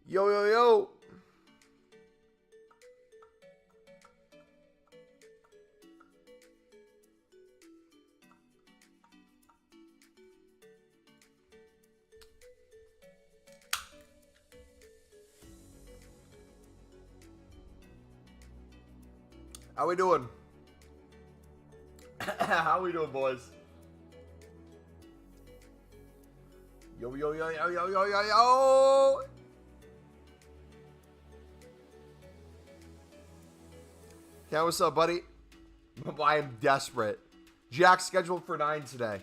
Yo, yo, yo. How we doing? How we doing, boys? Yo, yo, yo, yo, yo, yo, yo, yo. Yeah, what's up, buddy? I am desperate. Jack's scheduled for 9 today.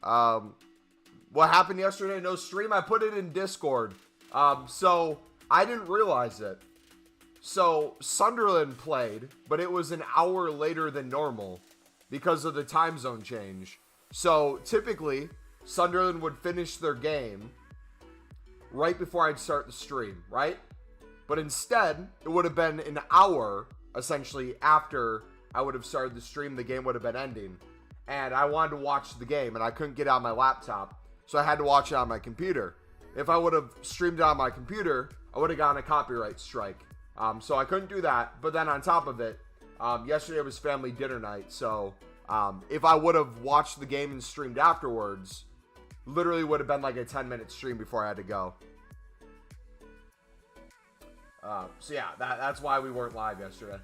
What happened yesterday? No stream. I put it in Discord. So I didn't realize it. So Sunderland played, but it was an hour later than normal because of the time zone change. So typically, Sunderland would finish their game right before I'd start the stream, right? But instead, it would have been an hour, essentially, after I would have started the stream, the game would have been ending. And I wanted to watch the game, and I couldn't get it on my laptop, so I had to watch it on my computer. If I would have streamed it on my computer, I would have gotten a copyright strike. So I couldn't do that. But then on top of it, yesterday was family dinner night, so if I would have watched the game and streamed afterwards, literally would have been like a 10-minute stream before I had to go. So yeah, that's why we weren't live yesterday.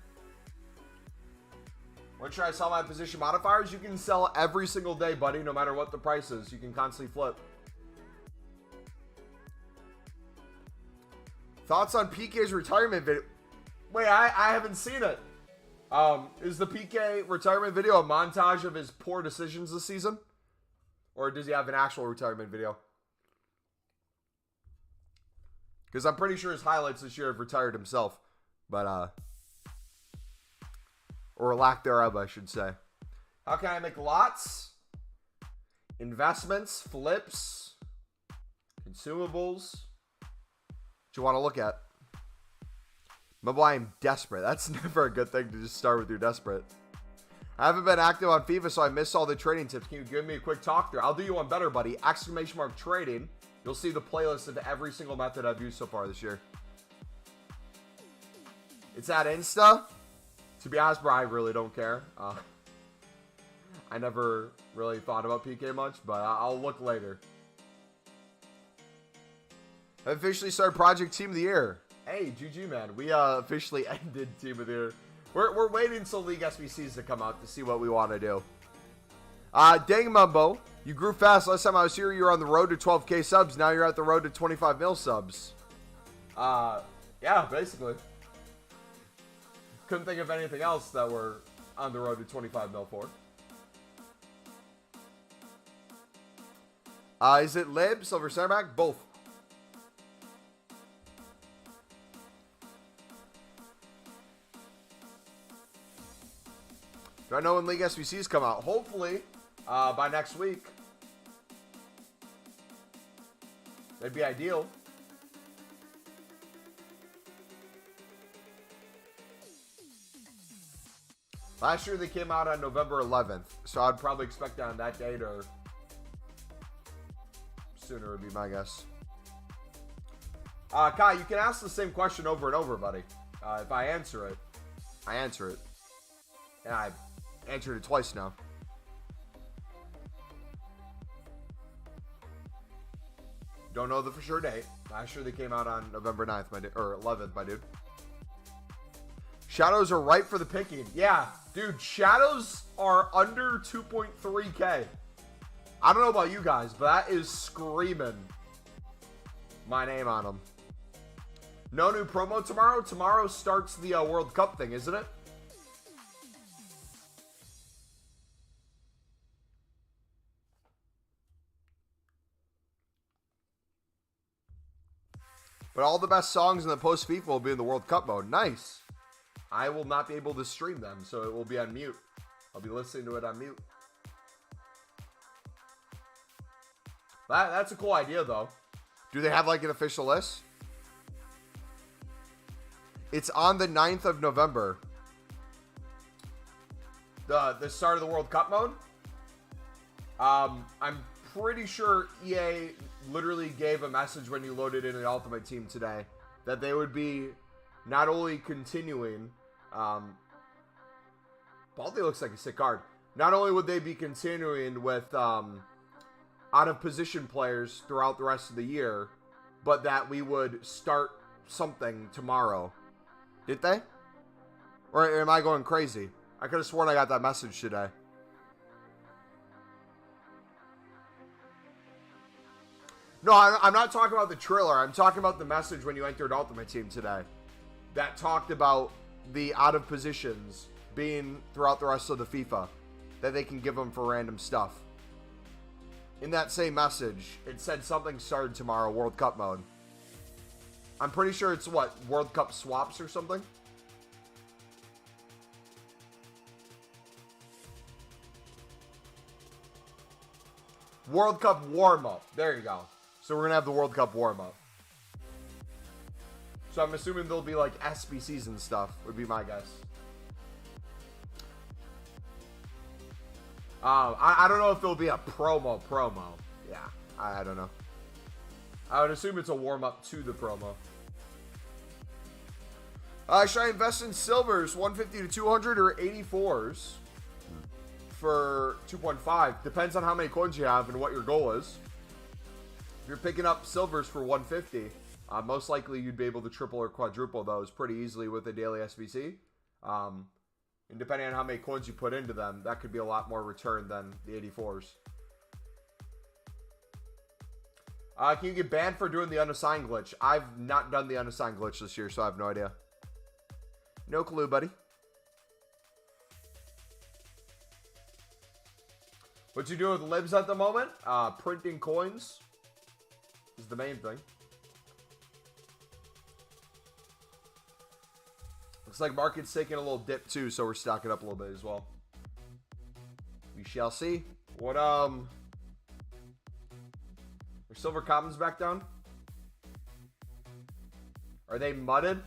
When should I sell my position modifiers? You can sell every single day, buddy, no matter what the price is. You can constantly flip. Thoughts on PK's retirement video? Wait, I haven't seen it. Is the PK retirement video a montage of his poor decisions this season? Or does he have an actual retirement video? Because I'm pretty sure his highlights this year have retired himself. But, or lack thereof, I should say. How can I make lots? Investments, flips, consumables. What you want to look at? Mumbo, I am desperate. That's never a good thing to just start with. You're desperate. I haven't been active on FIFA, so I missed all the trading tips. Can you give me a quick talk through? I'll do you one better, buddy. Exclamation mark trading. You'll see the playlist of every single method I've used so far this year. It's at Insta. To be honest, bro, I really don't care. I never really thought about PK much, but I'll look later. I officially started Project Team of the Year. Hey, GG, man. We officially ended Team of the Year. We're waiting until League SBCs to come out to see what we want to do. Dang, Mumbo. You grew fast. Last time I was here, you were on the road to 12K subs. Now you're at the road to 25 mil subs. Yeah, basically. Couldn't think of anything else that we're on the road to 25 mil for. Is it Lib, Silver Ceramac? Both. Do I know when League SBCs come out? Hopefully, by next week. That'd be ideal. Last year they came out on November 11th, so I'd probably expect it on that date or sooner would be my guess. Kai, you can ask the same question over and over, buddy. If I answer it, I answer it. And I answered it twice now. Don't know the for sure date. Last year they came out on November 9th, my dude, or 11th, my dude. Shadows are ripe for the picking. Yeah, dude, shadows are under 2.3K. I don't know about you guys, but that is screaming my name on them. No new promo tomorrow? Tomorrow starts the World Cup thing, isn't it? But all the best songs in the post FIFA will be in the World Cup mode. Nice. I will not be able to stream them, so it will be on mute. I'll be listening to it on mute. That's a cool idea, though. Do they have, like, an official list? It's on the 9th of November. The start of the World Cup mode? I'm pretty sure EA literally gave a message when you loaded in the Ultimate Team today that they would be not only continuing, Baldy looks like a sick card. Not only would they be continuing with out of position players throughout the rest of the year, but that we would start something tomorrow. Did they? Or am I going crazy? I could have sworn I got that message today. No, I'm not talking about the trailer. I'm talking about the message when you entered Ultimate Team today. That talked about the out of positions being throughout the rest of the FIFA. That they can give them for random stuff. In that same message, it said something started tomorrow, World Cup mode. I'm pretty sure it's what? World Cup swaps or something? World Cup warm-up. There you go. So we're going to have the World Cup warm-up. So I'm assuming there'll be like SBCs and stuff, would be my guess. I don't know if there'll be a promo. Yeah, I don't know. I would assume it's a warm-up to the promo. Should I invest in silvers, 150 to 200 or 84s for 2.5? Depends on how many coins you have and what your goal is. If you're picking up silvers for 150, most likely you'd be able to triple or quadruple those pretty easily with a daily SBC. And depending on how many coins you put into them, that could be a lot more return than the 84s. Can you get banned for doing the unassigned glitch? I've not done the unassigned glitch this year, so I have no idea. No clue, buddy. What you doing with libs at the moment? Printing coins is the main thing. Looks like market's taking a little dip too, so we're stocking up a little bit as well. We shall see. What are silver commons back down? Are they mudded?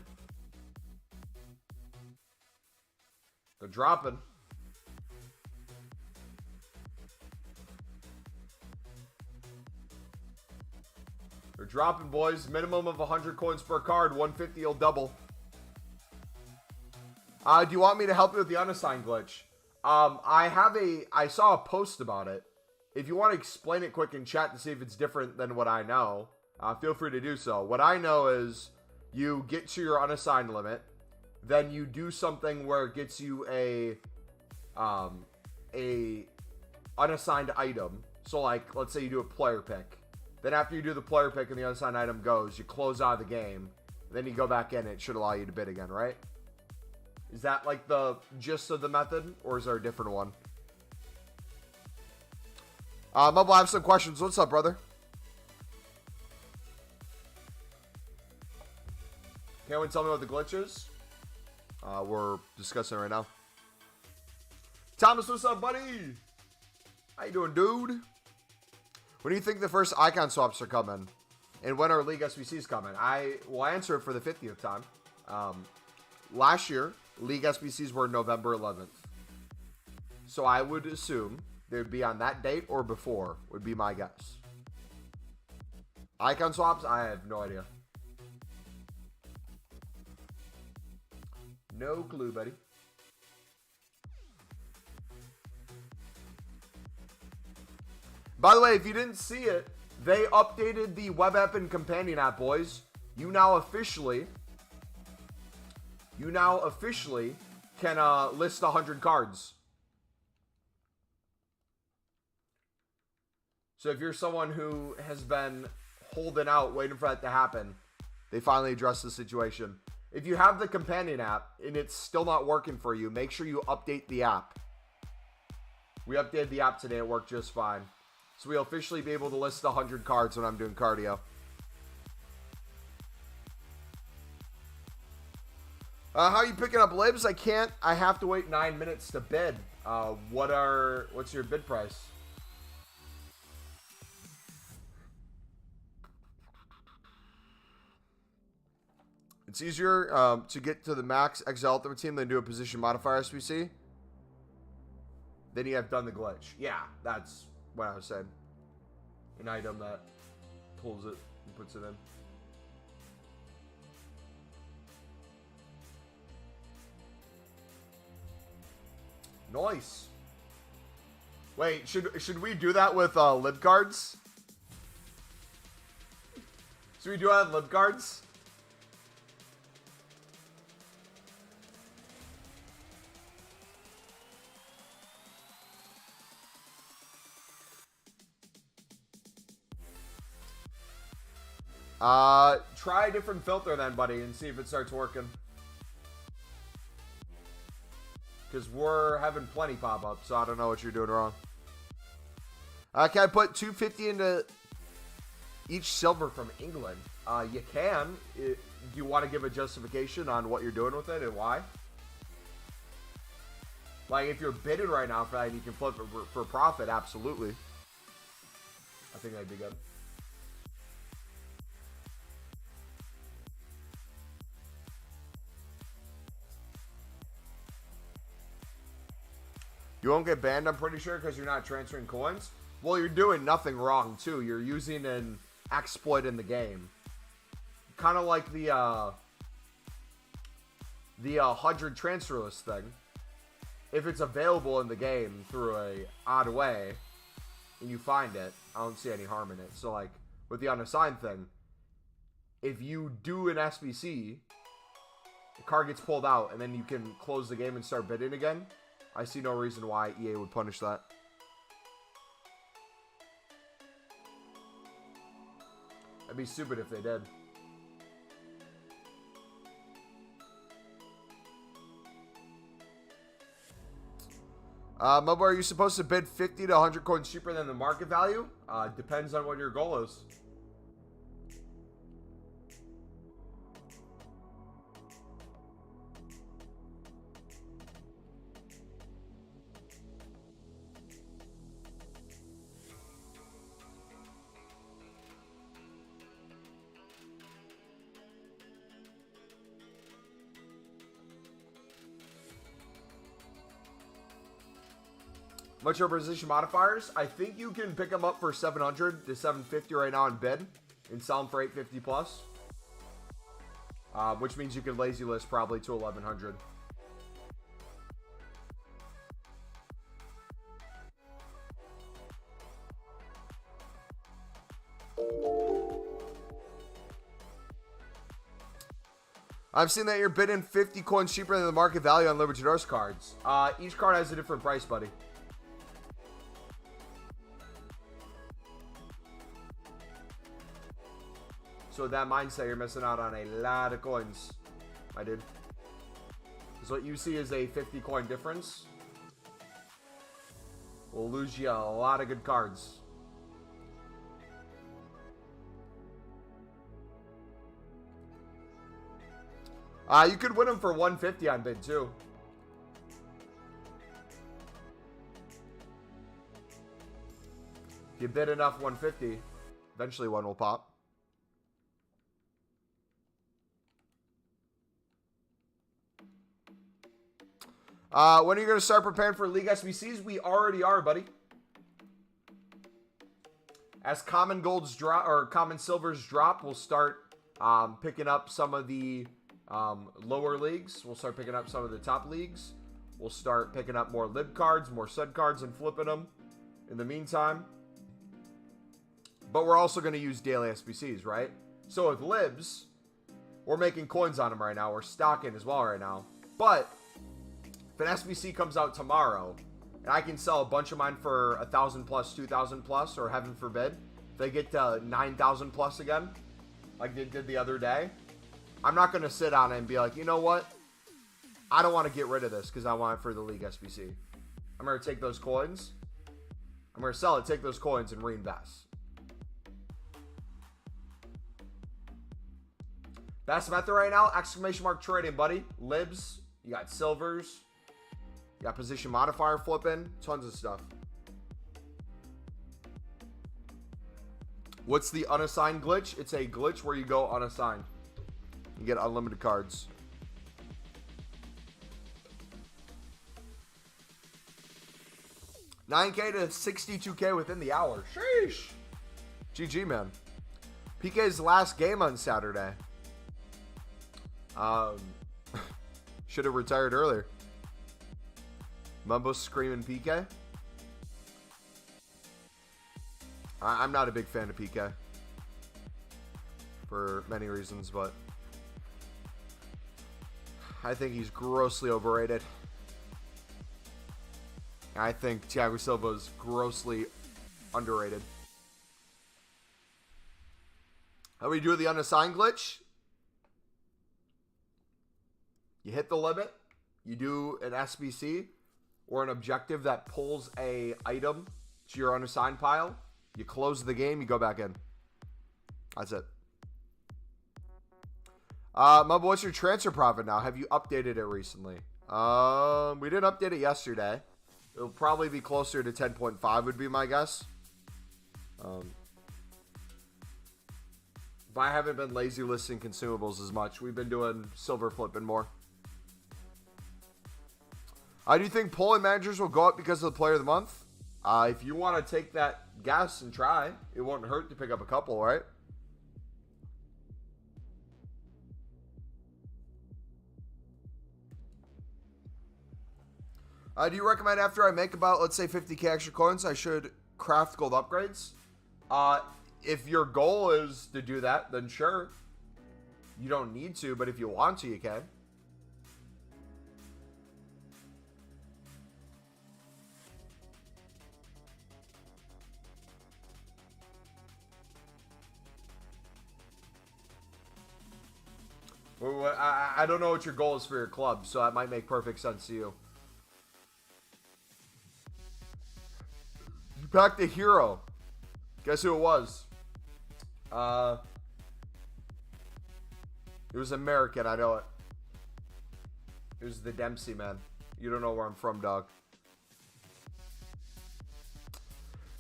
They're dropping. They're dropping, boys. Minimum of 100 coins per card. 150 will double. Do you want me to help you with the unassigned glitch? I saw a post about it. If you want to explain it quick in chat to see if it's different than what I know, feel free to do so. What I know is you get to your unassigned limit, then you do something where it gets you a unassigned item. So like, let's say you do a player pick. Then after you do the player pick and the unassigned item goes, you close out of the game. Then you go back in, it should allow you to bid again, right? Is that like the gist of the method, or is there a different one? Mumbo, I have some questions. What's up, brother? Can anyone tell me what the glitch is? We're discussing it right now. Thomas, what's up, buddy? How you doing, dude? When do you think the first icon swaps are coming? And when are League SBCs coming? I will answer it for the 50th time. Last year, League SBCs were November 11th. So I would assume they would be on that date or before, would be my guess. Icon swaps? I have no idea. No clue, buddy. By the way, if you didn't see it, they updated the web app and companion app, boys. You now officially can list 100 cards. So if you're someone who has been holding out, waiting for that to happen, they finally addressed the situation. If you have the companion app and it's still not working for you, make sure you update the app. We updated the app today. It worked just fine. So we'll officially be able to list 100 cards when I'm doing cardio. How are you picking up libs? I can't. I have to wait 9 minutes to bid. What's your bid price? It's easier to get to the max XL Ultimate Team than do a position modifier SBC. Then you have done the glitch. Yeah, that's what I was saying. An item that pulls it and puts it in. Nice. Wait, should we do that with lib cards? Should we do that with lib cards? Try a different filter then, buddy, and see if it starts working. Because we're having plenty pop up, so I don't know what you're doing wrong. Can I put 250 into each silver from England? You can. Do you want to give a justification on what you're doing with it and why? Like, if you're bidding right now for that and you can flip it for profit, absolutely. I think that'd be good. You won't get banned, I'm pretty sure, because you're not transferring coins. Well, you're doing nothing wrong, too. You're using an exploit in the game. Kind of like the 100 transfer list thing. If it's available in the game through a odd way, and you find it, I don't see any harm in it. So, like, with the unassigned thing, if you do an SBC, the card gets pulled out, and then you can close the game and start bidding again, I see no reason why EA would punish that. That'd be stupid if they did. Mumbo, are you supposed to bid 50 to 100 coins cheaper than the market value? Depends on what your goal is. What's your position modifiers? I think you can pick them up for 700 to 750 right now in bid and sell them for 850 plus. Which means you can lazy list probably to 1100. I've seen that you're bidding 50 coins cheaper than the market value on Libertadores cards. Each card has a different price, buddy. So with that mindset, you're missing out on a lot of coins, my dude. So what you see is a 50 coin difference. We'll lose you a lot of good cards. You could win them for 150 on bid too. If you bid enough 150, eventually one will pop. When are you going to start preparing for League SBCs? We already are, buddy. As common golds drop or common silvers drop, we'll start picking up some of the lower leagues. We'll start picking up some of the top leagues. We'll start picking up more lib cards, more sud cards, and flipping them in the meantime. But we're also going to use daily SBCs, right? So with libs, we're making coins on them right now. We're stocking as well right now. But if an SBC comes out tomorrow, and I can sell a bunch of mine for 1,000 plus, 2,000 plus, or heaven forbid, if they get to 9,000 plus again, like they did the other day, I'm not going to sit on it and be like, you know what? I don't want to get rid of this because I want it for the League SBC. I'm going to take those coins. I'm going to sell it, take those coins, and reinvest. Best method right now, exclamation mark trading, buddy. Libs, you got silvers. You got position modifier flipping, tons of stuff. What's the unassigned glitch? It's a glitch where you go unassigned. You get unlimited cards. $9K to $62K within the hour. Sheesh. GG, man. PK's last game on Saturday. Should have retired earlier. Mumbo screaming PK. I'm not a big fan of PK. For many reasons, but I think he's grossly overrated. I think Thiago Silva is grossly underrated. How we do the unassigned glitch? You hit the limit, you do an SBC or an objective that pulls a item to your unassigned pile. You close the game, you go back in. That's it. Mumbo, what's your transfer profit now? Have you updated it recently? We didn't update it yesterday. It'll probably be closer to 10.5 would be my guess. But I haven't been lazy listing consumables as much. We've been doing silver flipping more. I do think polling managers will go up because of the player of the month. If you want to take that guess and try, it won't hurt to pick up a couple, right? Do you recommend after I make about, let's say, 50k extra coins, I should craft gold upgrades? If your goal is to do that, then sure. You don't need to, but if you want to, you can. I don't know what your goal is for your club, so that might make perfect sense to you. You packed a hero. Guess who it was? It was American, I know it. It was the Dempsey man. You don't know where I'm from, dog.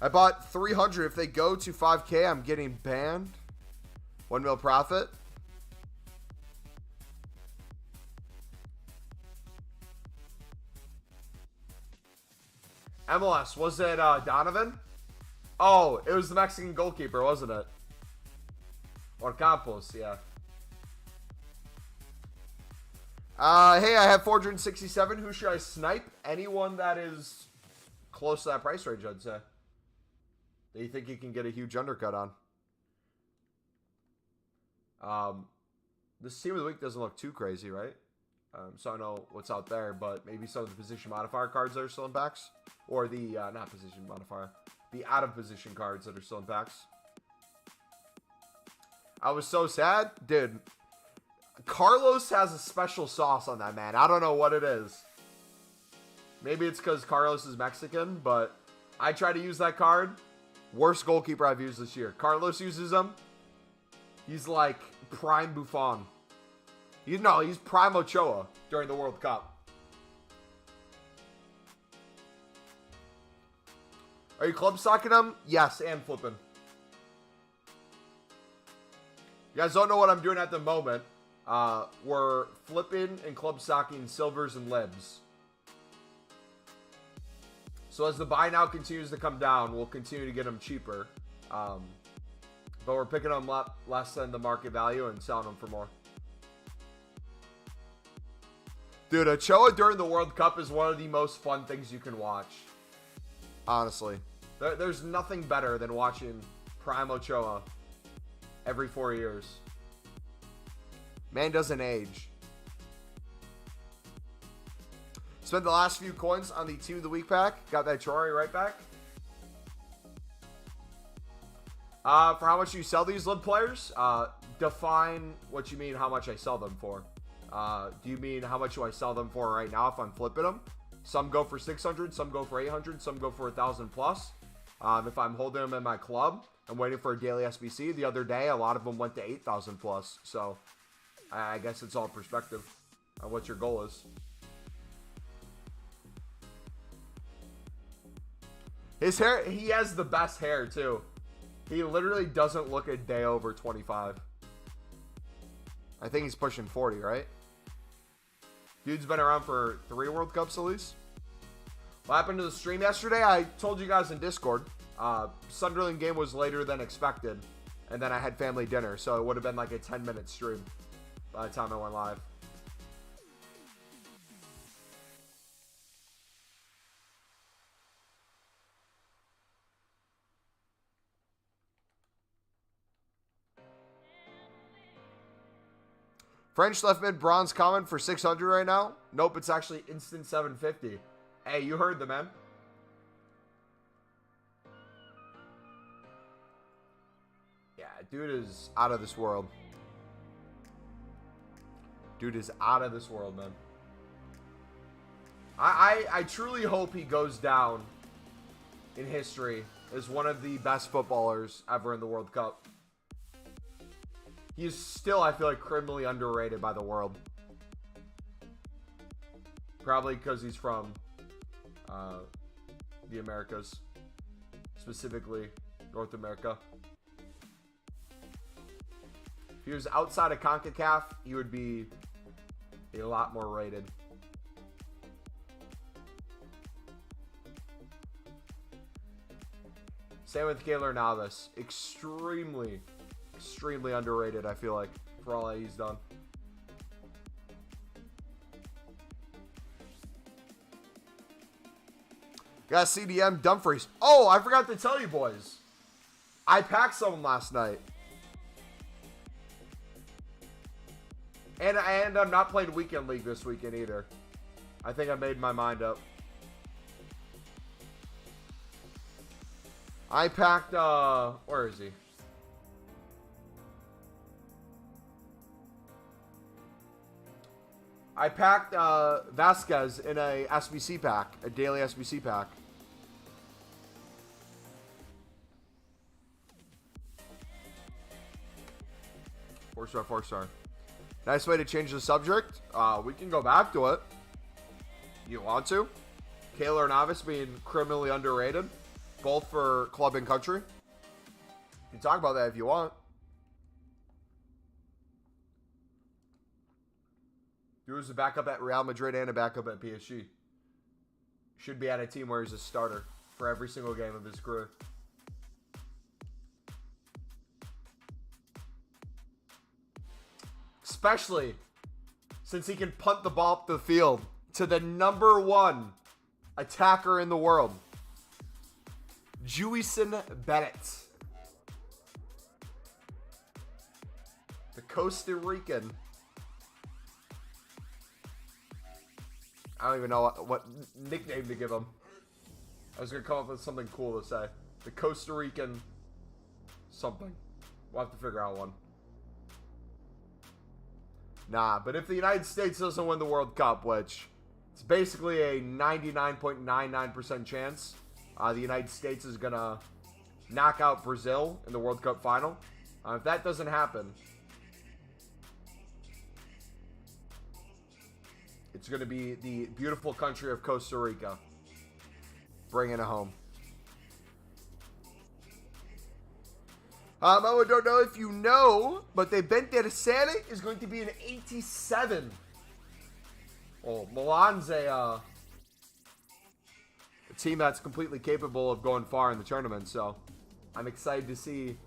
I bought 300. If they go to 5k, I'm getting banned. 1 mil profit. MLS, was it Donovan? Oh, it was the Mexican goalkeeper, wasn't it? Or Campos, yeah. Hey, I have 467. Who should I snipe? Anyone that is close to that price range, I'd say. That you think you can get a huge undercut on. This team of the week doesn't look too crazy, right? So I know what's out there, but maybe some of the position modifier cards that are still in packs. Or the, not position modifier. The out of position cards that are still in packs. I was so sad. Dude, Carlos has a special sauce on that man. I don't know what it is. Maybe it's because Carlos is Mexican, but I try to use that card. Worst goalkeeper I've used this year. Carlos uses him. He's like prime Buffon. He's prime Ochoa during the World Cup. Are you club stocking them? Yes, and flipping. You guys don't know what I'm doing at the moment. We're flipping and club stocking silvers and libs. So as the buy now continues to come down, we'll continue to get them cheaper. But we're picking them up less than the market value and selling them for more. Dude, Ochoa during the World Cup is one of the most fun things you can watch. Honestly. There's nothing better than watching prime Ochoa every 4 years. Man doesn't age. Spent the last few coins on the team of the week pack. Got that Troy right back. For how much you sell these lib players? Define what you mean how much I sell them for. Do you mean how much do I sell them for right now if I'm flipping them? Some go for 600, some go for 800, some go for 1,000 plus. If I'm holding them in my club, I'm waiting for a daily SBC. The other day, a lot of them went to 8,000 plus. So I guess it's all perspective on what your goal is. His hair, he has the best hair too. He literally doesn't look a day over 25. I think he's pushing 40, right? Dude's been around for 3 World Cups at least. What happened to the stream yesterday? I told you guys in Discord. Sunderland game was later than expected. And then I had family dinner. So it would have been like a 10-minute stream by the time I went live. French left mid bronze common for 600 right now. Nope, it's actually instant 750. Hey, you heard the man. Yeah, dude is out of this world. Dude is out of this world, man. I truly hope he goes down in history as one of the best footballers ever in the World Cup. He's still, I feel like, criminally underrated by the world. Probably because he's from the Americas. Specifically, North America. If he was outside of CONCACAF, he would be a lot more rated. Same with Keylor Navas. Extremely underrated, I feel like, for all that he's done. Got CDM Dumfries. Oh, I forgot to tell you boys. I packed some last night. And I'm not playing Weekend League this weekend either. I think I made my mind up. I packed, where is he? I packed Vasquez in a SBC pack, a daily SBC pack. Four star. Nice way to change the subject. We can go back to it. You want to? Keylor Navas being criminally underrated, both for club and country. You can talk about that if you want. He was a backup at Real Madrid and a backup at PSG. Should be at a team where he's a starter for every single game of his career. Especially since he can punt the ball up the field to the #1 attacker in the world, Juison Bennett, the Costa Rican. I don't even know what nickname to give him. I was going to come up with something cool to say. The Costa Rican something. We'll have to figure out one. Nah, but if the United States doesn't win the World Cup, which it's basically a 99.99% chance, the United States is going to knock out Brazil in the World Cup final. If that doesn't happen, it's going to be the beautiful country of Costa Rica bringing it home. I don't know if you know, but the Bentersere is going to be an 87. Oh, Milan's a team that's completely capable of going far in the tournament, so I'm excited to see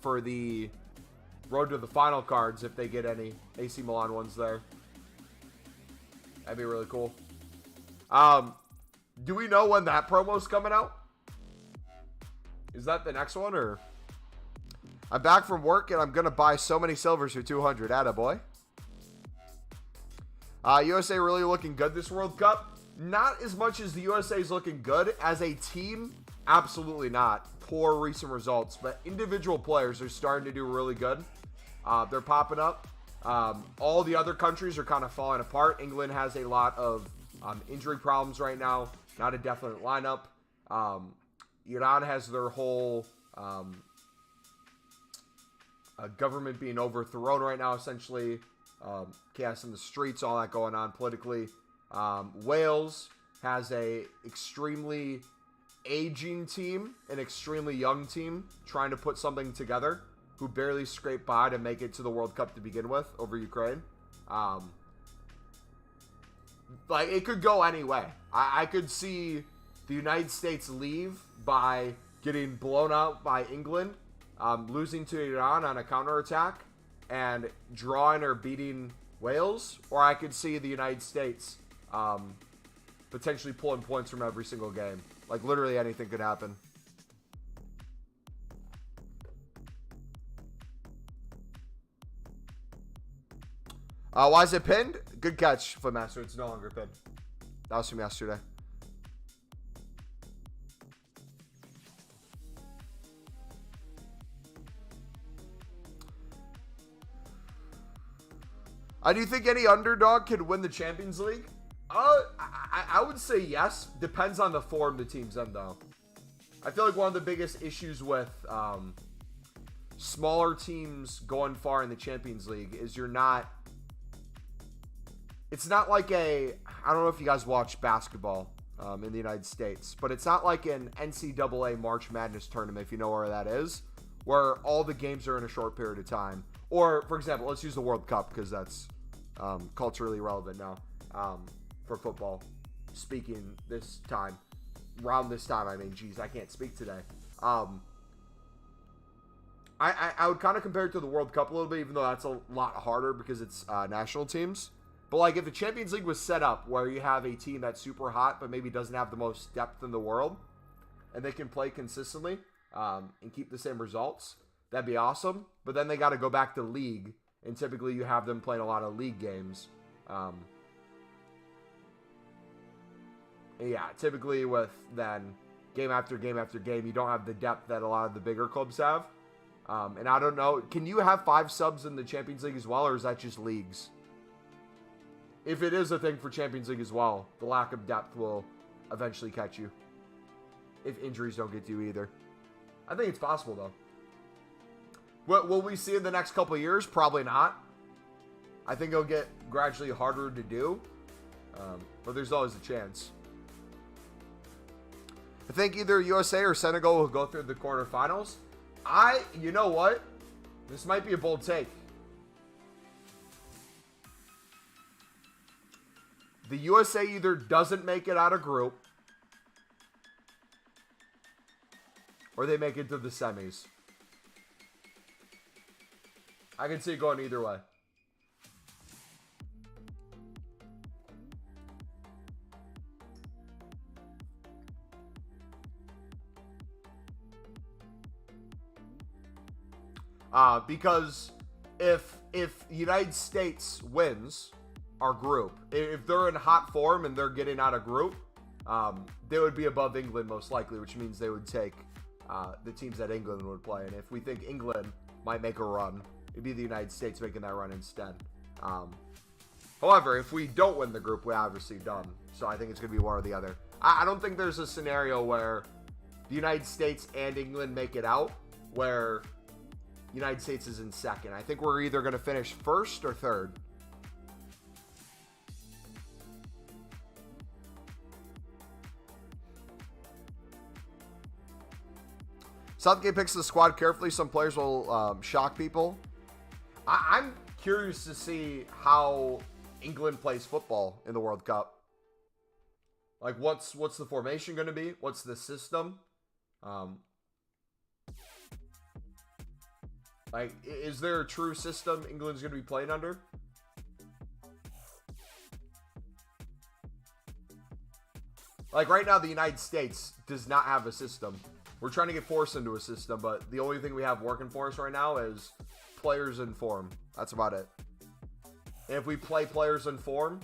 for the road to the final cards if they get any AC Milan ones there. That'd be really cool. Do we know when that promo's coming out? Is that the next one, or? I'm back from work, and I'm going to buy so many silvers for 200. Attaboy. USA really looking good this World Cup. Not as much as the USA is looking good. As a team, absolutely not. Poor recent results. But individual players are starting to do really good. They're popping up. All the other countries are kind of falling apart. England has a lot of injury problems right now. Not a definite lineup. Iran has their whole government being overthrown right now, essentially. Chaos in the streets, all that going on politically. Wales has a extremely aging team, an extremely young team, trying to put something together, who barely scraped by to make it to the World Cup to begin with over Ukraine. Like, it could go any way. I could see the United States leave by getting blown out by England, losing to Iran on a counterattack, and drawing or beating Wales. Or I could see the United States potentially pulling points from every single game. Like, literally anything could happen. Why is it pinned? Good catch, Footmaster. It's no longer pinned. That was from yesterday. Do you think any underdog could win the Champions League? I would say yes. Depends on the form the team's in, though. I feel like one of the biggest issues with smaller teams going far in the Champions League is it's not like I don't know if you guys watch basketball in the United States, but it's not like an NCAA March Madness tournament, if you know where that is, where all the games are in a short period of time. Or, for example, let's use the World Cup because that's culturally relevant now for football. Speaking this time, around this time, I mean, geez, I can't speak today. I would kind of compare it to the World Cup a little bit, even though that's a lot harder because it's national teams. But like if the Champions League was set up where you have a team that's super hot but maybe doesn't have the most depth in the world, and they can play consistently and keep the same results, that'd be awesome. But then they got to go back to league, and typically you have them playing a lot of league games. Yeah, typically with then game after game after game, you don't have the depth that a lot of the bigger clubs have. And I don't know, can you have 5 subs in the Champions League as well, or is that just leagues? If it is a thing for Champions League as well, the lack of depth will eventually catch you. If injuries don't get to you either. I think it's possible, though. What will we see in the next couple of years? Probably not. I think it'll get gradually harder to do. But there's always a chance. I think either USA or Senegal will go through the quarterfinals. You know what? This might be a bold take. The USA either doesn't make it out of group, or they make it to the semis. I can see it going either way. Because if the United States wins our group, if they're in hot form and they're getting out of group, they would be above England most likely, which means they would take the teams that England would play. And if we think England might make a run, it'd be the United States making that run instead. However, if we don't win the group, we're obviously done. So I think it's going to be one or the other. I don't think there's a scenario where the United States and England make it out where United States is in second. I think we're either going to finish first or third. Southgate picks the squad carefully. Some players will shock people. I'm curious to see how England plays football in the World Cup. Like, what's the formation going to be? What's the system? Like, is there a true system England's going to be playing under? Like, right now, the United States does not have a system. We're trying to get forced into a system, but the only thing we have working for us right now is players in form. That's about it. And if we play players in form,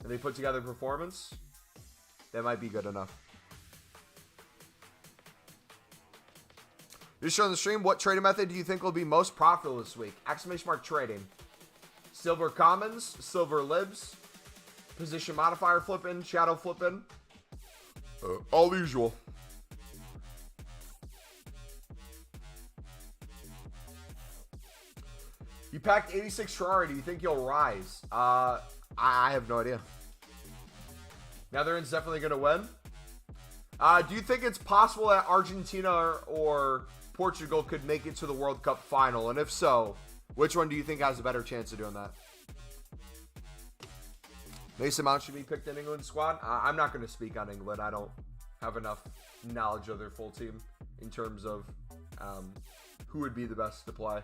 and they put together performance, that might be good enough. Just showing the stream, what trading method do you think will be most profitable this week? Exclamation mark trading. Silver commons, silver libs, position modifier flipping, shadow flipping. All the usual. You packed 86 Ferrari. Do you think you'll rise? I have no idea. Netherlands definitely going to win. Do you think it's possible that Argentina or Portugal could make it to the World Cup final? And if so, which one do you think has a better chance of doing that? Mason Mount should be picked in England's squad. I'm not going to speak on England. I don't have enough knowledge of their full team in terms of who would be the best to play.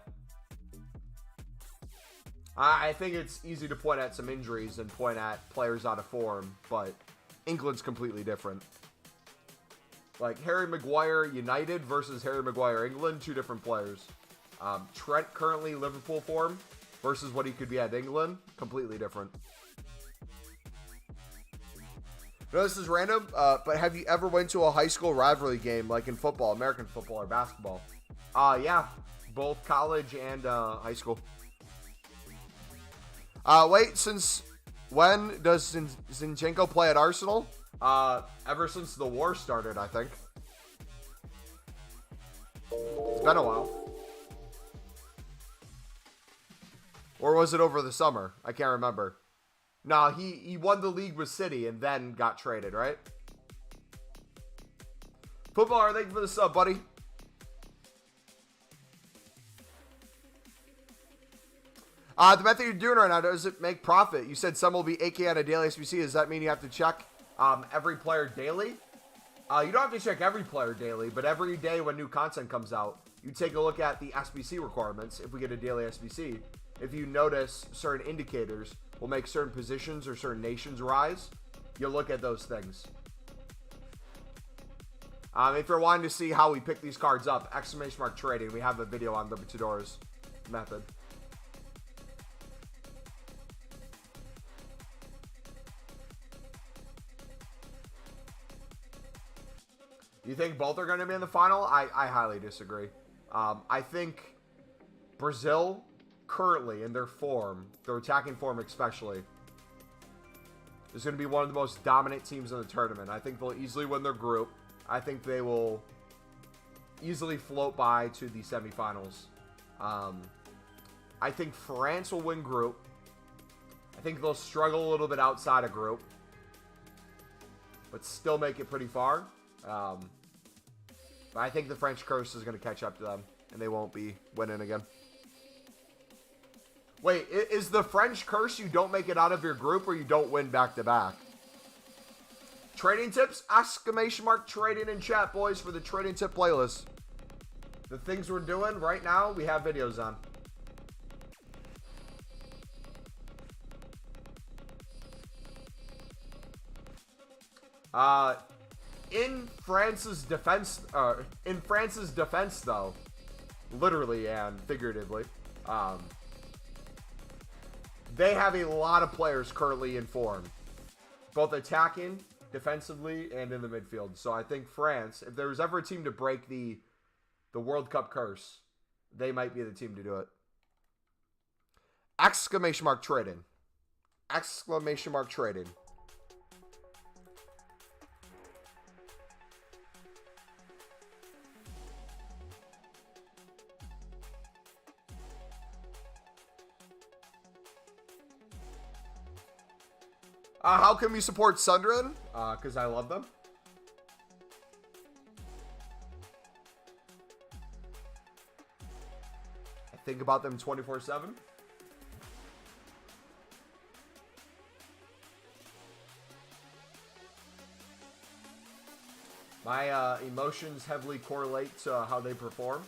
I think it's easy to point at some injuries and point at players out of form, but England's completely different. Like Harry Maguire United versus Harry Maguire England, two different players. Trent currently Liverpool form. versus what he could be at England, completely different. No, this is random, but have you ever went to a high school rivalry game, like in football, American football or basketball? Yeah, both college and high school. Wait, since when does Zinchenko play at Arsenal? Ever since the war started, I think. It's been a while. Or was it over the summer? I can't remember. No, he won the league with City and then got traded, right? Footballer, thank you for the sub, buddy. The method you're doing right now, does it make profit? You said some will be 8K on a daily SBC. Does that mean you have to check every player daily? You don't have to check every player daily, but every day when new content comes out, you take a look at the SBC requirements if we get a daily SBC. If you notice certain indicators will make certain positions or certain nations rise, you'll look at those things. If you're wanting to see how we pick these cards up, ! trading, we have a video on the Libertadores method. You think both are going to be in the final? I highly disagree. I think Brazil, currently in their form, their attacking form especially, is going to be one of the most dominant teams in the tournament. I think they'll easily win their group. I think they will easily float by to the semifinals. I think France will win group. I think they'll struggle a little bit outside of group, but still make it pretty far. But I think the French curse is going to catch up to them, and they won't be winning again. Wait, is the French curse you don't make it out of your group or you don't win back-to-back? Trading tips? Trading in chat, boys, for the trading tip playlist. The things we're doing right now, we have videos on. In France's defense, though, literally and figuratively, they have a lot of players currently in form, both attacking, defensively, and in the midfield. So I think France, if there was ever a team to break the World Cup curse, they might be the team to do it. ! Trading. ! Trading. How can we support Sunderland? Because I love them. I think about them 24/7. My emotions heavily correlate to how they perform.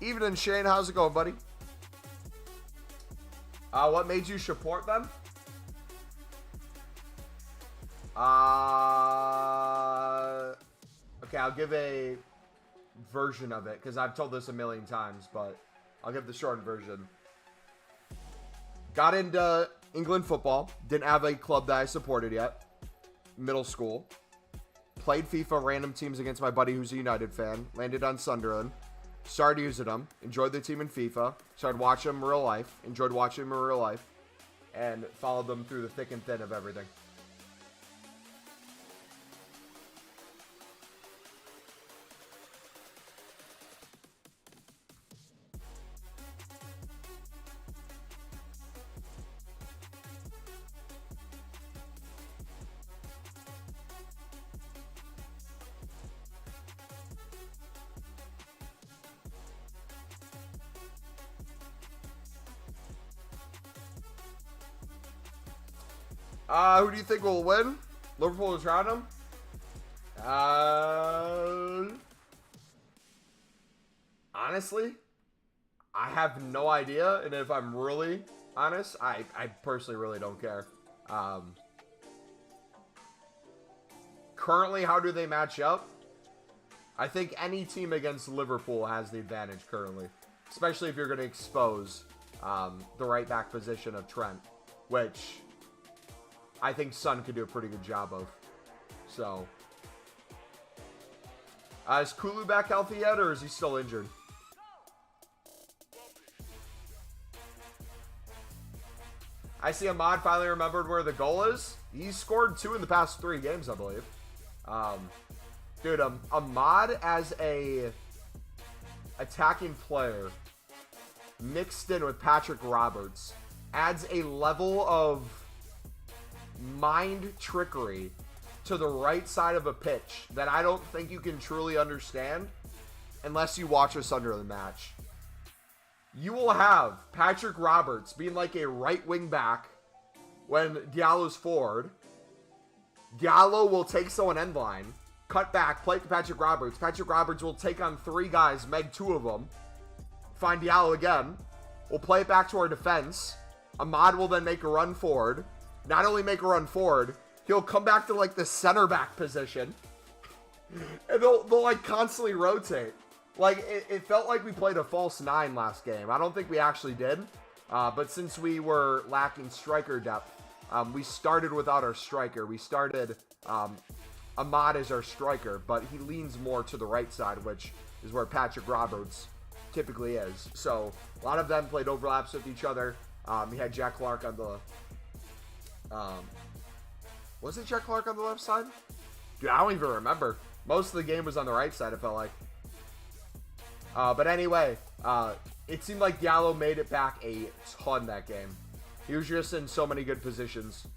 Evening, Shane. How's it going, buddy? What made you support them? Okay, I'll give a version of it because I've told this a million times, but I'll give the shortened version. Got into England football. Didn't have a club that I supported yet. Middle school. Played FIFA random teams against my buddy who's a United fan. Landed on Sunderland. Started using them. Enjoyed the team in FIFA. Started watching them in real life. Enjoyed watching them in real life. And followed them through the thick and thin of everything. Who do you think will win? Liverpool is around them. honestly, I have no idea. And if I'm really honest, I personally really don't care. Currently, how do they match up? I think any team against Liverpool has the advantage currently. Especially if you're going to expose the right back position of Trent. Which I think Son could do a pretty good job of. So, is Kulu back healthy yet, or is he still injured? I see Ahmad finally remembered where the goal is. He's scored 2 in the past 3 games, I believe. Dude, Ahmad as a attacking player mixed in with Patrick Roberts adds a level of mind trickery to the right side of a pitch that I don't think you can truly understand unless you watch a Sunderland match. You will have Patrick Roberts being like a right wing back when Diallo's forward. Diallo will take someone end line, cut back, play to Patrick Roberts. Patrick Roberts will take on 3 guys, meg 2 of them, find Diallo again. We'll play it back to our defense. Ahmad will then make a run forward. Not only make a run forward, he'll come back to like the center back position. And they'll like constantly rotate. Like, it felt like we played a false 9 last game. I don't think we actually did. But since we were lacking striker depth, we started without our striker. We started Ahmad as our striker, but he leans more to the right side, which is where Patrick Roberts typically is. So, a lot of them played overlaps with each other. He had Jack Clark on the... was it Jack Clark on the left side? Dude, I don't even remember. Most of the game was on the right side, it felt like. But anyway, it seemed like Diallo made it back a ton that game. He was just in so many good positions.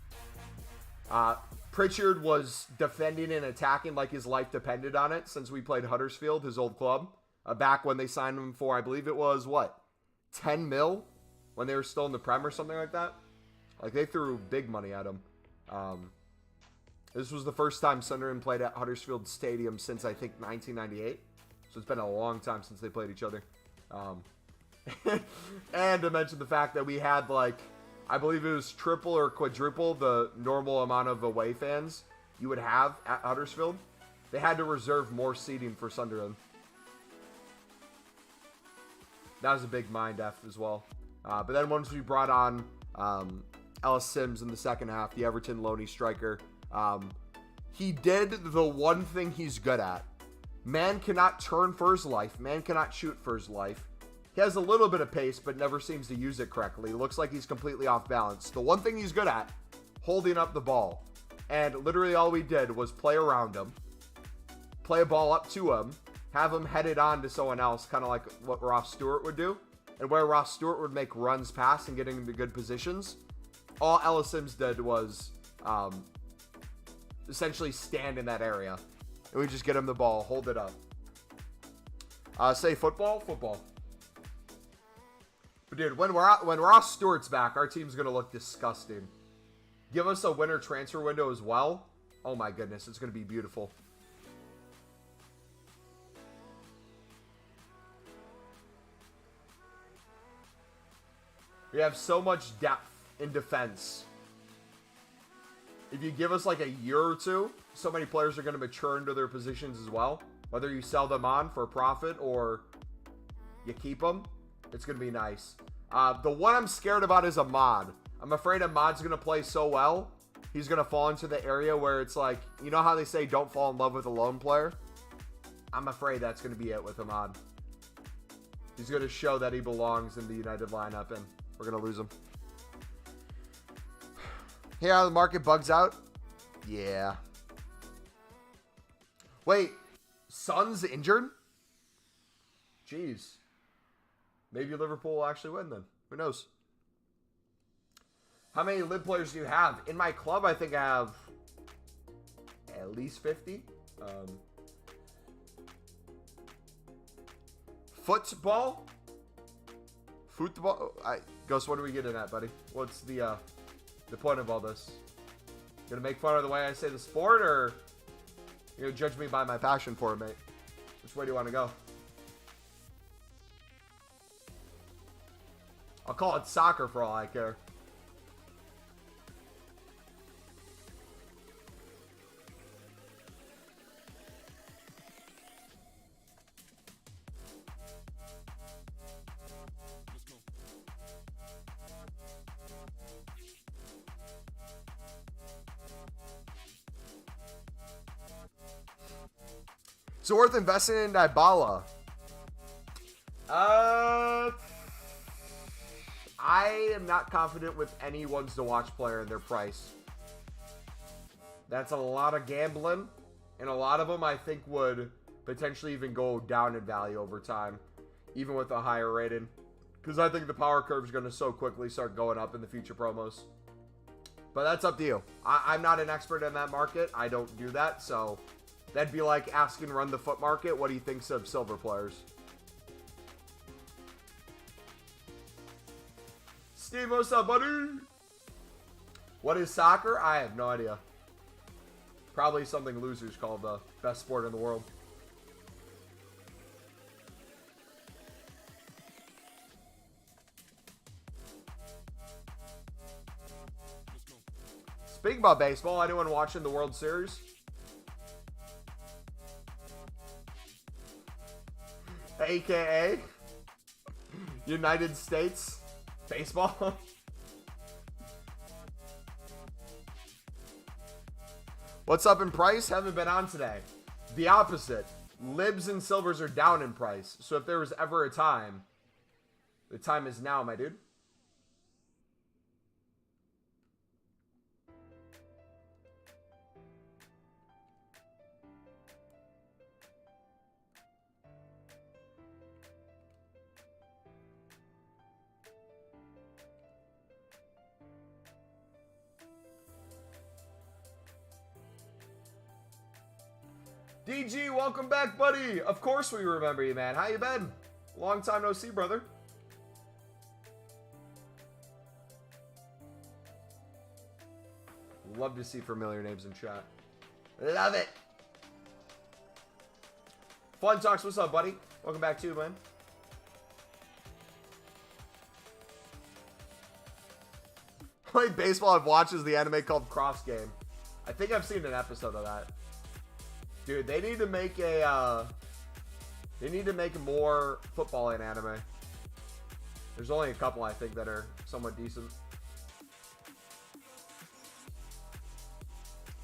Pritchard was defending and attacking like his life depended on it since we played Huddersfield, his old club. Back when they signed him for, I believe it was, what, 10 mil? When they were still in the Prem or something like that? Like, they threw big money at him. This was the first time Sunderland played at Huddersfield Stadium since, I think, 1998. So it's been a long time since they played each other. And to mention the fact that we had, like, I believe it was triple or quadruple the normal amount of away fans you would have at Huddersfield. They had to reserve more seating for Sunderland. That was a big mind F as well. But then once we brought on Ellis Sims in the second half, the Everton Loney striker, he did the one thing he's good at. Man cannot turn for his life. Man cannot shoot for his life. He has a little bit of pace, but never seems to use it correctly. Looks like he's completely off balance. The one thing he's good at, holding up the ball. And literally all we did was play around him, play a ball up to him, have him headed on to someone else, kind of like what Ross Stewart would do. And where Ross Stewart would make runs past and getting into good positions, all Ellis Sims did was essentially stand in that area. And we just get him the ball, hold it up. Say football? Football. But dude, when Ross Stewart's back, our team's going to look disgusting. Give us a winter transfer window as well. Oh my goodness, it's going to be beautiful. We have so much depth in defense. If you give us like a year or two, so many players are going to mature into their positions as well. Whether you sell them on for a profit or you keep them, it's going to be nice. The one I'm scared about is Ahmad. I'm afraid Ahmad's going to play so well, he's going to fall into the area where it's like, you know how they say don't fall in love with a lone player? I'm afraid that's going to be it with Ahmad. He's going to show that he belongs in the United lineup, and we're going to lose him. Here, how the market bugs out? Yeah. Wait, Son's injured? Jeez. Maybe Liverpool will actually win then. Who knows? How many lib players do you have? In my club, I think I have at least 50. Football? Football? Ghost, what are we getting at, buddy? What's the point of all this? Gonna make fun of the way I say the sport, or you gonna judge me by my passion for it, mate? Which way do you want to go? I'll call it soccer for all I care. Is it worth investing in Dybala? I am not confident with any ones to watch player in their price. That's a lot of gambling, and a lot of them I think would potentially even go down in value over time, even with a higher rating. Because I think the power curve is going to so quickly start going up in the future promos. But that's up to you. I'm not an expert in that market. I don't do that, so that'd be like asking Run the Foot Market what he thinks of silver players. Steve, what's up, buddy? What is soccer? I have no idea. Probably something losers call the best sport in the world. Speaking about baseball, anyone watching the World Series? AKA United States baseball. What's up in price? Haven't been on today. The opposite. Libs and silvers are down in price. So if there was ever a time, the time is now, my dude. DG, welcome back, buddy. Of course we remember you, man. How you been? Long time no see, brother. Love to see familiar names in chat. Love it. Fun Talks, what's up, buddy? Welcome back too, man. Only baseball I've watched is the anime called Cross Game. I think I've seen an episode of that. Dude, they need to make a, more football in anime. There's only a couple, I think, that are somewhat decent.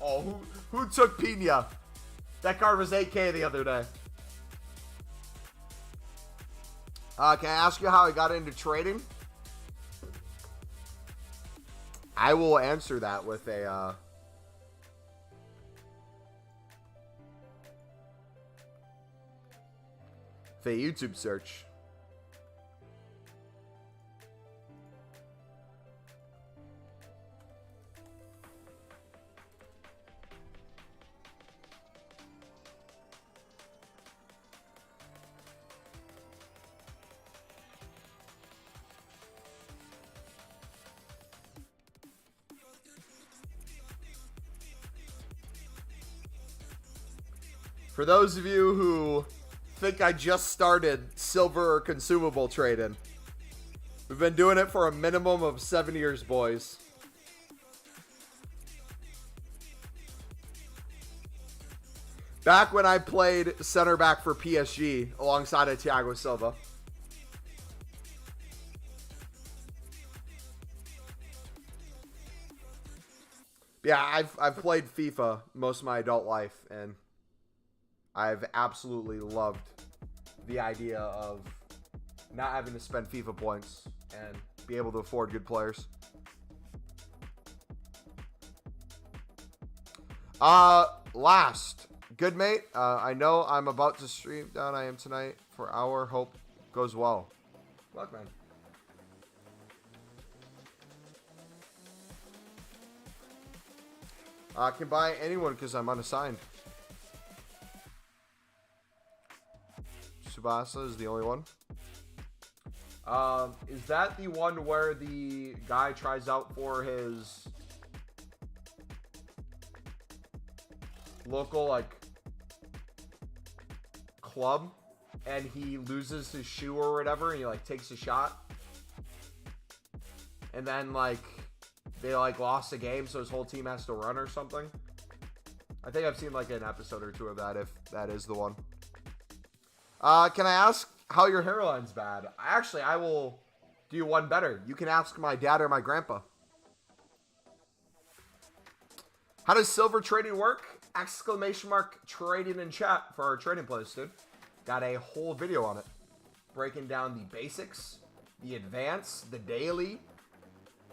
Oh, who took Pina? That card was 8K the other day. Can I ask you how I got into trading? I will answer that with a, YouTube search. For those of you who think I just started silver or consumable trading, we've been doing it for a minimum of 7 years, boys. Back when I played center back for PSG alongside of Thiago Silva. Yeah, I've played FIFA most of my adult life, and I've absolutely loved the idea of not having to spend FIFA points and be able to afford good players. Last. Good, mate. I know I'm about to stream down. I am tonight for hour. Hope goes well. Good luck, man. I can buy anyone because I'm unassigned. Tsubasa is the only one. Is that the one where the guy tries out for his local, like, club and he loses his shoe or whatever and he, like, takes a shot? and then like they like lost a game, so his whole team has to run or something. I think I've seen like an episode or two of that, if that is the one. Can I ask how your hairline's bad? Actually, I will do you one better. You can ask my dad or my grandpa. How does silver trading work? Exclamation mark trading in chat for our trading plays, dude. Got a whole video on it. Breaking down the basics, the advanced, the daily,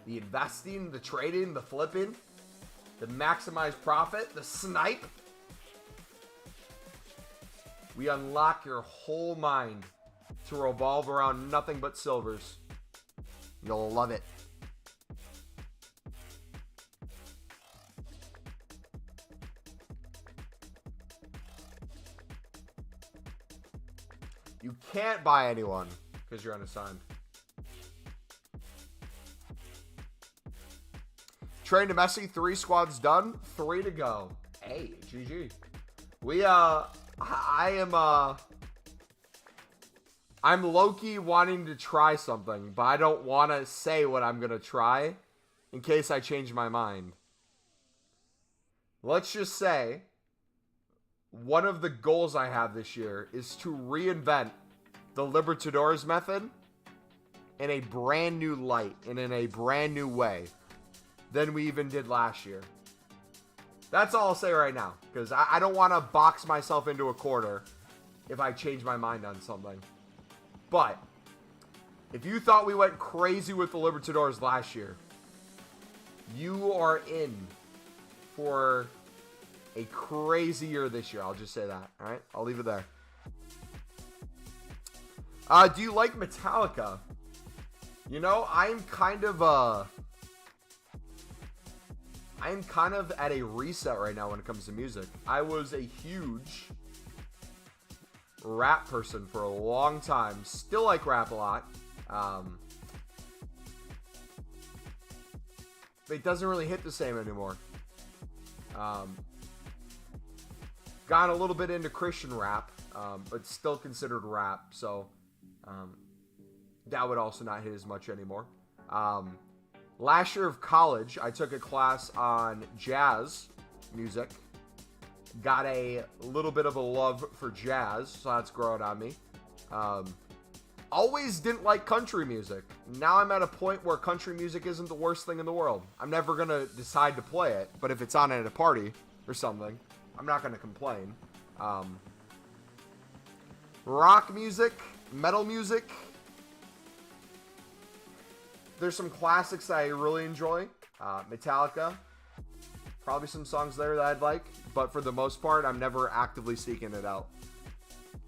the investing, the trading, the flipping, the maximized profit, the snipe. We unlock your whole mind to revolve around nothing but silvers. You'll love it. You can't buy anyone because you're unassigned. Train to Messi, 3 squads done, 3 to go. Hey, GG. I'm low-key wanting to try something, but I don't want to say what I'm going to try in case I change my mind. Let's just say one of the goals I have this year is to reinvent the Libertadores method in a brand new light and in a brand new way than we even did last year. That's all I'll say right now, because I don't want to box myself into a corner if I change my mind on something. But if you thought we went crazy with the Libertadores last year, you are in for a crazy year this year. I'll just say that. All right, I'll leave it there. Do you like Metallica? You know, I'm kind of at a reset right now when it comes to music. I was a huge rap person for a long time. Still like rap a lot. But it doesn't really hit the same anymore. Got a little bit into Christian rap, but still considered rap. So that would also not hit as much anymore. Last year of college, I took a class on jazz music. Got a little bit of a love for jazz, so that's growing on me. Always didn't like country music. Now I'm at a point where country music isn't the worst thing in the world. I'm never going to decide to play it, but if it's on at a party or something, I'm not going to complain. Rock music, metal music. There's some classics that I really enjoy. Metallica. Probably some songs there that I'd like. But for the most part, I'm never actively seeking it out.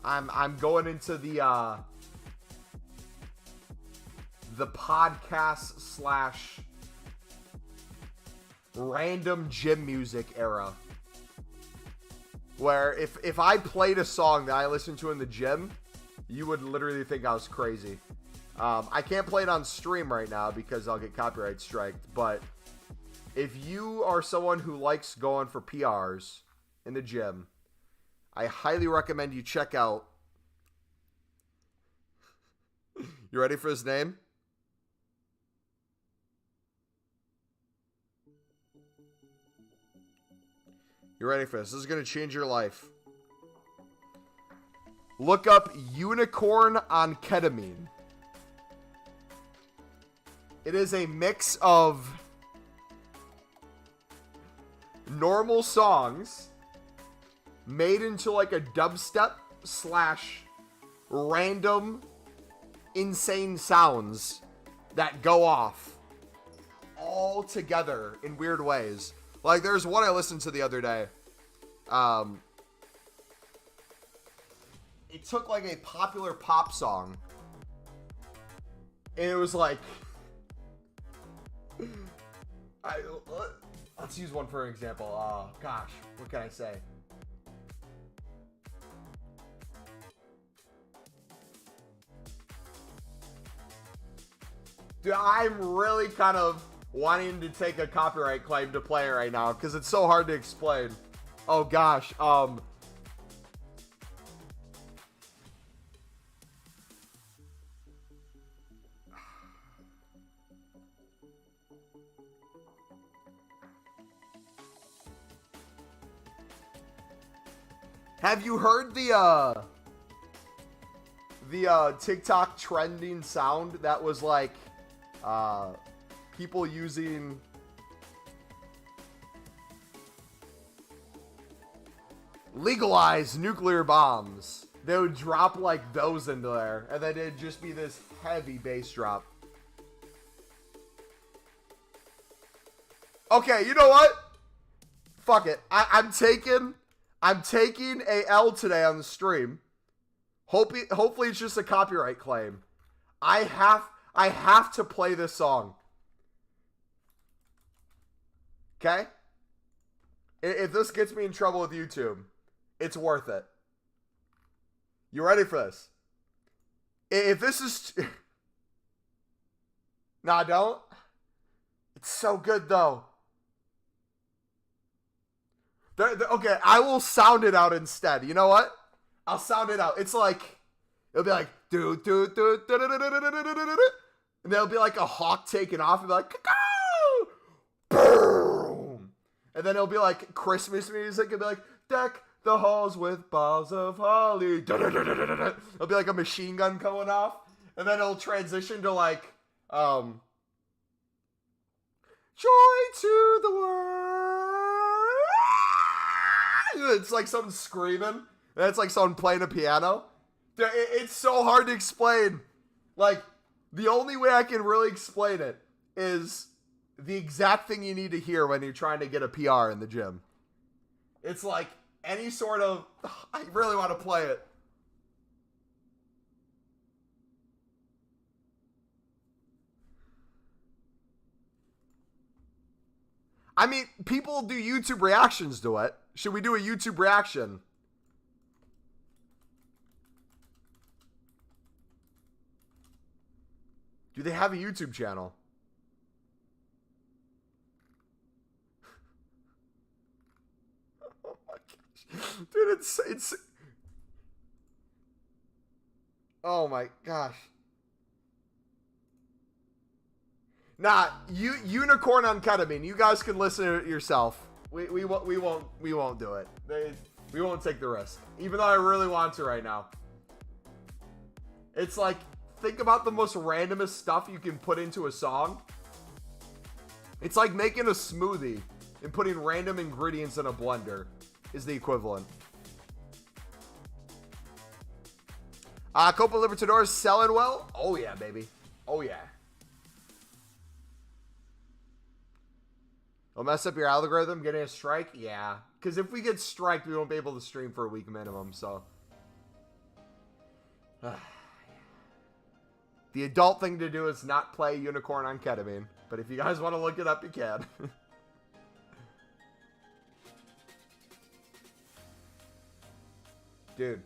I'm going into the podcast / random gym music era. Where if I played a song that I listened to in the gym, you would literally think I was crazy. I can't play it on stream right now because I'll get copyright striked. But if you are someone who likes going for PRs in the gym, I highly recommend you check out. You ready for his name? You ready for this? This is going to change your life. Look up Unicorn on Ketamine. It is a mix of normal songs made into like a dubstep / random insane sounds that go off all together in weird ways. Like there's one I listened to the other day. It took like a popular pop song and it was like let's use one for an example. Oh gosh, what can I say? Dude, I'm really kind of wanting to take a copyright claim to play it right now because it's so hard to explain. Oh gosh, Have you heard the TikTok trending sound that was like people using legalized nuclear bombs? They would drop like those into there, and then it'd just be this heavy bass drop. Okay, you know what? Fuck it. I'm taking a L today on the stream. Hopefully it's just a copyright claim. I have to play this song. Okay? If this gets me in trouble with YouTube, it's worth it. You ready for this? If this is... Nah, don't. It's so good, though. Okay, I will sound it out instead. You know what? I'll sound it out. It's like... It'll be like... And there'll be like a hawk taking off. It'll be like... Boom! And then it'll be like Christmas music. It'll be like... Deck the halls with boughs of holly. It'll be like a machine gun going off. And then it'll transition to like... Joy to the world. It's like someone screaming. And it's like someone playing a piano. It's so hard to explain. Like, the only way I can really explain it is the exact thing you need to hear when you're trying to get a PR in the gym. It's like any sort of... I really want to play it. I mean, people do YouTube reactions to it. Should we do a YouTube reaction? Do they have a YouTube channel? Oh my gosh. Dude, it's... Oh my gosh. Nah, unicorn on ketamine. You guys can listen to it yourself. We won't do it. We won't take the risk. Even though I really want to right now. It's like, think about the most randomest stuff you can put into a song. It's like making a smoothie and putting random ingredients in a blender is the equivalent. Copa Libertadores selling well? Oh yeah, baby. Oh yeah. It'll mess up your algorithm, getting a strike? Yeah. Because if we get striked, we won't be able to stream for a week minimum, so. The adult thing to do is not play Unicorn on ketamine. But if you guys want to look it up, you can. Dude.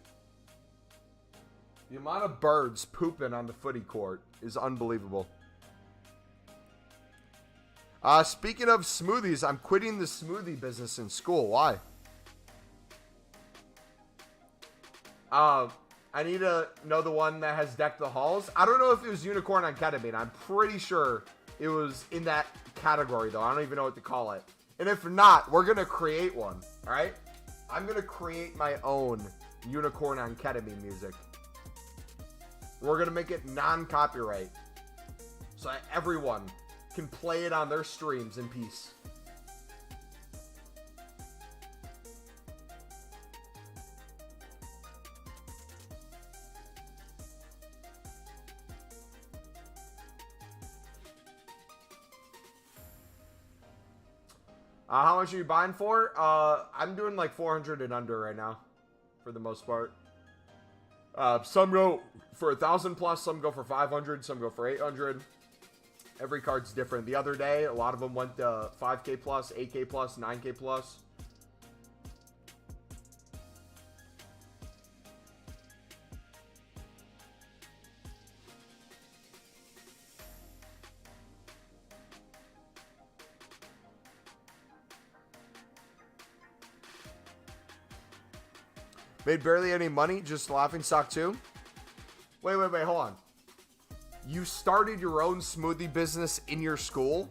The amount of birds pooping on the footy court is unbelievable. Speaking of smoothies, I'm quitting the smoothie business in school. Why? I need to know the one that has decked the halls. I don't know if it was Unicorn on ketamine. I'm pretty sure it was in that category, though. I don't even know what to call it. And if not, we're going to create one. All right? I'm going to create my own Unicorn on ketamine music. We're going to make it non-copyright. So that everyone can play it on their streams in peace. How much are you buying for? I'm doing like 400 and under right now, for the most part. Some go for 1,000 plus, some go for 500, some go for 800. Every card's different. The other day, a lot of them went to 5K plus, 8K plus, 9K plus. Made barely any money, just laughingstock too. Wait, hold on. You started your own smoothie business in your school?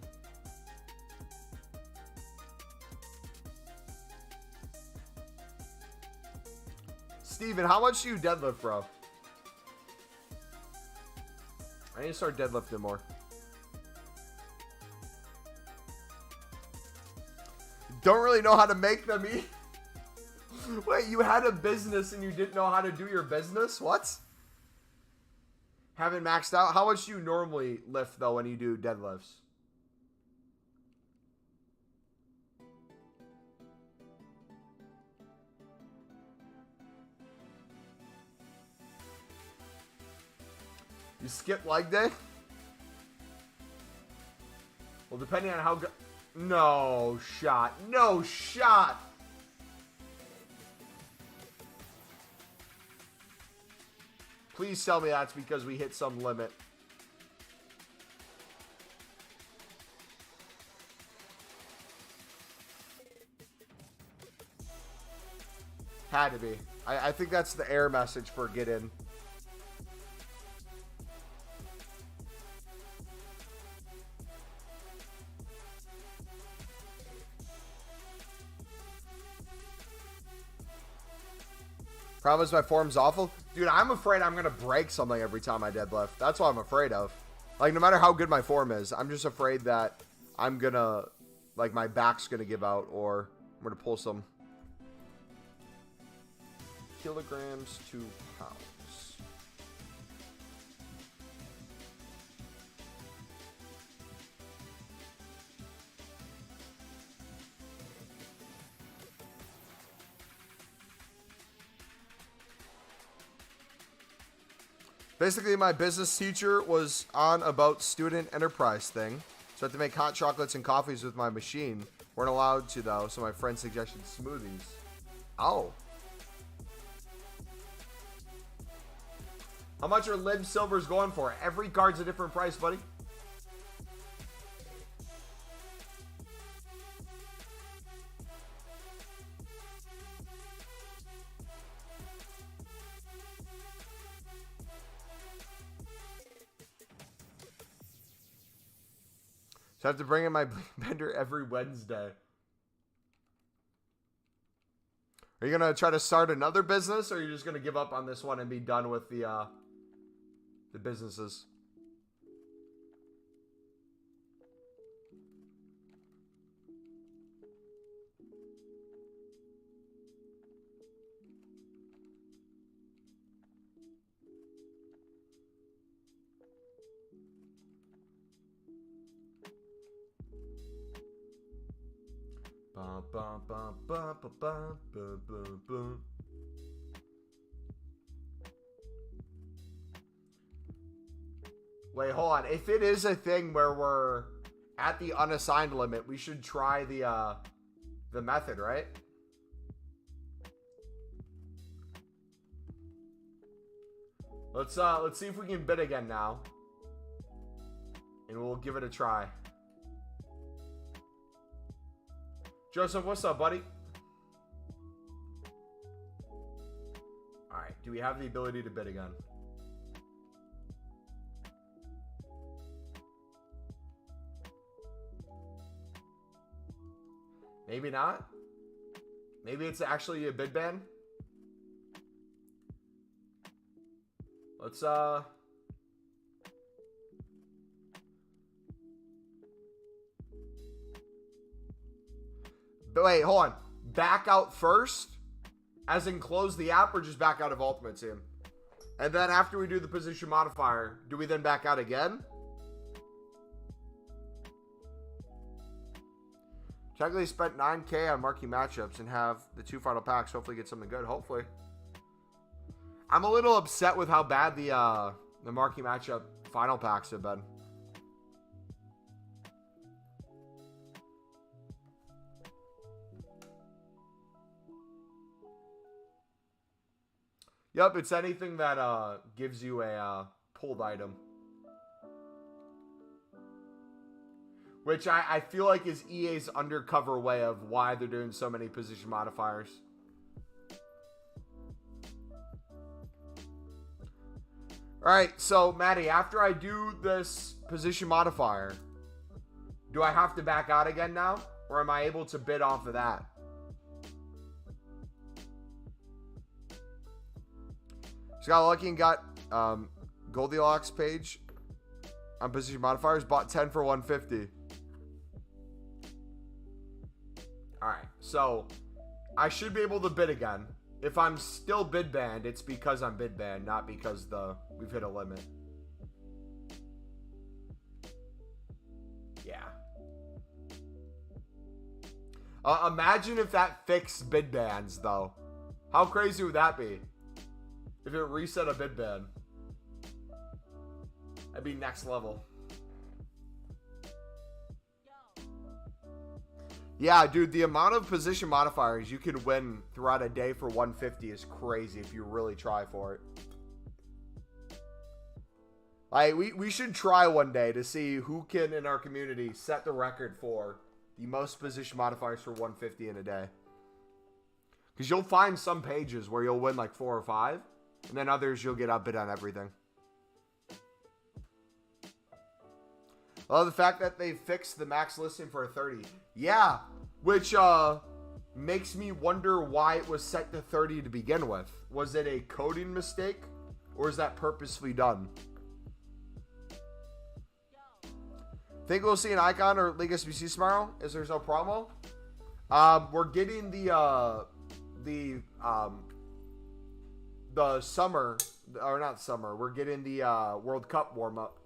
Steven, how much do you deadlift, bro? I need to start deadlifting more. Don't really know how to make them eat. Wait, you had a business and you didn't know how to do your business? What? Haven't maxed out? How much do you normally lift, though, when you do deadlifts? You skip leg day? Well, depending on how good... No shot. No shot. Please tell me that's because we hit some limit. Had to be. I think that's the error message for get in. Problem is my form's awful. Dude, I'm afraid I'm going to break something every time I deadlift. That's what I'm afraid of. Like, no matter how good my form is, I'm just afraid that I'm going to, like, my back's going to give out or I'm going to pull some kilograms to pounds. Basically, my business teacher was on about student enterprise thing. So I had to make hot chocolates and coffees with my machine. Weren't allowed to, though, so my friend suggested smoothies. Oh. How much are Lib Silvers going for? Every card's a different price, buddy. So I have to bring in my bender every Wednesday. Are you going to try to start another business, or are you just going to give up on this one and be done with the businesses? Wait, hold on. If it is a thing where we're at the unassigned limit, we should try the method, right? Let's see if we can bid again now. And we'll give it a try. Joseph, what's up, buddy? Alright, do we have the ability to bid again? Maybe not. Maybe it's actually a bid ban. Let's but wait, hold on. Back out first? As in close the app, or just back out of Ultimate Team? And then after we do the position modifier, do we then back out again? Technically spent 9K on marquee matchups and have the 2 final packs. Hopefully get something good. Hopefully. I'm a little upset with how bad the marquee matchup final packs have been. Yep, it's anything that gives you a pulled item. Which I feel like is EA's undercover way of why they're doing so many position modifiers. Alright, so Maddie, after I do this position modifier, do I have to back out again now? Or am I able to bid off of that? Just got lucky and got Goldilocks page on position modifiers. Bought 10 for 150. Alright, so I should be able to bid again. If I'm still bid banned, it's because I'm bid banned, not because we've hit a limit. Yeah. Imagine if that fixed bid bans, though. How crazy would that be? If it reset a bid ban. That'd be next level. Yeah, dude, the amount of position modifiers you can win throughout a day for 150 is crazy if you really try for it. Like, we should try one day to see who can, in our community, set the record for the most position modifiers for 150 in a day. Because you'll find some pages where you'll win like 4 or 5, and then others you'll get outbid on everything. Well, the fact that they fixed the max listing for a 30. Yeah, which makes me wonder why it was set to 30 to begin with. Was it a coding mistake, or is that purposely done? Think we'll see an icon or League SBCs tomorrow? Is there's no promo? We're getting the summer, or not summer. We're getting the World Cup warm up.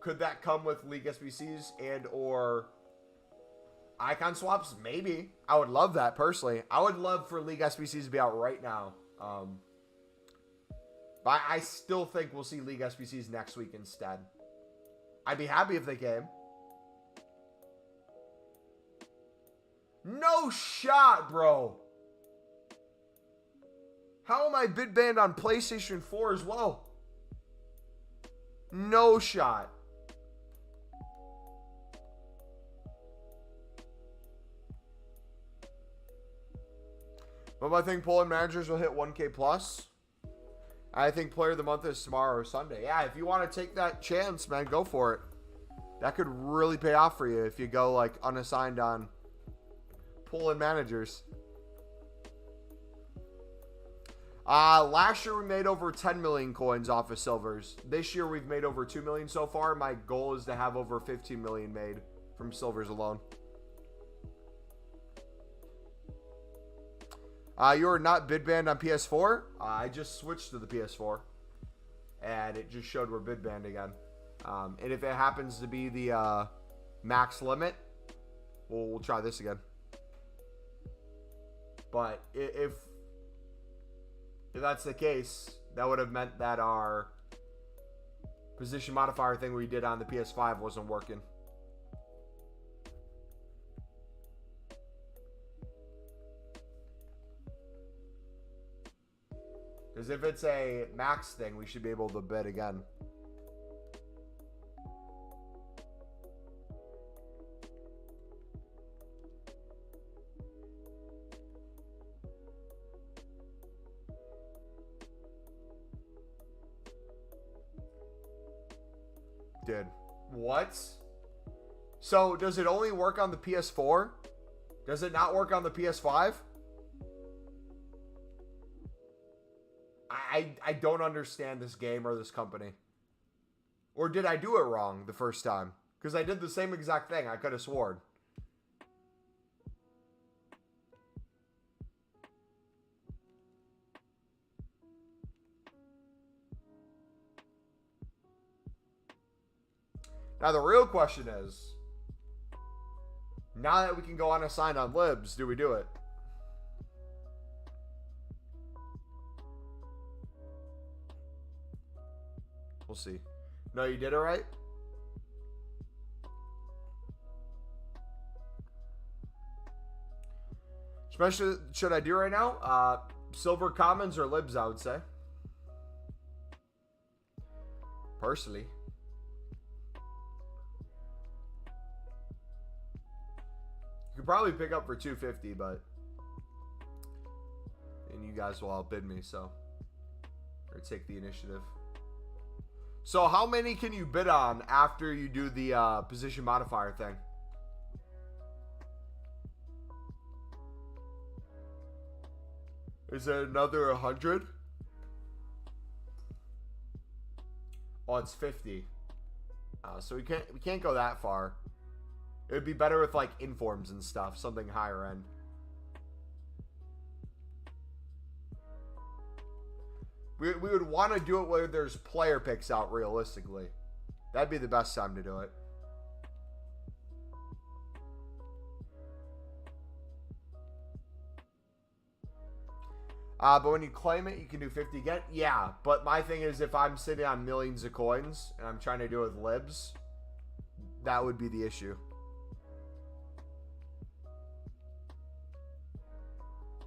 Could that come with League SBCs and or icon swaps? Maybe. I would love that personally. I would love for League SBCs to be out right now. But I still think we'll see League SBCs next week instead. I'd be happy if they came. No shot, bro. How am I bid banned on PlayStation 4 as well? No shot. But I think Poland managers will hit 1K plus. I think player of the month is tomorrow or Sunday. Yeah, if you want to take that chance, man, go for it. That could really pay off for you if you go like unassigned on Poland managers. Last year we made over 10 million coins off of silvers. This year we've made over 2 million so far. My goal is to have over 15 million made from silvers alone. You are not bid banned on PS4. I just switched to the PS4, and it just showed we're bid banned again. And if it happens to be the max limit, we'll try this again. But if that's the case, that would have meant that our position modifier thing we did on the PS5 wasn't working. Because if it's a max thing, we should be able to bid again. Dude, what? So, does it only work on the PS4? Does it not work on the PS5? I don't understand this game or this company. Or did I do it wrong the first time? Because I did the same exact thing. I could have sworn. Now the real question is, now that we can go unassigned on libs, do we do it? We'll see. No, you did it right. Especially, should I do right now? Silver commons or libs, I would say. Personally. You could probably pick up for 250, but and you guys will outbid me, so or take the initiative. So how many can you bid on after you do the position modifier thing? Is it another 100? Oh, it's 50. So we can't go that far. It would be better with like informs and stuff, something higher end. We would want to do it where there's player picks out realistically. That'd be the best time to do it. But when you claim it, you can do 50 again. Yeah, but my thing is if I'm sitting on millions of coins and I'm trying to do it with libs, that would be the issue.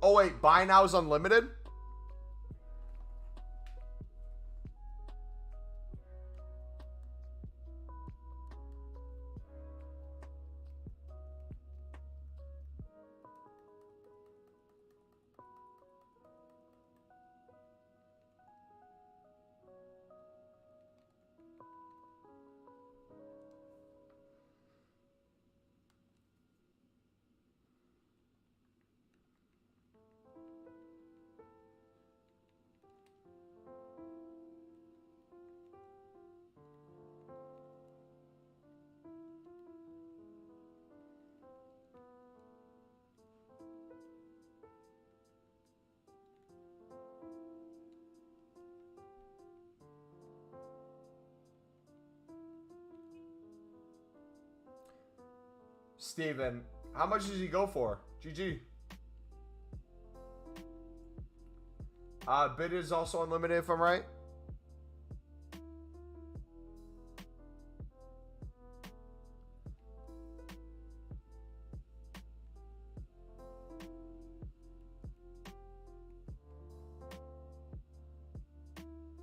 Oh, wait. Buy now is unlimited? Steven, how much does he go for? GG. Bid is also unlimited if I'm right.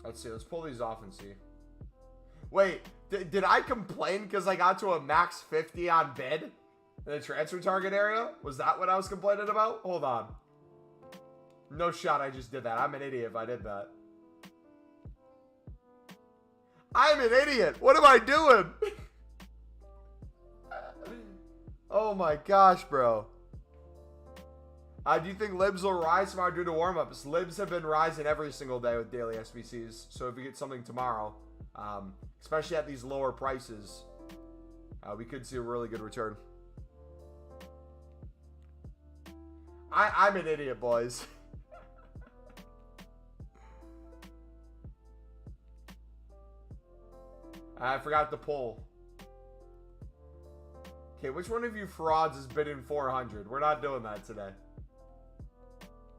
Let's see. Let's pull these off and see. Wait, did I complain because I got to a max 50 on bid in the transfer target area? Was that what I was complaining about? Hold on. No shot I just did that. I'm an idiot if I did that. I'm an idiot. What am I doing? Oh my gosh, bro. Do you think libs will rise tomorrow due to warm-ups? Libs have been rising every single day with daily SBCs. So if we get something tomorrow, especially at these lower prices, we could see a really good return. I'm an idiot, boys. I forgot to pull. Okay, which one of you frauds is bidding 400? We're not doing that today.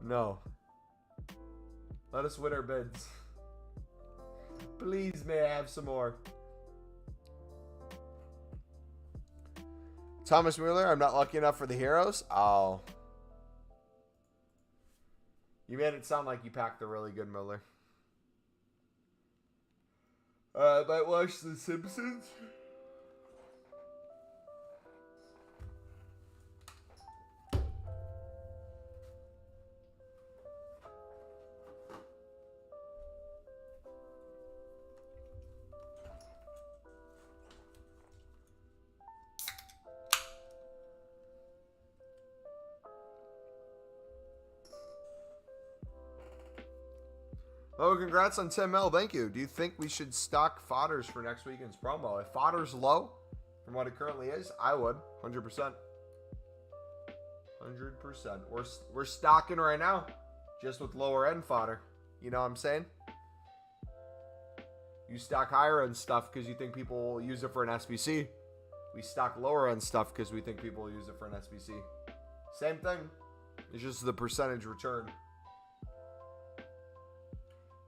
No. Let us win our bids. Please, may I have some more? Thomas Mueller, I'm not lucky enough for the heroes. Oh. You made it sound like you packed a really good Mueller. I might watch The Simpsons. Oh, congrats on 10 mil. Thank you. Do you think we should stock fodders for next weekend's promo? If fodder's low from what it currently is, I would. 100%. 100%. We're stocking right now, just with lower end fodder. You know what I'm saying? You stock higher end stuff because you think people will use it for an SBC. We stock lower end stuff because we think people will use it for an SBC. Same thing. It's just the percentage return.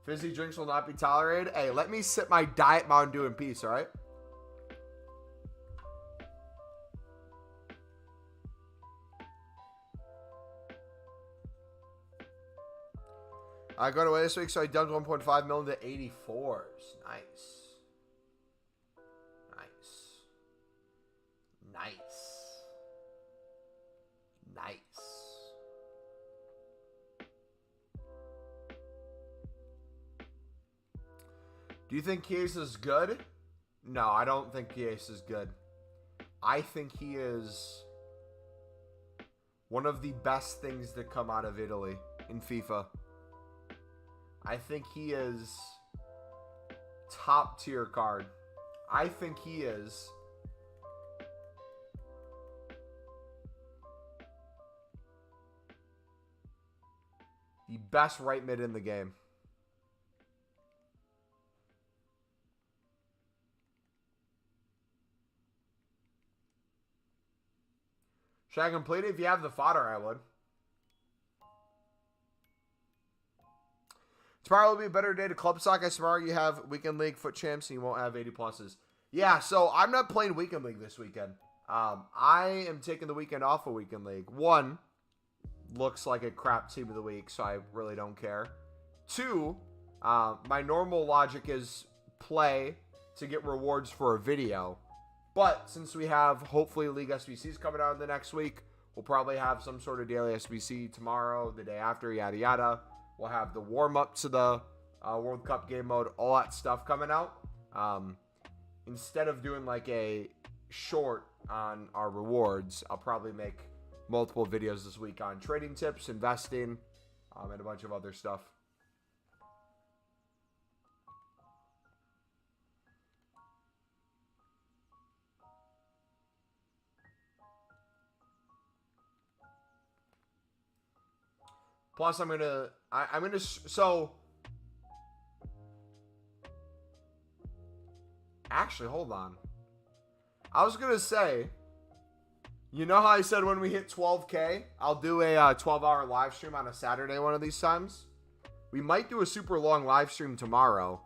Fizzy drinks will not be tolerated. Hey, let me sip my Diet Mountain Dew in peace, all right? I got away this week, so I dumped 1.5 mil into 84s. Nice. Nice. Nice. Nice. Do you think Chiesa is good? No, I don't think Chiesa is good. I think he is one of the best things that come out of Italy. in FIFA. I think he is top tier card. I think he is the best right mid in the game. Should I complete it? If you have the fodder, I would. Tomorrow will be a better day to club stock. Tomorrow you have weekend league, foot champs, and you won't have 80 pluses. Yeah, so I'm not playing weekend league this weekend. I am taking the weekend off of weekend league. One, looks like a crap team of the week, so I really don't care. Two, my normal logic is play to get rewards for a video. But since we have, hopefully, League SBCs coming out in the next week, we'll probably have some sort of daily SBC tomorrow, the day after, yada, yada. We'll have the warm-up to the World Cup game mode, all that stuff coming out. Instead of doing like a short on our rewards, I'll probably make multiple videos this week on trading tips, investing, and a bunch of other stuff. Plus, so actually, hold on. I was gonna say, you know how I said when we hit 12K, I'll do a 12-hour live stream on a Saturday one of these times? We might do a super long live stream tomorrow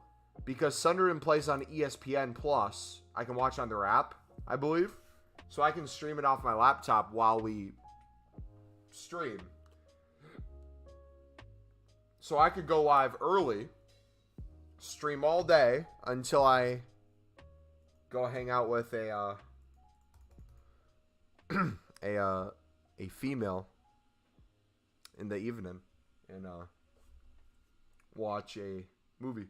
because Sunderland plays on ESPN Plus. I can watch on their app, I believe. So I can stream it off my laptop while we stream. So I could go live early, stream all day until I go hang out with a female in the evening and watch a movie.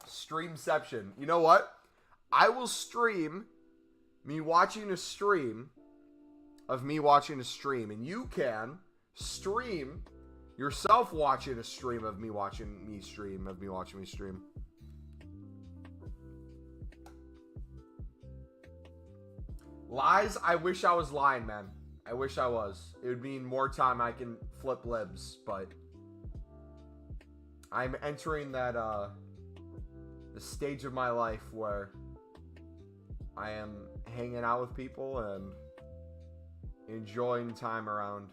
Streamception. You know what? I will stream me watching a stream of me watching a stream, and you can stream yourself watching a stream of me watching me stream of me watching me stream. Lies, I wish I was lying, man. I wish I was. It would mean more time I can flip libs, but I'm entering that the stage of my life where I am hanging out with people and enjoying time around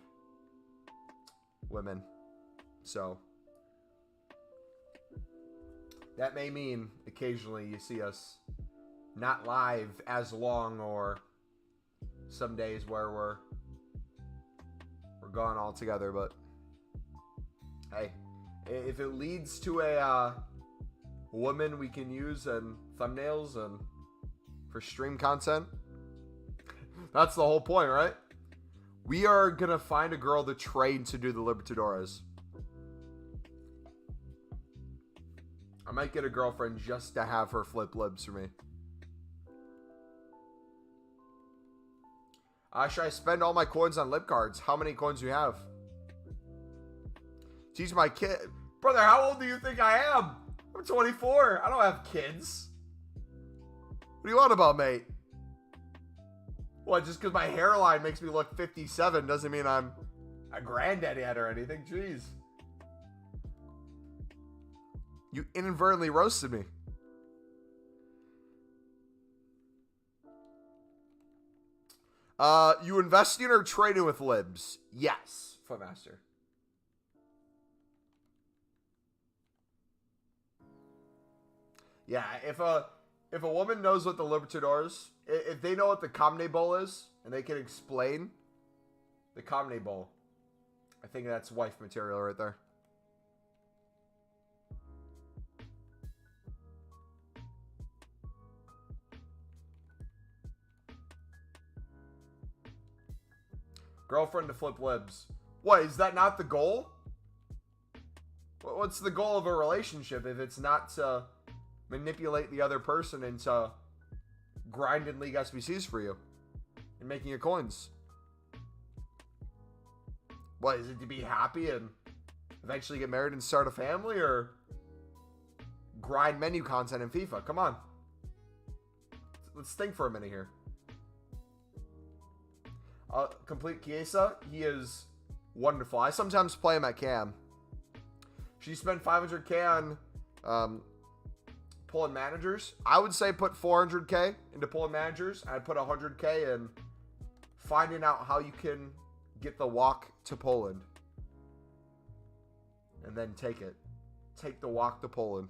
women. So that may mean occasionally you see us not live as long, or some days where we're gone altogether. But hey, if it leads to a woman we can use and thumbnails and for stream content, that's the whole point, right? We are gonna find a girl to train to do the Libertadores. I might get a girlfriend just to have her flip libs for me. Should I spend all my coins on lib cards? How many coins do you have? Teach my kid. Brother, how old do you think I am? I'm 24. I don't have kids. What do you want about, mate? What, just because my hairline makes me look 57 doesn't mean I'm a granddad yet or anything. Jeez. You inadvertently roasted me. You investing or trading with libs? Yes, Footmaster. Yeah, if a woman knows what the Libertadores, if they know what the Comne Bowl is, and they can explain the Comne Bowl, I think that's wife material right there. Girlfriend to flip libs. What, is that not the goal? What's the goal of a relationship if it's not to manipulate the other person into grinding League SBCs for you? and making your coins. What, is it to be happy and eventually get married and start a family, or grind menu content in FIFA? Come on. Let's think for a minute here. Complete Chiesa, he is wonderful. I sometimes play him at Cam. She spent 500k on pulling managers. I would say put 400k into pulling managers. I'd put 100k in finding out how you can get the walk to Poland. And then take it. Take the walk to Poland.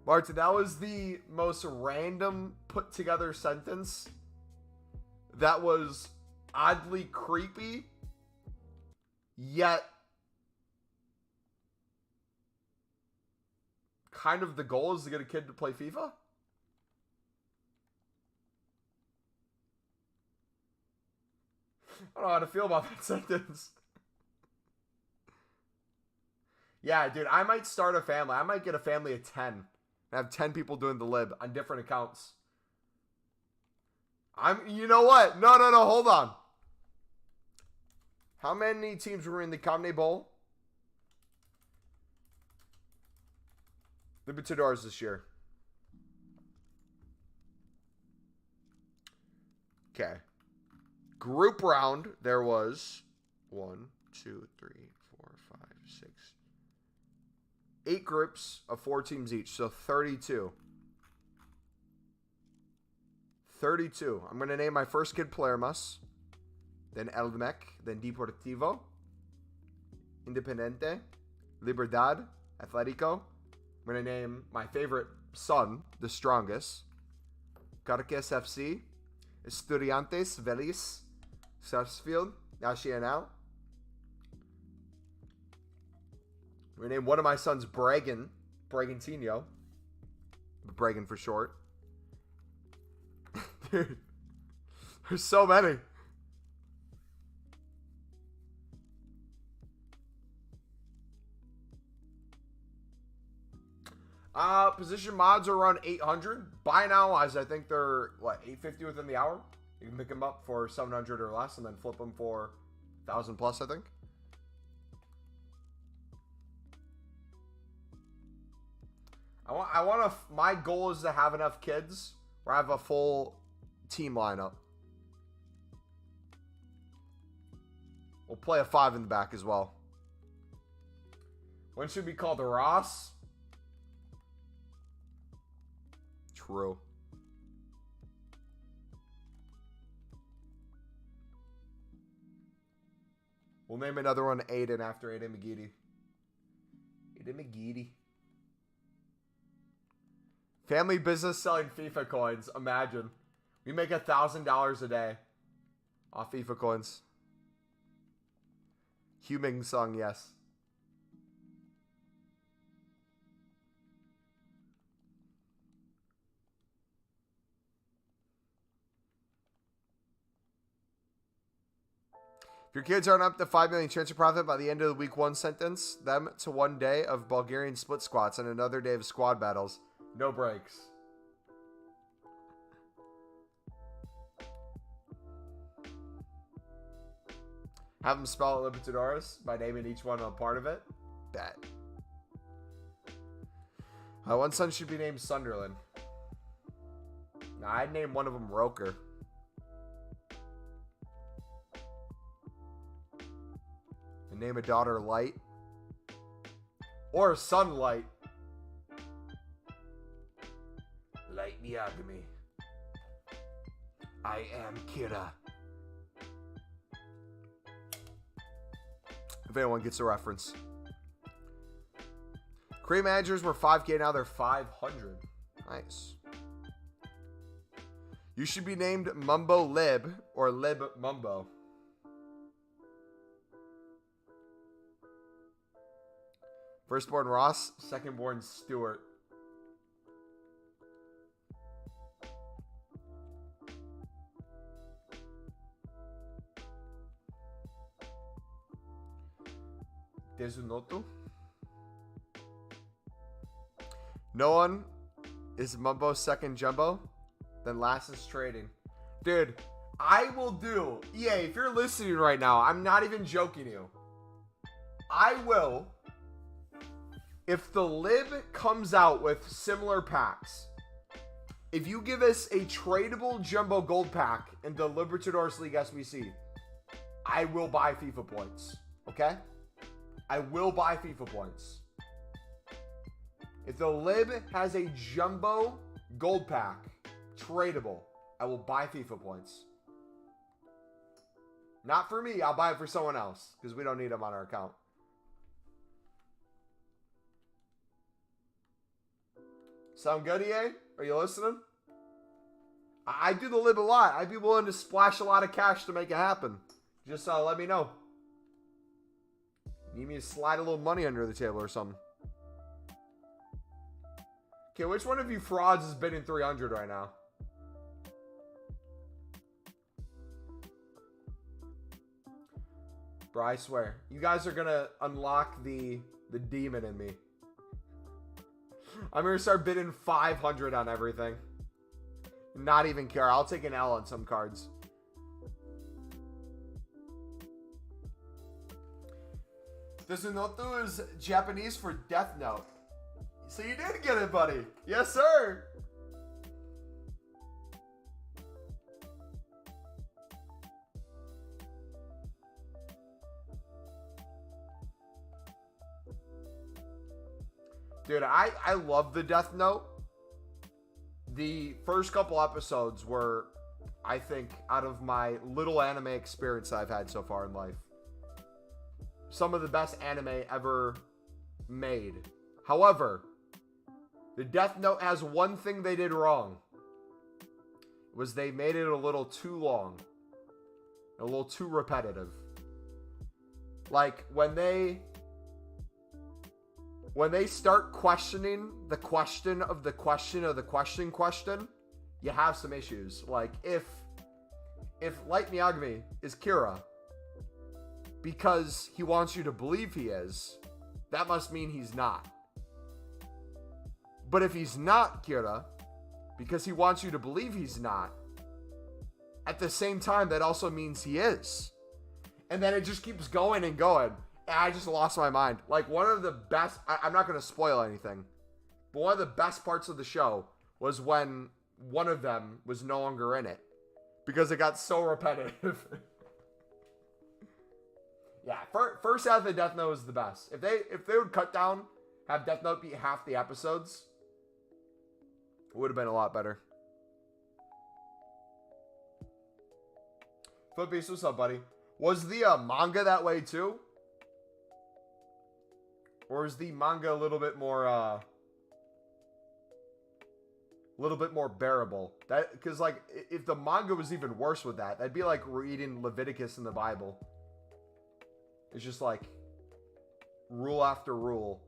Martin, that was the most random put together sentence that was oddly creepy, yet kind of the goal is to get a kid to play FIFA? I don't know how to feel about that sentence. Yeah, dude, I might start a family. I might get a family of 10. I have 10 people doing the lib on different accounts. You know what? No, hold on. How many teams were in the Comne Bowl? Libertadores this year. Okay. Group round, there was 1, 2, 3, 4, 5, 6. 8 groups of 4 teams each, so 32. 32. I'm going to name my first kid Palermas, then Eldmec, then Deportivo, Independiente, Libertad, Atletico. I'm going to name my favorite son, the strongest, Carques FC, Estudiantes, Vélez, Sarsfield, Nacional. We named one of my sons Bragantino. Bragan for short. Dude, there's so many. Position mods are around 800. Buy now wise, I think they're, what, 850 within the hour? You can pick them up for 700 or less and then flip them for 1,000 plus, I think. My goal is to have enough kids where I have a full team lineup. We'll play a 5 in the back as well. When should be called a Ross? True. We'll name another one Aiden after Aiden McGeady. Aiden McGeady. Family business selling FIFA coins. Imagine. We make $1,000 a day off FIFA coins. Huming song, yes. If your kids aren't up to 5 million transfer profit by the end of the week 1, sentence them to 1 day of Bulgarian split squats and another day of squad battles. No breaks. Have them spell Libertadores by naming each one a part of it. Bet. One son should be named Sunderland. Nah, I'd name one of them Roker. And name a daughter Light. Or Sunlight. Light the alchemy. I am Kira. If anyone gets the reference. Cream managers were 5K, now they're 500. Nice. You should be named Mumbo Lib or Lib Mumbo. Firstborn Ross, secondborn Stewart. Desunoto. No one is Mumbo's second jumbo. Then last is trading. Dude, I will do. EA, if you're listening right now, I'm not even joking you. I will. If the lib comes out with similar packs, if you give us a tradable jumbo gold pack in the Libertadores League SBC, I will buy FIFA points. Okay? I will buy FIFA points. If the lib has a jumbo gold pack, tradable, I will buy FIFA points. Not for me, I'll buy it for someone else, because we don't need them on our account. Sound good, EA? Are you listening? I do the lib a lot. I'd be willing to splash a lot of cash to make it happen. Just let me know. Need me to slide a little money under the table or something. Okay, which one of you frauds is bidding 300 right now? Bro, I swear. You guys are going to unlock the demon in me. I'm going to start bidding 500 on everything. Not even care. I'll take an L on some cards. Desunoto is Japanese for Death Note. So you did get it, buddy. Yes, sir. Dude, I love the Death Note. The first couple episodes were, I think, out of my little anime experience I've had so far in life, some of the best anime ever made. However, the Death Note has one thing they did wrong. It was they made it a little too long. A little too repetitive. Like, when they start questioning the question of the question of the question, you have some issues. Like, if Light Miyagami is Kira because he wants you to believe he is, that must mean he's not. But if he's not Kira because he wants you to believe he's not, at the same time, that also means he is. And then it just keeps going and going. And I just lost my mind. Like, one of the best, I'm not going to spoil anything, but one of the best parts of the show was when one of them was no longer in it. Because it got so repetitive. Yeah, first half of Death Note was the best. If they would cut down, have Death Note be half the episodes, it would have been a lot better. Footbeast, what's up, buddy? Was the manga that way too? Or is the manga a little bit more bearable? That, because, like, if the manga was even worse with that, that'd be like reading Leviticus in the Bible. It's just like rule after rule.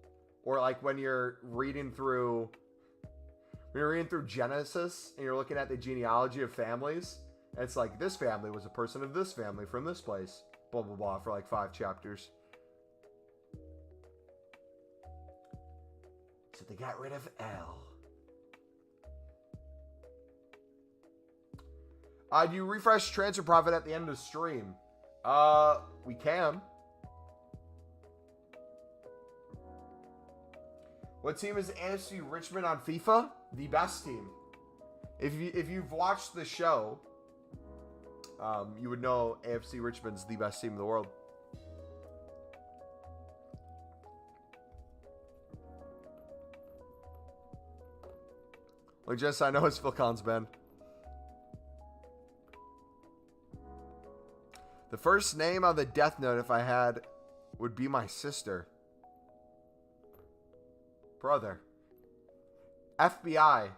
Or like when you're reading through Genesis and you're looking at the genealogy of families, and it's like, this family was a person of this family from this place, blah blah blah, for like 5 chapters. So they got rid of L. Do you refresh transfer profit at the end of the stream? We can. What team is AFC Richmond on FIFA? The best team. If you've watched the show, you would know AFC Richmond's the best team in the world. Like, Jess, I know it's Phil Collins' band. The first name on the Death Note, if I had, would be my sister. Brother. FBI.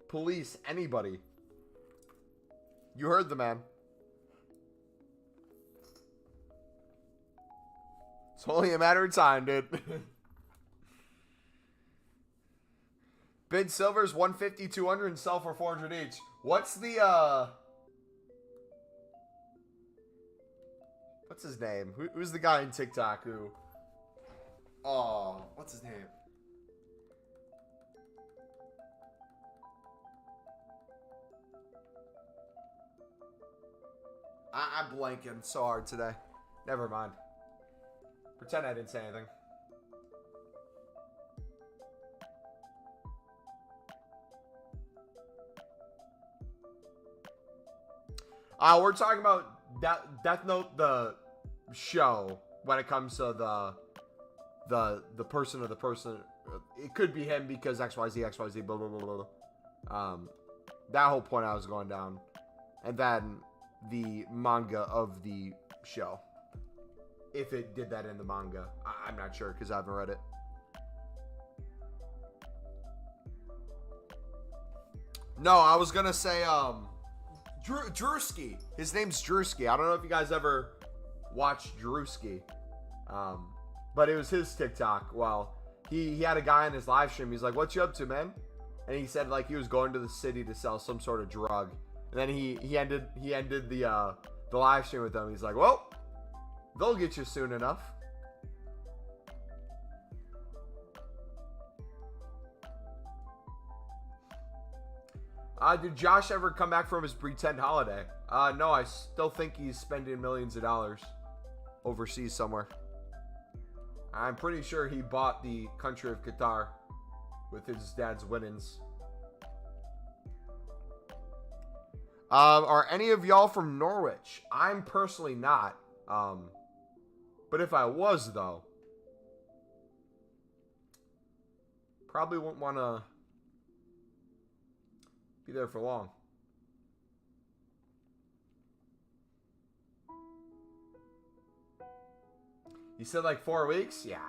Police. Anybody. You heard the man. It's only a matter of time, dude. Bid silvers 150, 200, and sell for 400 each. What's the, what's his name? Who's the guy in TikTok who... Oh, what's his name? I'm blanking so hard today. Never mind. Pretend I didn't say anything. We're talking about Death Note, the show, when it comes to the person of the person. It could be him because XYZ, XYZ, blah, blah, blah, blah. That whole point I was going down. And then the manga of the show. If it did that in the manga. I'm not sure because I haven't read it. No, I was going to say, Drewski. His name's Drewski. I don't know if you guys ever watched Drewski. But it was his TikTok. Well, he had a guy in his live stream. He's like, "What you up to, man?" And he said like he was going to the city to sell some sort of drug. And then he ended the live stream with them. He's like, "Well, they'll get you soon enough." Did Josh ever come back from his pretend holiday? No, I still think he's spending millions of dollars overseas somewhere. I'm pretty sure he bought the country of Qatar with his dad's winnings. Are any of y'all from Norwich? I'm personally not. But if I was, though, probably wouldn't want to be there for long. You said like 4 weeks? Yeah.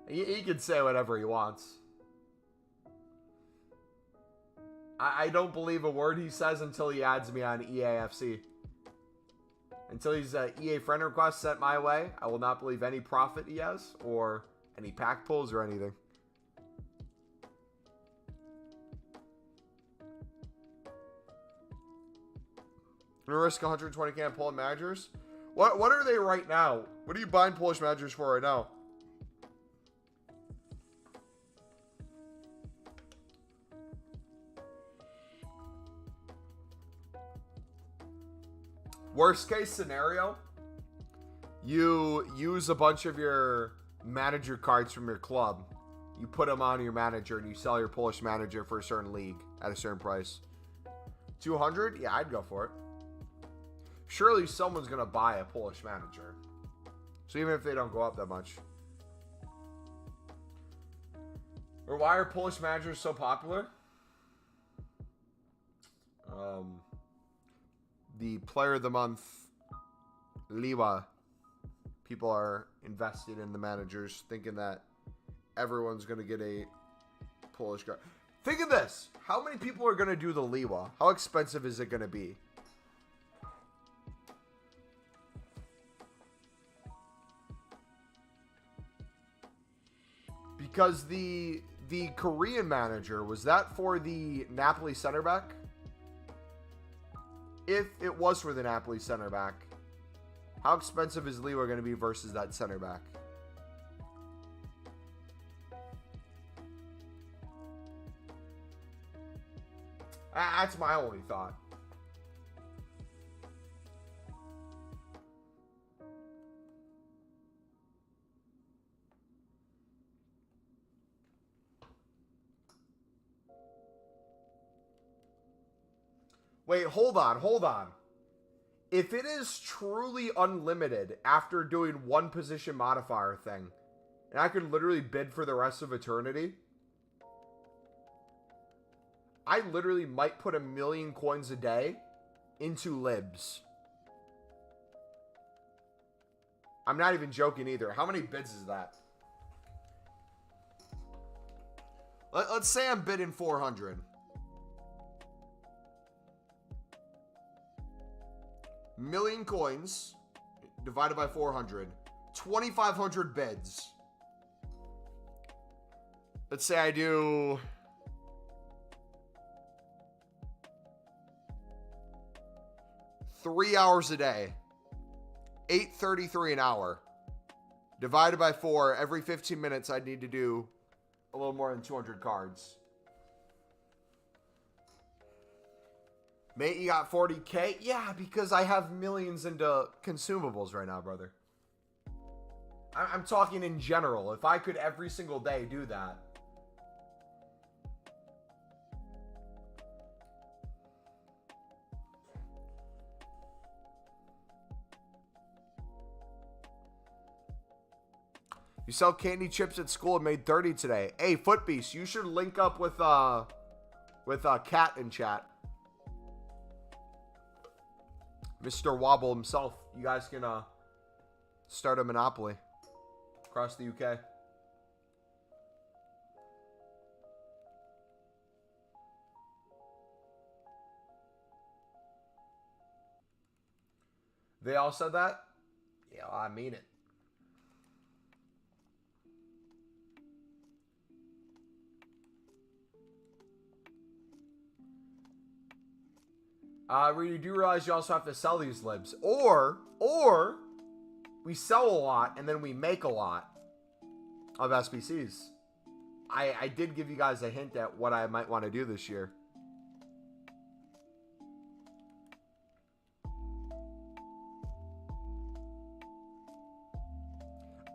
He can say whatever he wants. I don't believe a word he says until he adds me on EAFC. Until he's an EA friend request sent my way, I will not believe any profit he has or any pack pulls or anything. I'm gonna risk 120k on Polish managers. What are they right now? What are you buying Polish managers for right now? Worst case scenario, you use a bunch of your manager cards from your club. You put them on your manager and you sell your Polish manager for a certain league at a certain price. 200? Yeah, I'd go for it. Surely someone's going to buy a Polish manager. So even if they don't go up that much. Or why are Polish managers so popular? The player of the month, Liwa. People are invested in the managers, thinking that everyone's going to get a Polish guy. Think of this. How many people are going to do the Liwa? How expensive is it going to be? Because the Korean manager, was that for the Napoli center back? If it was for the Napoli center back, how expensive is Liwa going to be versus that center back? That's my only thought. Wait, hold on. If it is truly unlimited after doing one position modifier thing, and I could literally bid for the rest of eternity, I literally might put 1 million coins a day into libs. I'm not even joking either. How many bids is that? Let's say I'm bidding 400. Million coins divided by 400. 2,500 bids. Let's say I do 3 hours a day. 8.33 an hour. Divided by 4, every 15 minutes I'd need to do a little more than 200 cards. Mate, you got 40K? Yeah, because I have millions into consumables right now, brother. I'm talking in general. If I could every single day do that. You sell candy chips at school and made 30 today. Hey, Footbeast, you should link up with Cat in chat. Mr. Wobble himself. You guys can start a monopoly across the UK. They all said that? Yeah, I mean it. You do realize you also have to sell these libs. Or we sell a lot and then we make a lot of SBCs. I did give you guys a hint at what I might want to do this year.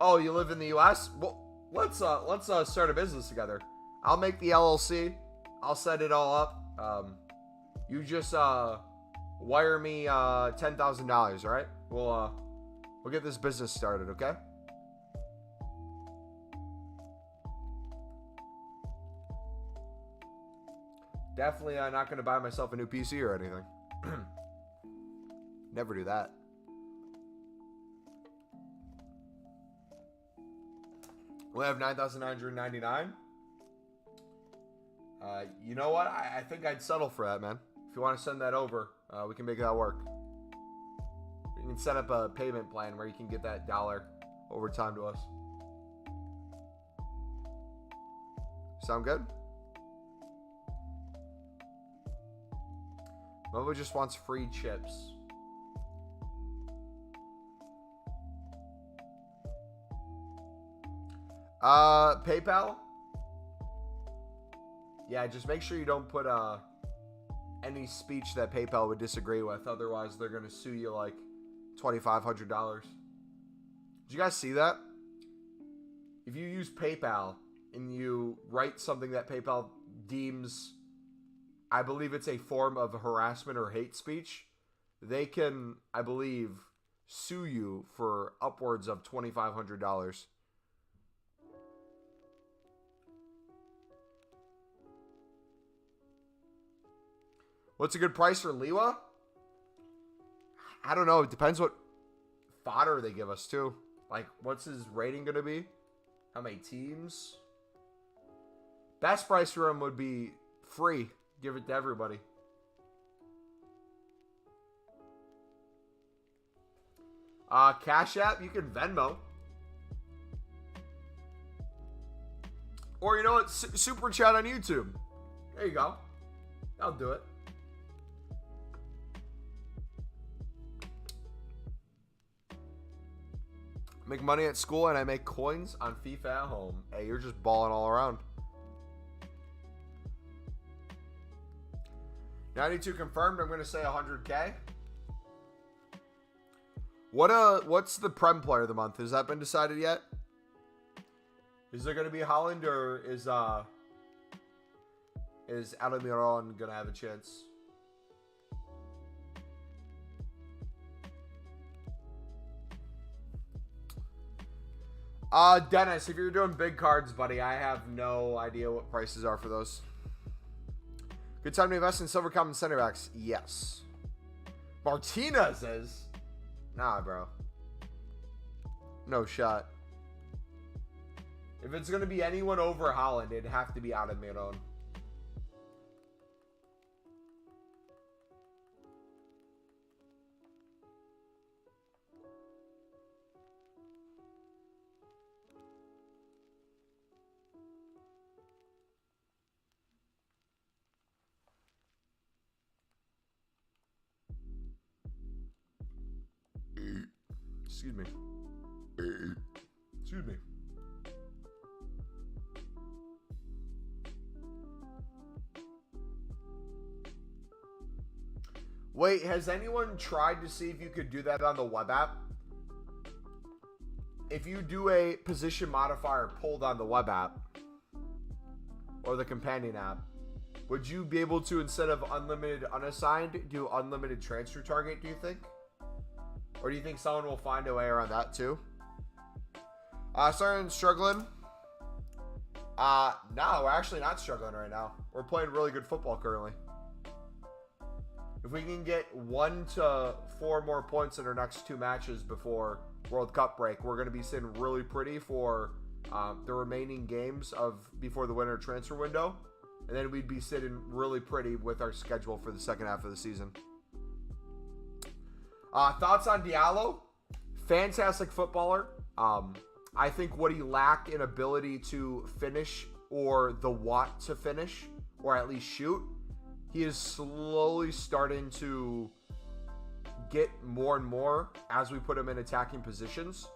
Oh, you live in the US? Well, let's start a business together. I'll make the LLC. I'll set it all up. You just wire me $10,000, all right? We'll get this business started, okay? Definitely not going to buy myself a new PC or anything. Never do that. We have 9,999. You know what? I think I'd settle for that, man. If you want to send that over, we can make that work. You can set up a payment plan where you can get that dollar over time to us. Sound good? Mumbo just wants free chips. PayPal? Yeah, just make sure you don't put any speech that PayPal would disagree with. Otherwise, they're going to sue you like $2,500. Did you guys see that? If you use PayPal and you write something that PayPal deems, I believe it's a form of harassment or hate speech, they can, I believe, sue you for upwards of $2,500. What's a good price for Liwa? I don't know. It depends what fodder they give us, too. Like, what's his rating going to be? How many teams? Best price for him would be free. Give it to everybody. Cash App, you can Venmo. Or, you know what? Super Chat on YouTube. There you go. I'll do it. Make money at school and I make coins on FIFA at home. Hey, you're just balling all around. 92 confirmed. I'm going to say 100K. What's the Prem player of the month? Has that been decided yet? Is there going to be Holland or is Almiron going to have a chance? Dennis, if you're doing big cards, buddy, I have no idea what prices are for those. Good time to invest in silver common center backs. Yes. Martinez is. Nah, bro. No shot. If it's going to be anyone over Holland, it'd have to be Almiron. Excuse me. Excuse me. Wait, has anyone tried to see if you could do that on the web app? If you do a position modifier pulled on the web app or the companion app, would you be able to, instead of unlimited unassigned, do unlimited transfer target, do you think? Or do you think someone will find a way around that too? Starting struggling. No, we're actually not struggling right now. We're playing really good football currently. If we can get 1 to 4 more points in our next 2 matches before World Cup break, we're going to be sitting really pretty for the remaining games before the winter transfer window. And then we'd be sitting really pretty with our schedule for the second half of the season. Thoughts on Diallo? Fantastic footballer. I think what he lacked in ability to finish or the want to finish or at least shoot, he is slowly starting to get more and more as we put him in attacking positions.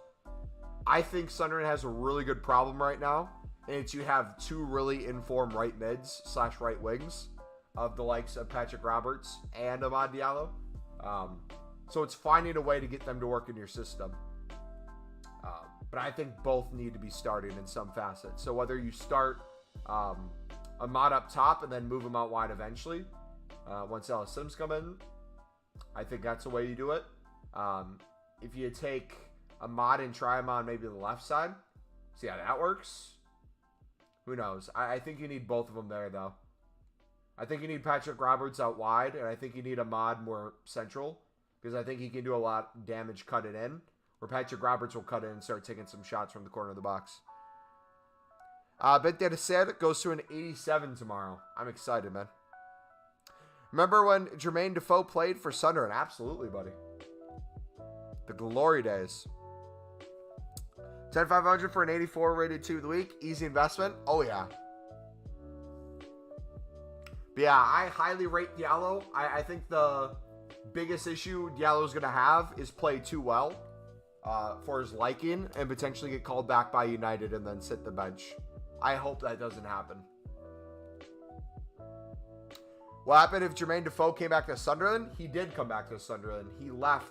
I think Sunderland has a really good problem right now, and it's you have 2 really informed right mids / right wings of the likes of Patrick Roberts and Amad Diallo. So it's finding a way to get them to work in your system. But I think both need to be starting in some facets. So whether you start Amad up top and then move him out wide eventually, once Ellis Sims come in, I think that's the way you do it. If you take Amad and try him on maybe the left side, see how that works. Who knows? I think you need both of them there, though. I think you need Patrick Roberts out wide, and I think you need Amad more central, because I think he can do a lot of damage cut it in, where Patrick Roberts will cut in and start taking some shots from the corner of the box. Bet that said goes to an 87 tomorrow. I'm excited, man. Remember when Jermaine Defoe played for Sunderland? Absolutely, buddy. The glory days. 10,500 for an 84 rated 2 of the week. Easy investment. Oh, yeah. But yeah, I highly rate Diallo. I think the biggest issue Diallo's going to have is play too well for his liking and potentially get called back by United and then sit the bench. I hope that doesn't happen. What happened if Jermaine Defoe came back to Sunderland? He did come back to Sunderland. He left.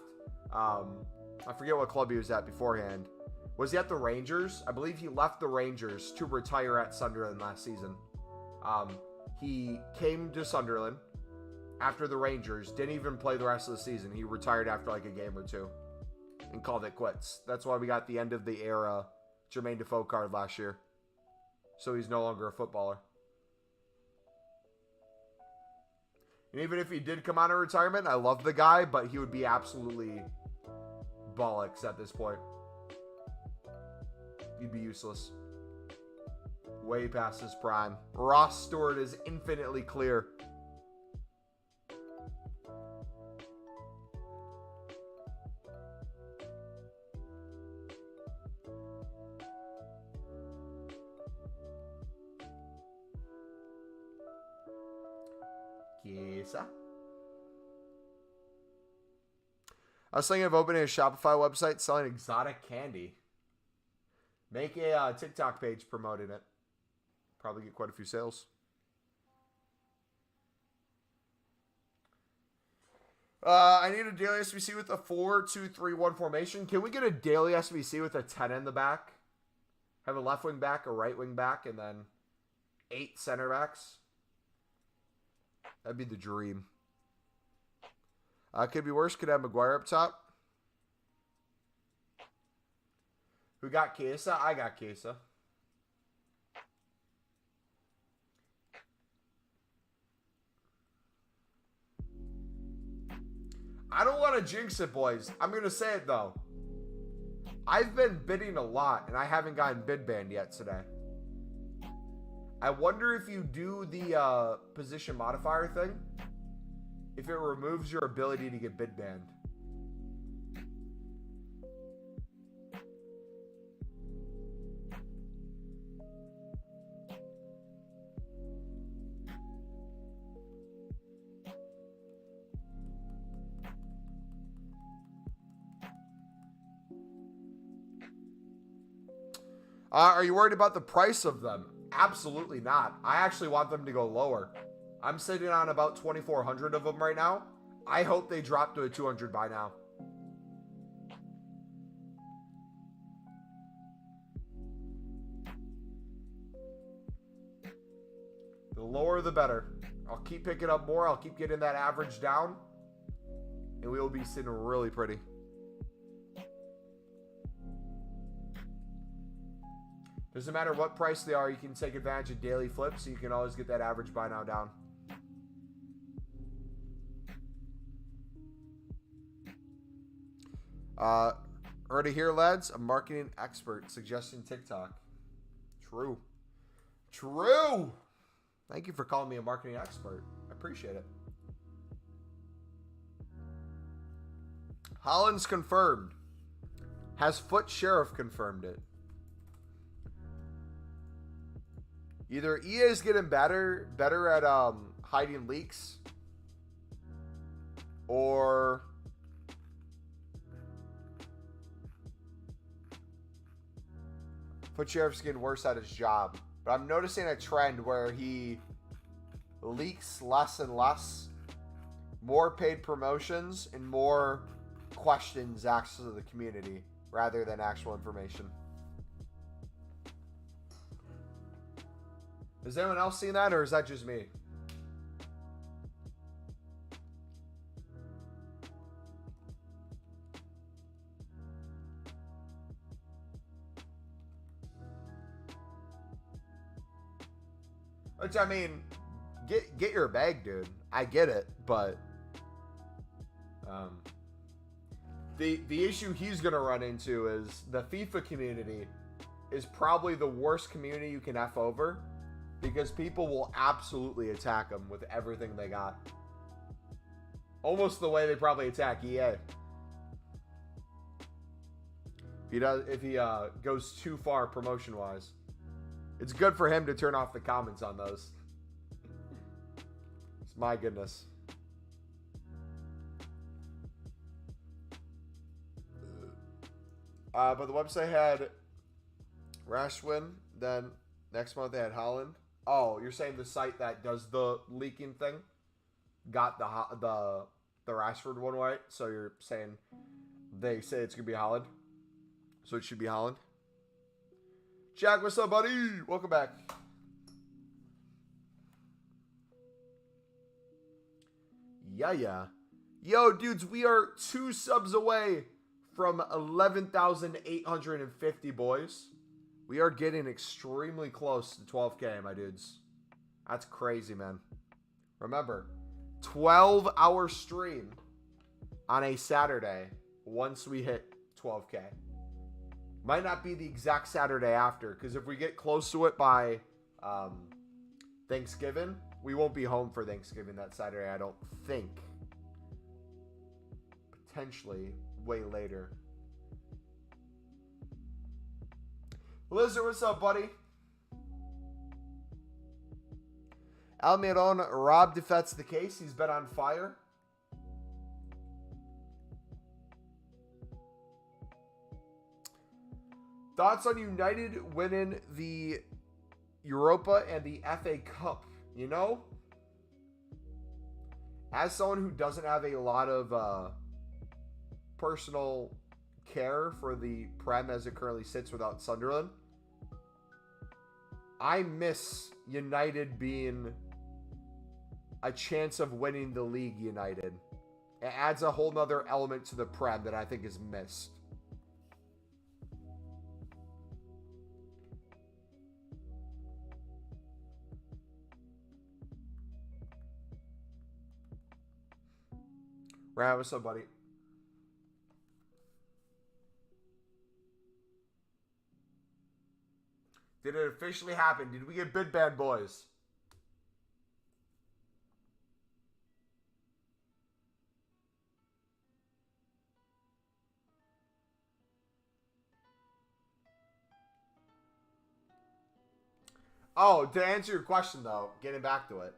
I forget what club he was at beforehand. Was he at the Rangers? I believe he left the Rangers to retire at Sunderland last season. He came to Sunderland after the Rangers. Didn't even play the rest of the season. He retired after like a game or 2 and called it quits. That's why we got the end of the era Jermaine Defoe card last year. So he's no longer a footballer. And even if he did come out of retirement, I love the guy, but he would be absolutely bollocks at this point. He'd be useless. Way past his prime. Ross Stewart is infinitely clear. Kisa. I was thinking of opening a Shopify website selling exotic candy. Make a TikTok page promoting it. Probably get quite a few sales. I need a daily SBC with a 4-2-3-1 formation. Can we get a daily SBC with a 10 in the back? Have a left wing back, a right wing back, and then 8 center backs? That'd be the dream. Could be worse. Could have Maguire up top. Who got Chiesa? I got Chiesa. I don't want to jinx it, boys. I'm going to say it, though. I've been bidding a lot, and I haven't gotten bid banned yet today. I wonder if you do the position modifier thing, if it removes your ability to get bid banned. Are you worried about the price of them? Absolutely not. I actually want them to go lower. I'm sitting on about 2,400 of them right now. I hope they drop to a 200 by now. The lower the better. I'll keep picking up more. I'll keep getting that average down. And we will be sitting really pretty. Doesn't matter what price they are, you can take advantage of daily flips, so you can always get that average buy now down. Heard it here, lads. A marketing expert suggesting TikTok. True. True! Thank you for calling me a marketing expert. I appreciate it. Holland's confirmed. Has Foot Sheriff confirmed it? Either EA is getting better at hiding leaks, or Foot Sheriff's getting worse at his job. But I'm noticing a trend where he leaks less and less, more paid promotions, and more questions asked to the community rather than actual information. Has anyone else seen that, or is that just me? Which, I mean, get your bag, dude. I get it, but the issue he's gonna run into is the FIFA community is probably the worst community you can F over, because people will absolutely attack him with everything they got. Almost the way they probably attack EA. If he goes too far promotion wise. It's good for him to turn off the comments on those. It's my goodness. But the website had Rashwin. Then next month they had Holland. Oh, you're saying the site that does the leaking thing got the Rashford one right? So you're saying they say it's gonna be Holland, so it should be Holland. Jack, what's up, buddy? Welcome back. Yeah. Yo, dudes, we are 2 subs away from 11,850, boys. We are getting extremely close to 12K, my dudes. That's crazy, man. Remember, 12-hour stream on a Saturday once we hit 12K. Might not be the exact Saturday after, because if we get close to it by Thanksgiving, we won't be home for Thanksgiving that Saturday, I don't think. Potentially way later. Lizard, what's up, buddy? Almiron, Rob defends the case. He's been on fire. Thoughts on United winning the Europa and the FA Cup? You know, as someone who doesn't have a lot of personal care for the Prem as it currently sits without Sunderland, I miss United being a chance of winning the league. United, it adds a whole nother element to the Prem that I think is missed. Right, what's up, buddy? Did it officially happen? Did we get bid bad, boys? Oh, to answer your question, though, getting back to it,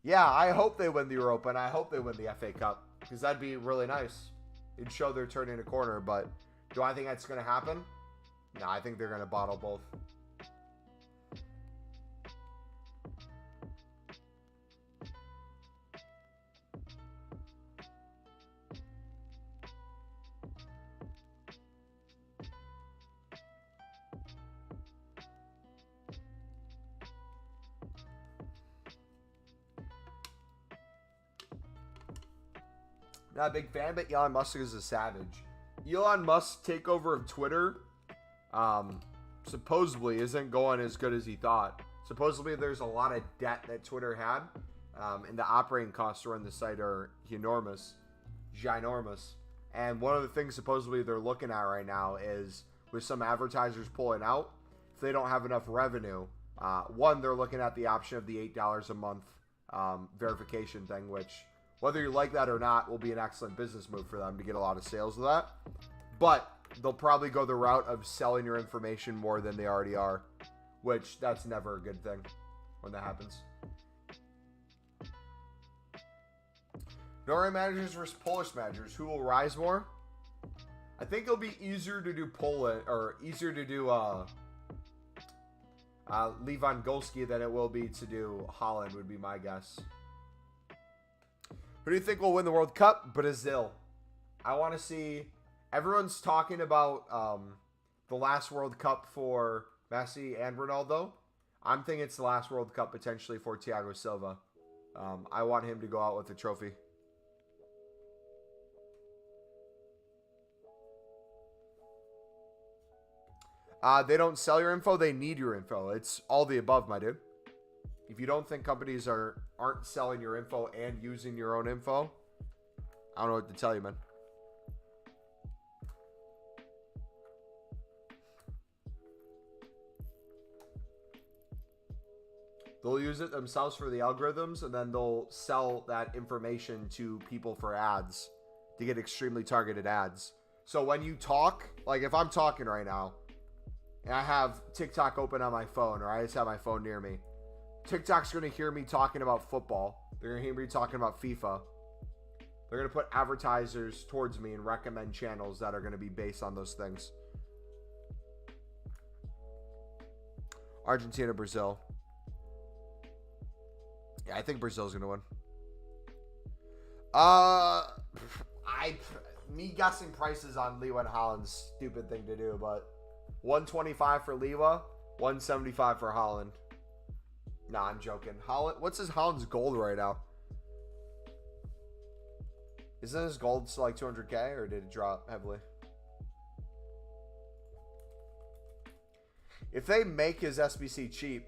yeah, I hope they win the Europa, and I hope they win the FA Cup, because that'd be really nice. It'd show they're turning a corner, but do I think that's going to happen? No, I think they're going to bottle both. Not a big fan, but Elon Musk is a savage. Elon Musk's takeover of Twitter supposedly isn't going as good as he thought. Supposedly there's a lot of debt that Twitter had, and the operating costs to run the site are ginormous. And one of the things supposedly they're looking at right now is with some advertisers pulling out, if they don't have enough revenue, one, they're looking at the option of the $8 a month verification thing, which, whether you like that or not, will be an excellent business move for them to get a lot of sales of that. But they'll probably go the route of selling your information more than they already are, which that's never a good thing when that happens. Norway managers versus Polish managers. Who will rise more? I think it'll be easier to do Poland, or easier to do Lewandowski than it will be to do Holland, would be my guess. Who do you think will win the World Cup? Brazil. I want to see... Everyone's talking about the last World Cup for Messi and Ronaldo. I'm thinking it's the last World Cup potentially for Thiago Silva. I want him to go out with the trophy. They don't sell your info. They need your info. It's all the above, my dude. If you don't think companies aren't selling your info and using your own info, I don't know what to tell you, man. They'll use it themselves for the algorithms, and then they'll sell that information to people for ads to get extremely targeted ads. So when you talk, like if I'm talking right now, and I have TikTok open on my phone, or I just have my phone near me, TikTok's going to hear me talking about football. They're going to hear me talking about FIFA. They're going to put advertisers towards me and recommend channels that are going to be based on those things. Argentina, Brazil. Yeah, I think Brazil's going to win. Me guessing prices on Lewa and Holland's stupid thing to do, but 125 for Lewa, 175 for Holland. Nah, I'm joking. Holland, what's his Holland's gold right now? Isn't his gold still like 200K, or did it drop heavily? If they make his SBC cheap,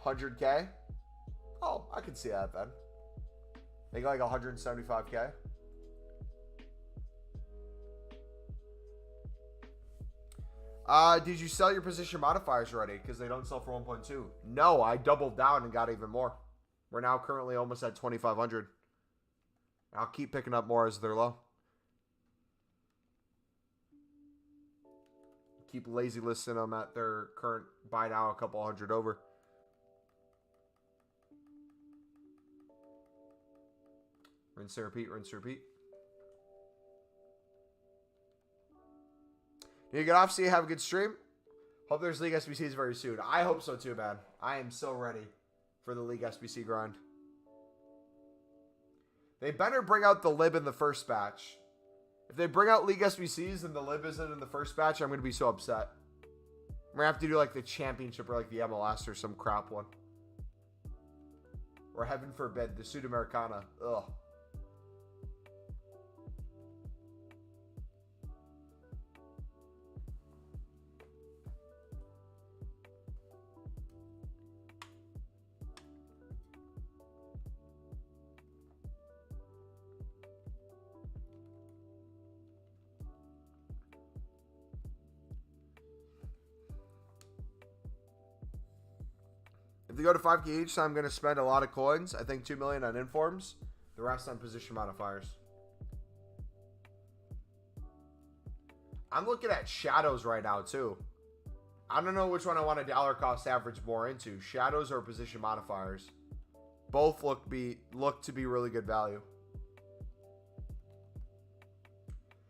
$100K? Oh, I can see that then. Make like 175K. Did you sell your position modifiers already? Because they don't sell for 1.2. No, I doubled down and got even more. We're now currently almost at 2,500. I'll keep picking up more as they're low. Keep lazy listing them at their current buy now, a couple hundred over. Rinse and repeat, rinse and repeat. You get off, see you have a good stream. Hope there's League SBCs very soon. I hope so too, man. I am so ready for the League SBC grind. They better bring out the lib in the first batch. If they bring out League SBCs and the lib isn't in the first batch, I'm going to be so upset. I'm going to have to do like the championship or like the MLS or some crap one. Or heaven forbid, the Sudamericana. Ugh. If they go to 5K each, so I'm going to spend a lot of coins. I think 2 million on informs. The rest on position modifiers. I'm looking at shadows right now, too. I don't know which one I want a dollar cost average more into. Shadows or position modifiers. Both look to be really good value.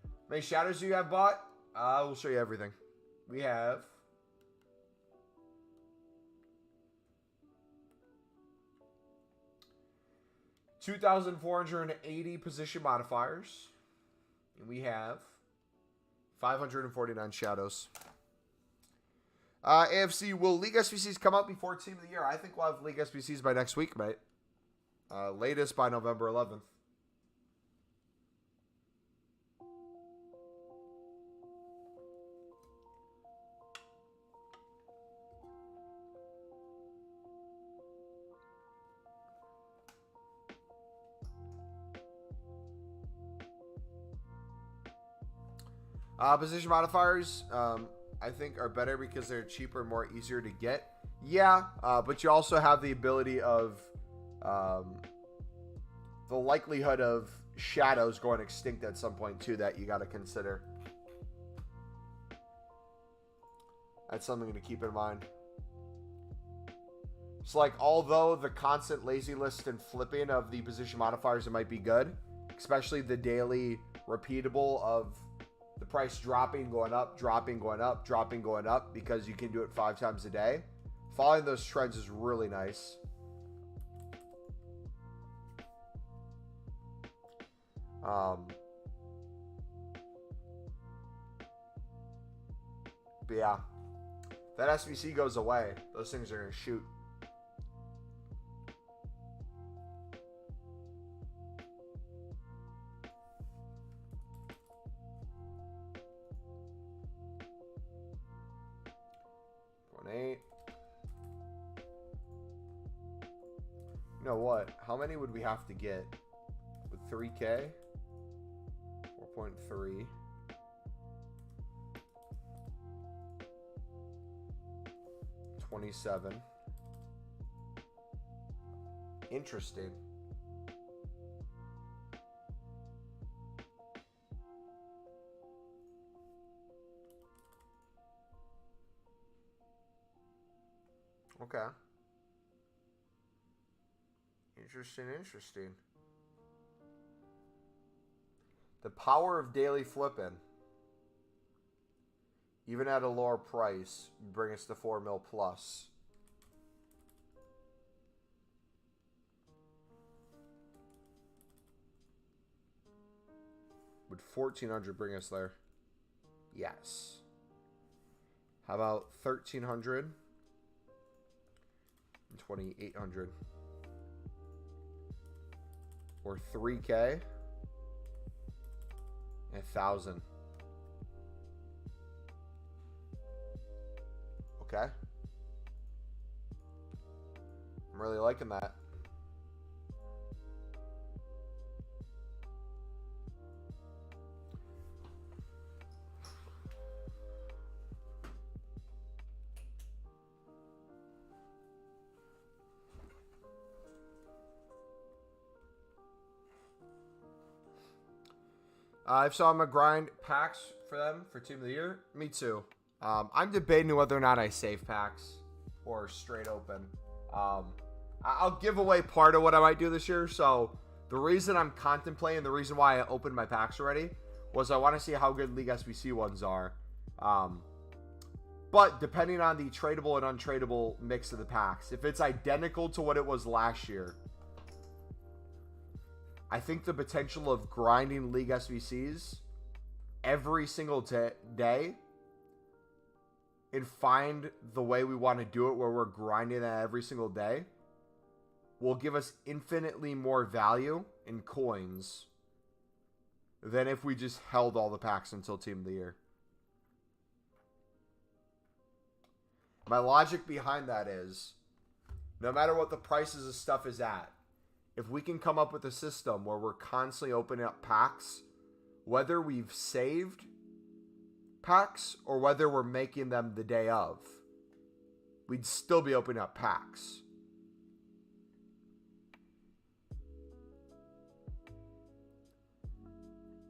How many shadows do you have bought? We'll show you everything. We have 2,480 position modifiers. And we have 549 shadows. AFC, will League SBCs come out before Team of the Year? I think we'll have League SBCs by next week, mate. Latest by November 11th. Position modifiers, I think, are better because they're cheaper and more easier to get. Yeah, but you also have the ability of the likelihood of shadows going extinct at some point, too, that you got to consider. That's something to keep in mind. It's like, although the constant lazy list and flipping of the position modifiers, it might be good, especially the daily repeatable of the price dropping, going up, dropping, going up, dropping, going up, because you can do it 5 times a day. Following those trends is really nice. But yeah, that SBC goes away. Those things are going to shoot. You know what? How many would we have to get with 3K? 4.3. $27. Interesting. Okay. Interesting. The power of daily flipping, even at a lower price, bring us to 4 mil plus. Would 1,400 bring us there? Yes. How about 1,300 and 2,800? Or 3K, 1,000. Okay. I'm really liking that. If so, I'm going to grind packs for them for Team of the Year. Me too. I'm debating whether or not I save packs or straight open. I'll give away part of what I might do this year. So the reason I'm contemplating, the reason why I opened my packs already, was I want to see how good League SBC ones are. But depending on the tradable and untradeable mix of the packs, if it's identical to what it was last year, I think the potential of grinding League SBCs every single day and find the way we want to do it where we're grinding that every single day will give us infinitely more value in coins than if we just held all the packs until Team of the Year. My logic behind that is, no matter what the prices of stuff is at, if we can come up with a system where we're constantly opening up packs, whether we've saved packs or whether we're making them the day of, we'd still be opening up packs.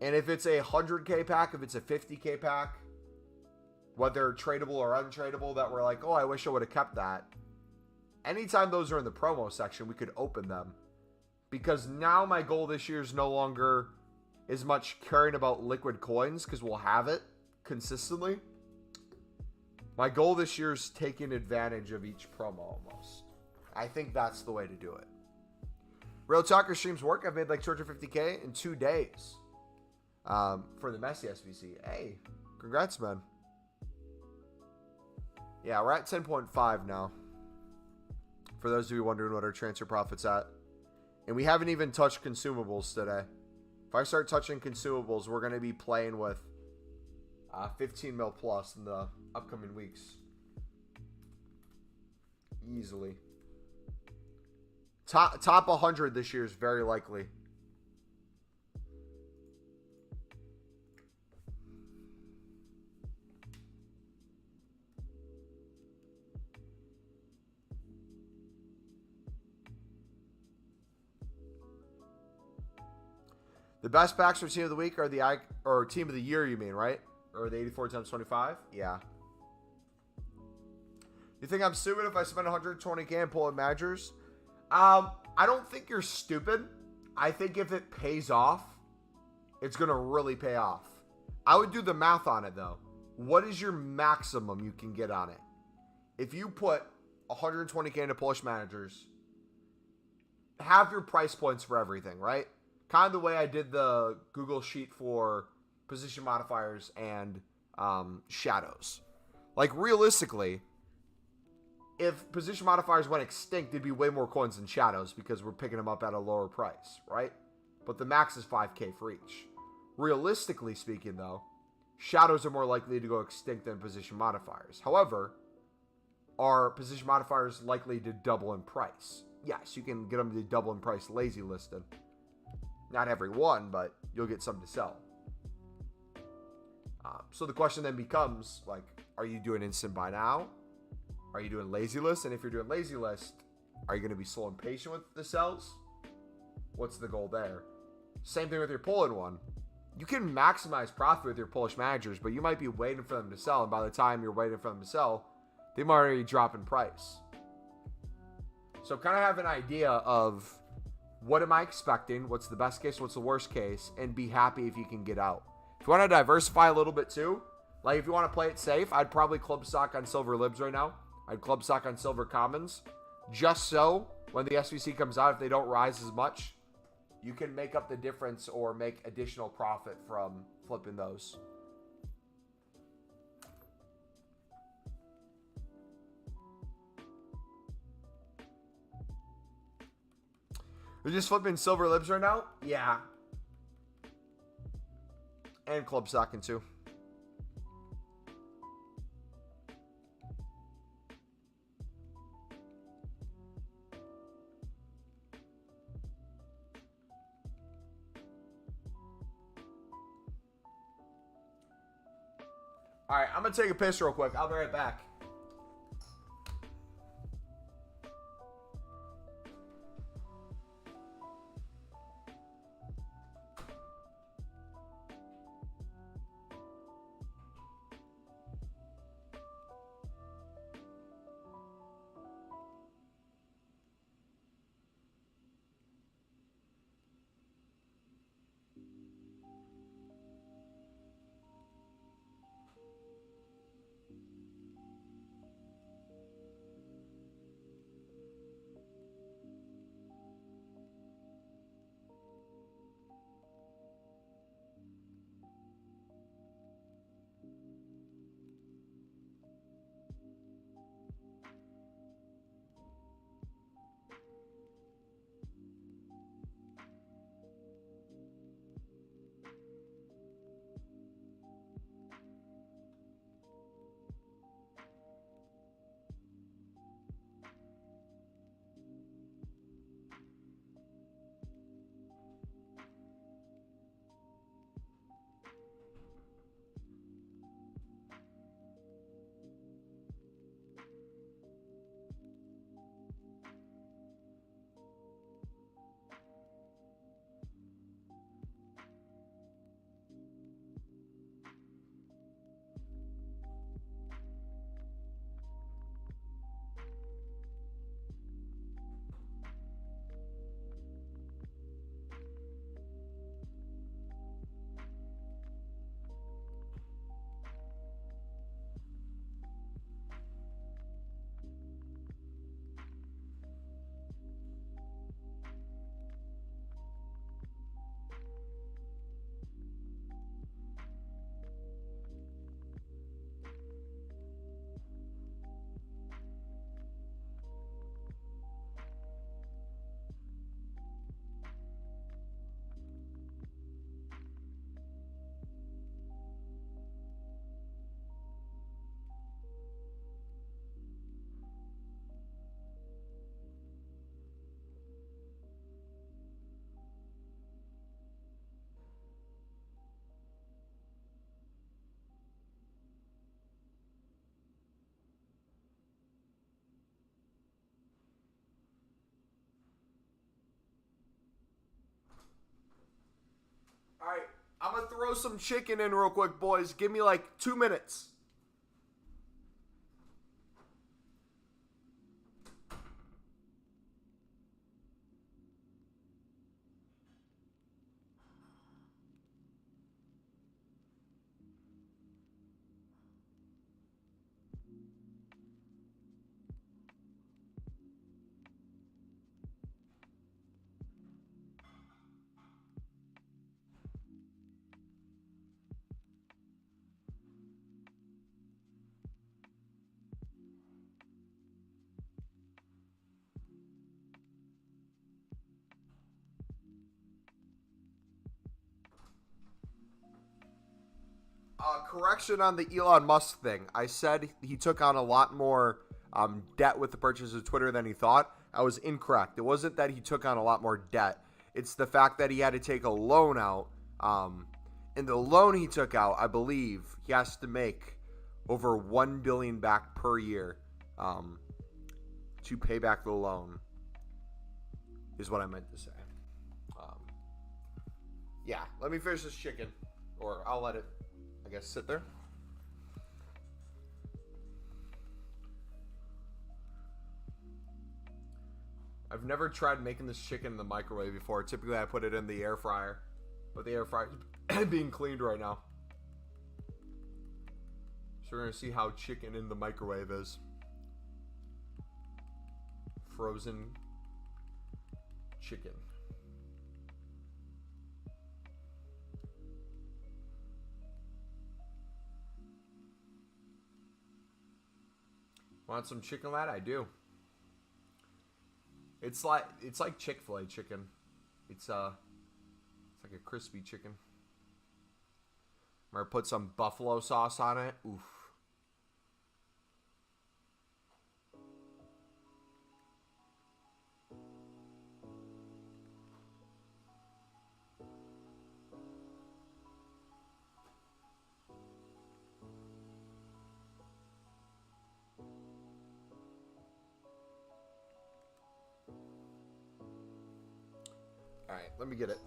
And if it's a 100K pack, if it's a 50K pack, whether tradable or untradeable, that we're like, oh, I wish I would have kept that. Anytime those are in the promo section, we could open them. Because now my goal this year is no longer as much caring about liquid coins, because we'll have it consistently. My goal this year is taking advantage of each promo almost. I think that's the way to do it. Real Talker streams work. I've made like 250K in 2 days for the Messi SBC. Hey, congrats, man. Yeah, we're at 10.5 now. For those of you wondering what our transfer profit's at. And we haven't even touched consumables today. If I start touching consumables, we're going to be playing with 15 mil plus in the upcoming weeks. Easily. Top 100 this year is very likely. The best packs for team of the week are or team of the year, you mean, right? Or the 84 times 25? Yeah. You think I'm stupid if I spend 120K and pull in managers? I don't think you're stupid. I think if it pays off, it's going to really pay off. I would do the math on it, though. What is your maximum you can get on it? If you put 120K into Polish managers, have your price points for everything, right? Kind of the way I did the Google sheet for position modifiers and shadows. Like, realistically, if position modifiers went extinct, there'd be way more coins than shadows because we're picking them up at a lower price, right? But the max is 5K for each. Realistically speaking, though, shadows are more likely to go extinct than position modifiers. However, are position modifiers likely to double in price? Yes, you can get them to double in price lazy listed. Not every one, but you'll get some to sell. So the question then becomes, like, are you doing instant buy now? Are you doing lazy list? And if you're doing lazy list, are you going to be slow and patient with the sells? What's the goal there? Same thing with your Poland one. You can maximize profit with your Polish managers, but you might be waiting for them to sell. And by the time you're waiting for them to sell, they might already drop in price. So kind of have an idea of what am I expecting? What's the best case? What's the worst case? And be happy if you can get out. If you want to diversify a little bit too, like if you want to play it safe, I'd probably club stock on silver libs right now. I'd club stock on silver commons. Just so when the SBC comes out, if they don't rise as much, you can make up the difference or make additional profit from flipping those. We're just flipping silver libs right now? Yeah. And club stocking too. All right, I'm going to take a piss real quick. I'll be right back. All right, I'm going to throw some chicken in real quick, boys. Give me like 2 minutes. Correction on the Elon Musk thing. I said he took on a lot more debt with the purchase of Twitter than he thought. I was incorrect. It wasn't that he took on a lot more debt. It's the fact that he had to take a loan out. And the loan he took out, I believe, he has to make over $1 billion back per year to pay back the loan. Is what I meant to say. Yeah, let me finish this chicken, or I'll let it, I guess, sit there. I've never tried making this chicken in the microwave before. Typically, I put it in the air fryer, but the air fryer is being cleaned right now. So we're gonna see how chicken in the microwave is. Frozen chicken. Want some chicken, lad? I do. It's like Chick-fil-A chicken. It's like a crispy chicken. I'm gonna put some buffalo sauce on it. Oof. All right, let me get it.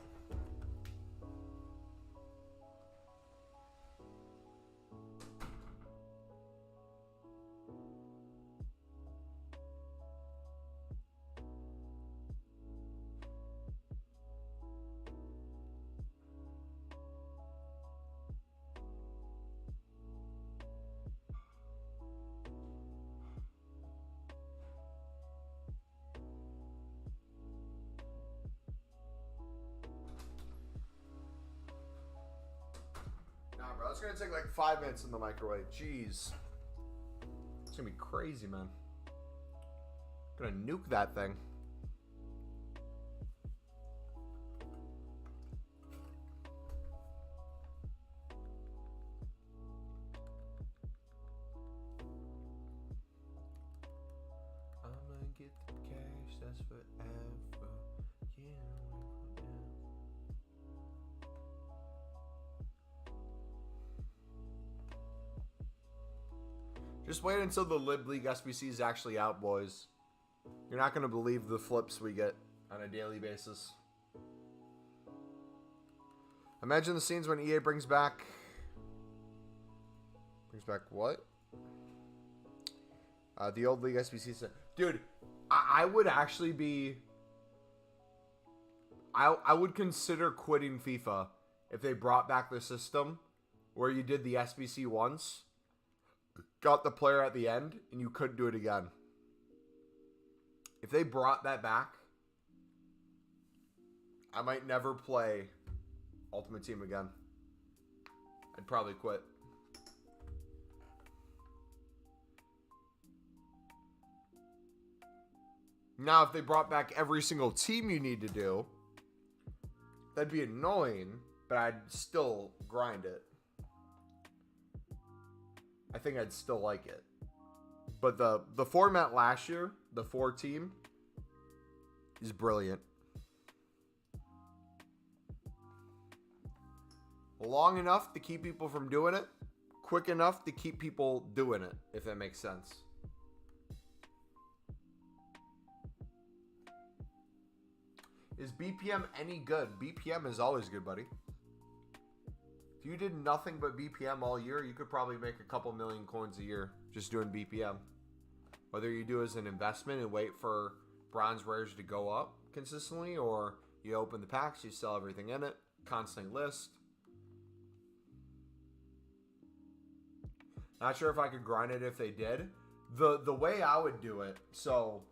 Bro, it's gonna take like 5 minutes in the microwave. Jeez. It's gonna be crazy, man. I'm gonna nuke that thing. I'm gonna get the cash, that's forever. Yeah. Just wait until the Lib League SBC is actually out, boys. You're not going to believe the flips we get on a daily basis. Imagine the scenes when EA brings back... Brings back what? The old League SBC. Dude, I would actually be... I would consider quitting FIFA if they brought back the system where you did the SBC once, got the player at the end, and you couldn't do it again. If they brought that back, I might never play Ultimate Team again. I'd probably quit. Now, if they brought back every single team you need to do, that'd be annoying, but I'd still grind it. I think I'd still like it. But the format last year, the 4-team, is brilliant. Long enough to keep people from doing it, quick enough to keep people doing it, if that makes sense. Is BPM any good? BPM is always good, buddy. If you did nothing but BPM all year, you could probably make a couple million coins a year just doing BPM. Whether you do as an investment and wait for bronze rares to go up consistently, or you open the packs, you sell everything in it, constant list. Not sure if I could grind it if they did. The way I would do it, so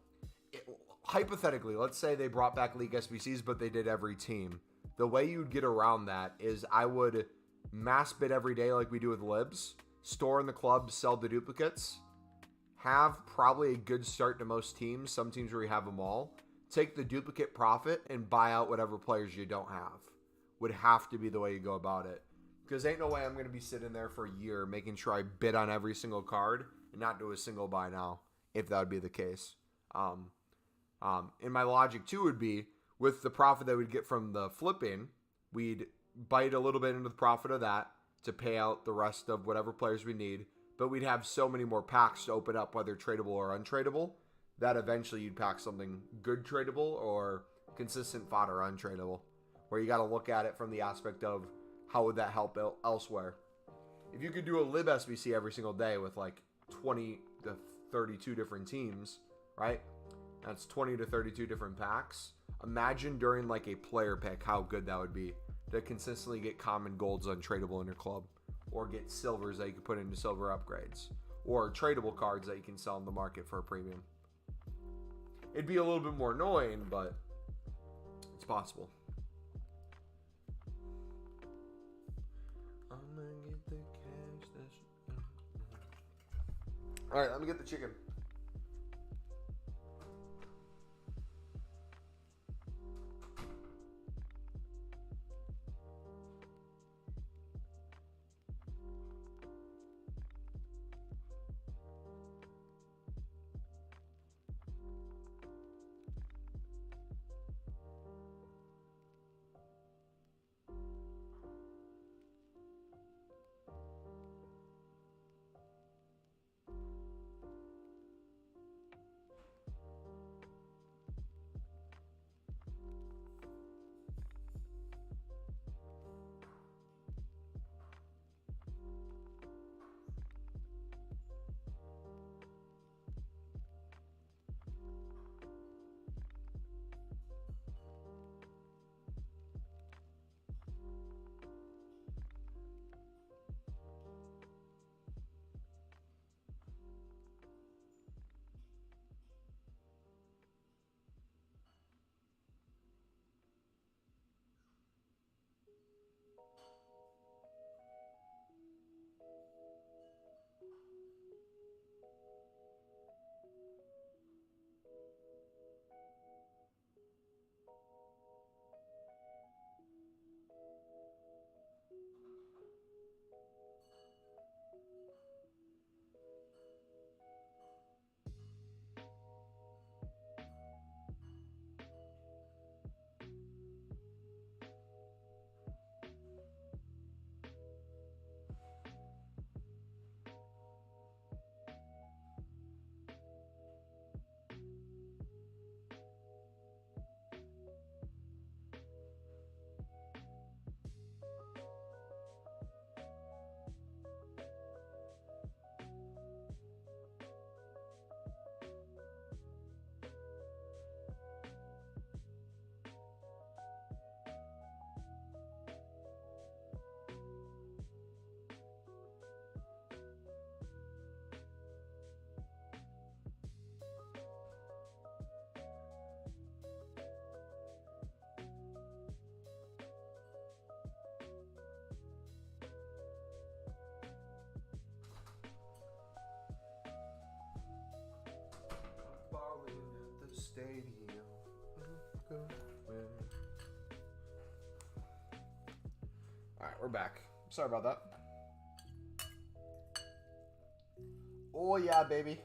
hypothetically, let's say they brought back League SBCs, but they did every team. The way you'd get around that is I would mass bid every day like we do with libs, store in the club, sell the duplicates, have probably a good start to most teams, some teams where you have them all, take the duplicate profit and buy out whatever players you don't have. Would have to be the way you go about it. Because ain't no way I'm going to be sitting there for a year making sure I bid on every single card and not do a single buy now, if that would be the case. And my logic too would be, with the profit that we'd get from the flipping, we'd bite a little bit into the profit of that to pay out the rest of whatever players we need. But we'd have so many more packs to open up, whether tradable or untradeable, that eventually you'd pack something good tradable or consistent fodder untradeable, where you got to look at it from the aspect of how would that help elsewhere. If you could do a lib SBC every single day with like 20 to 32 different teams, right? That's 20 to 32 different packs. Imagine during like a player pick how good that would be to consistently get common golds untradeable in your club, or get silvers that you can put into silver upgrades, or tradable cards that you can sell in the market for a premium. It'd be a little bit more annoying, but it's possible. I'm gonna get the cash. All right, let me get the chicken. Stadium. Alright, we're back. Sorry about that. Oh yeah, baby.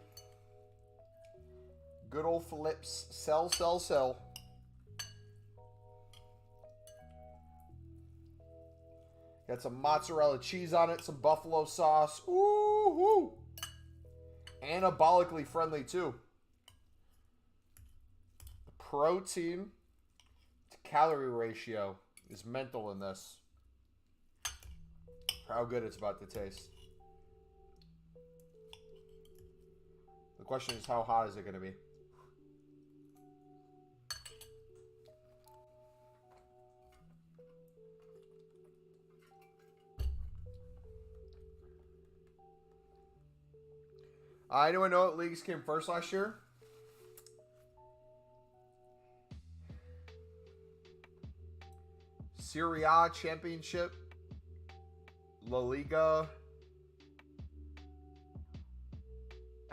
Good old flips. Sell, sell, sell. Got some mozzarella cheese on it, some buffalo sauce. Ooh, woo. Anabolically friendly too. Protein to calorie ratio is mental in this. how good it's about to taste. The question is, how hot is it going to be? Anyone know what leagues came first last year? Serie A Championship, La Liga,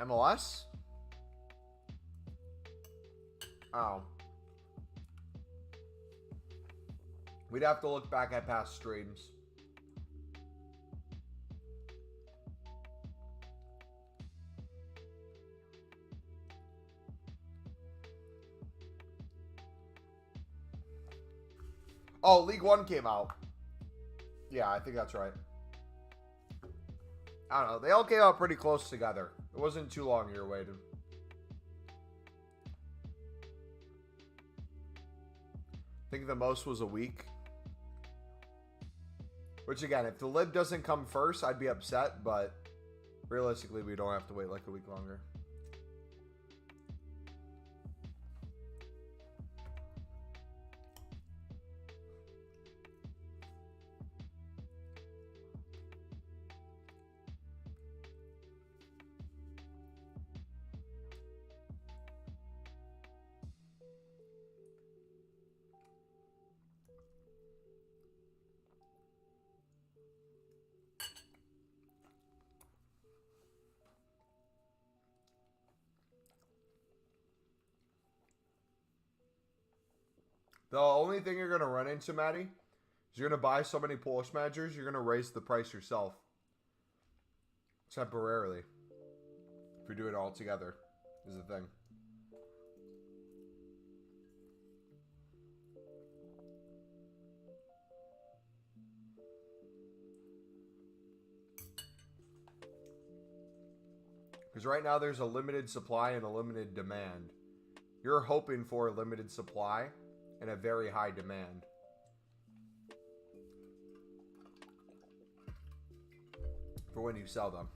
MLS? Oh. We'd have to look back at past streams. Oh, League One came out. Yeah, I think that's right. I don't know. They all came out pretty close together. It wasn't too long you were waiting. I think the most was a week. Which, again, if the lib doesn't come first, I'd be upset. But realistically, we don't have to wait like a week longer. The only thing you're going to run into, Maddie, is you're going to buy so many Polish managers, you're going to raise the price yourself. Temporarily. If you do it all together, is the thing. Because right now there's a limited supply and a limited demand. You're hoping for a limited supply and a very high demand. For when you sell them.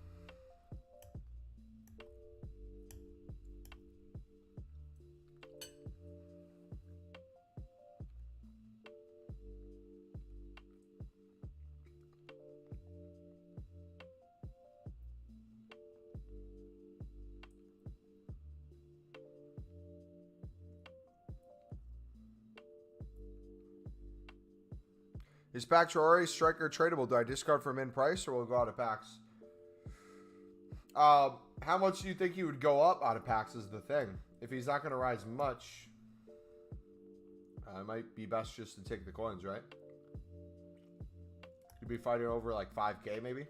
Is Batshuayi striker tradable? Do I discard for min price or will it go out of packs? How much do you think he would go up out of packs is the thing. If he's not going to rise much, it might be best just to take the coins, right? You'd be fighting over like 5K maybe.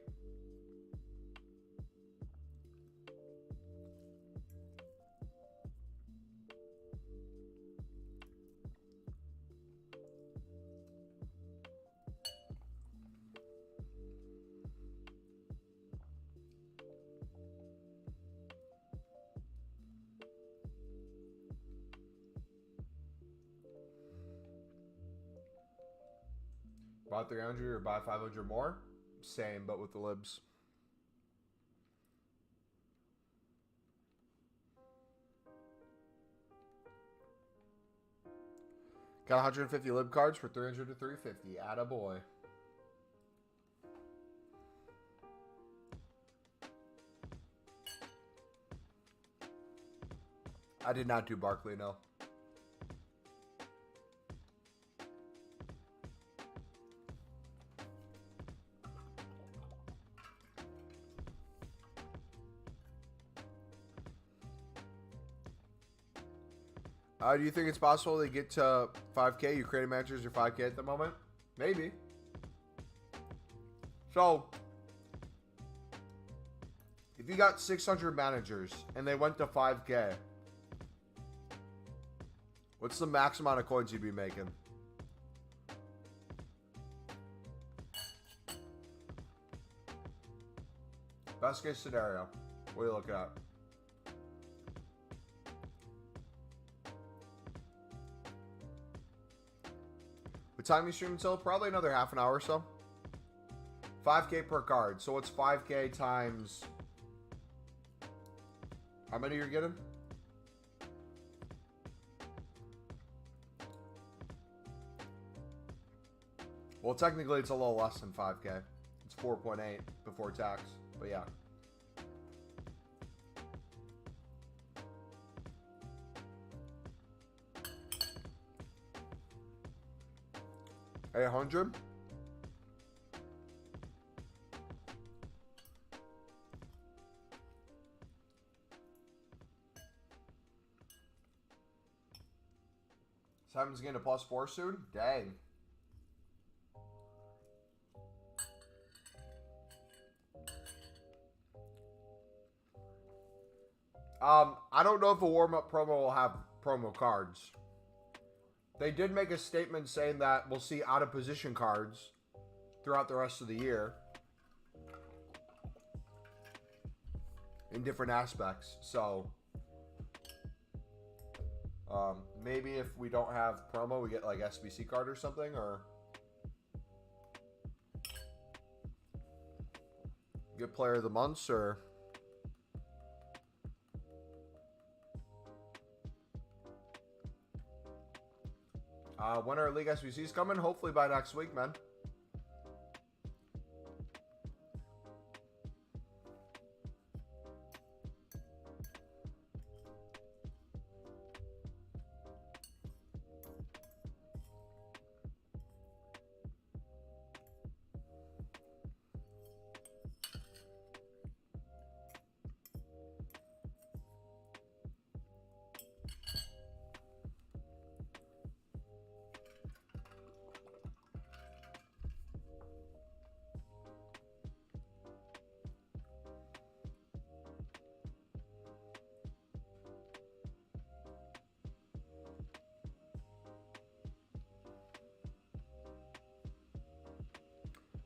Buy 300 or buy 500 more? Same, but with the libs. Got 150 lib cards for 300 to 350. Attaboy. I did not do Barkley, no. Do you think it's possible to get to 5K? You creative managers are 5K at the moment? Maybe. So, if you got 600 managers and they went to 5K, what's the max amount of coins you'd be making? Best case scenario. What are you looking at? What time you stream until? Probably another half an hour or so. 5K per card. So what's 5K times... How many you're getting? Well, technically it's a little less than 5K. It's 4.8 before tax. But yeah. $800. Simon's getting a +4 soon? Dang. I don't know if a warm-up promo will have promo cards. They did make a statement saying that we'll see out-of-position cards throughout the rest of the year. In different aspects. So, maybe if we don't have promo, we get like SBC card or something, or... Get player of the month, or... When are League SBCs coming? Hopefully by next week, man.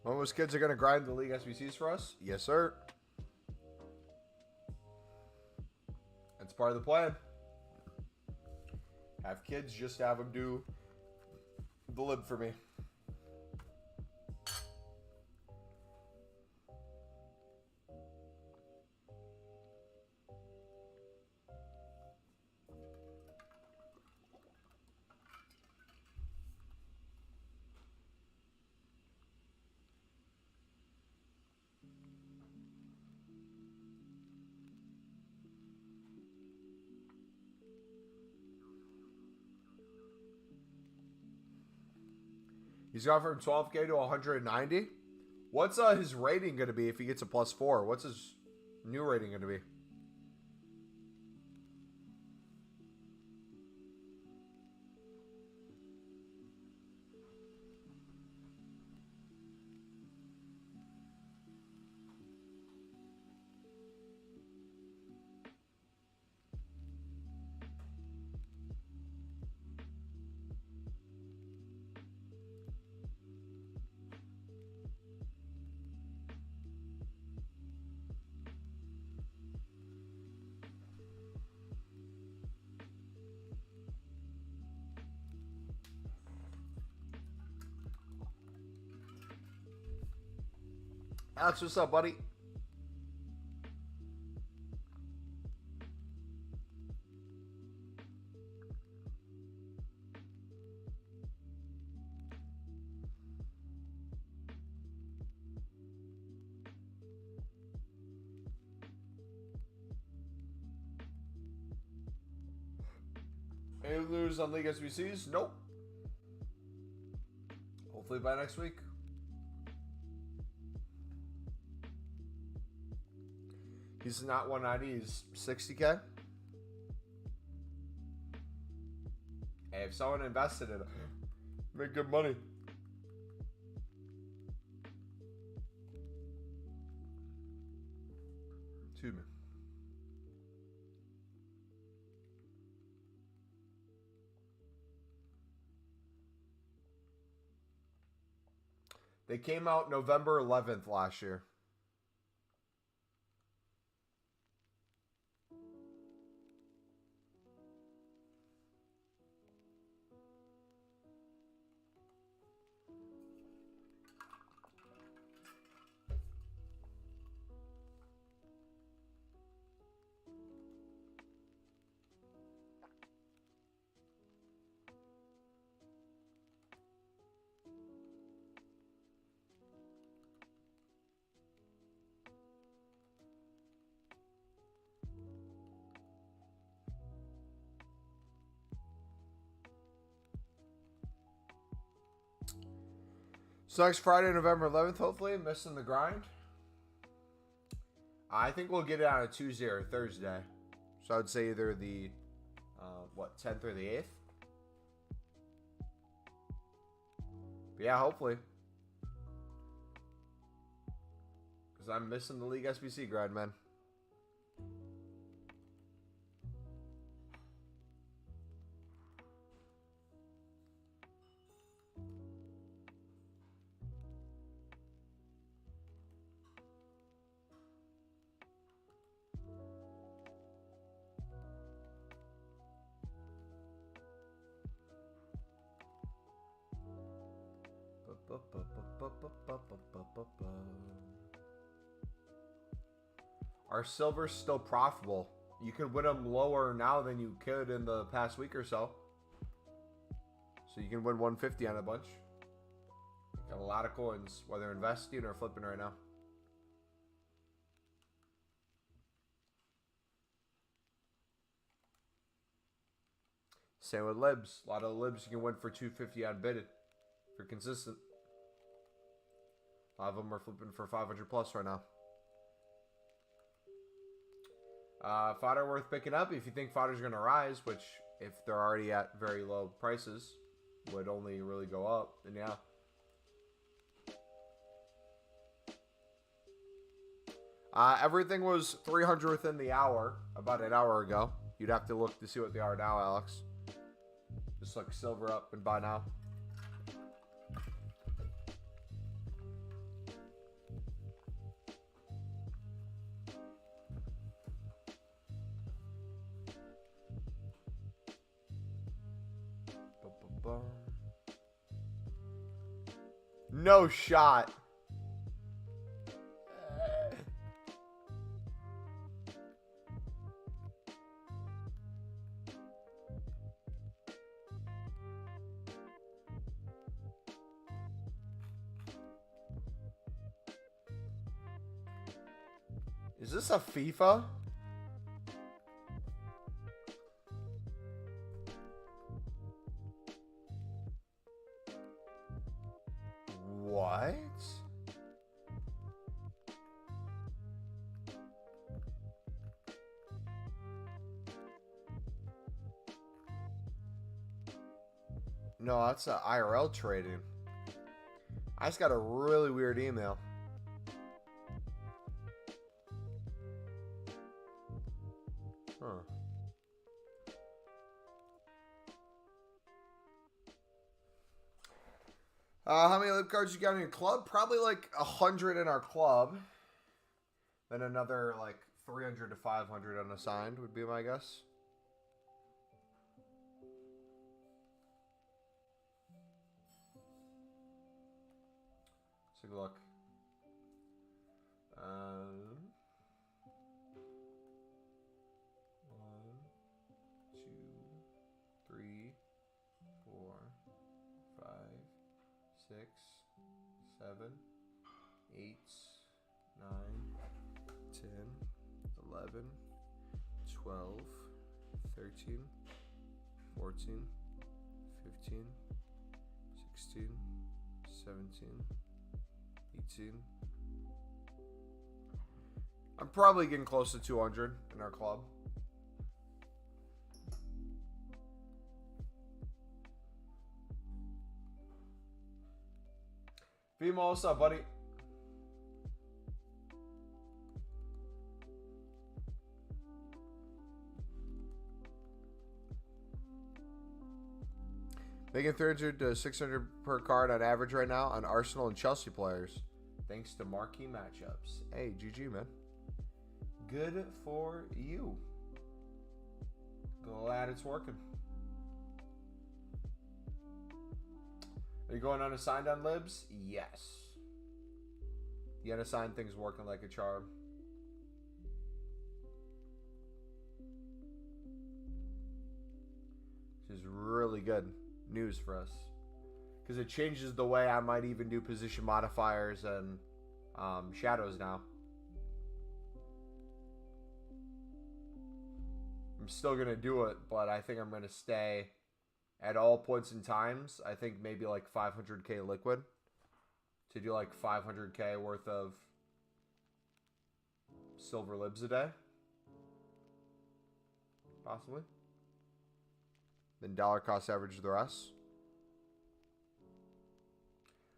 When those kids are going to grind the League SBCs for us? Yes, sir. That's part of the plan. Have kids, just have them do the lib for me. He's gone from 12K to 190. What's his rating going to be if he gets a +4? What's his new rating going to be? Alex, what's up, buddy? Any lose on League SBCs? Nope. Hopefully by next week. He's not 190, he's 60K. Hey, if someone invested in it, make good money. Excuse me. They came out November 11th last year. So next Friday, November 11th, hopefully, missing the grind. I think we'll get it on a Tuesday or Thursday. So I would say either the, 10th or the 8th? But yeah, hopefully. Because I'm missing the League SBC grind, man. Are silvers still profitable? You can win them lower now than you could in the past week or so. So you can win 150 on a bunch. Got a lot of coins, whether investing or flipping right now. Same with libs. A lot of libs you can win for 250 on bidded if you're consistent. A lot of them are flipping for 500 plus right now. Fodder worth picking up if you think fodder's going to rise, which if they're already at very low prices would only really go up, then yeah. Everything was 300 within the hour, about an hour ago. You'd have to look to see what they are now, Alex. Just look silver up and buy now. No shot. Is this a FIFA? What? No, that's a IRL trading. I just got a really weird email. Huh. How many lip cards you got in your club? Probably like 100 in our club. Then another like 300 to 500 unassigned would be my guess. Let's take a look. 6, 7, 8, 9, 10, 11, 12, 13, 14, 15, 16, 17, 18. I'm probably getting close to 200 in our club. Vimo, what's up, buddy? Making 300 to 600 per card on average right now on Arsenal and Chelsea players. Thanks to marquee matchups. Hey, GG, man. Good for you. Glad it's working. Are you going unassigned on libs? Yes. The unassigned thing's working like a charm. This is really good news for us. Because it changes the way I might even do position modifiers and shadows now. I'm still going to do it, but I think I'm going to stay at all points in times. I think maybe like 500k liquid. to do like 500k worth of silver libs a day. Possibly. Then dollar cost average the rest.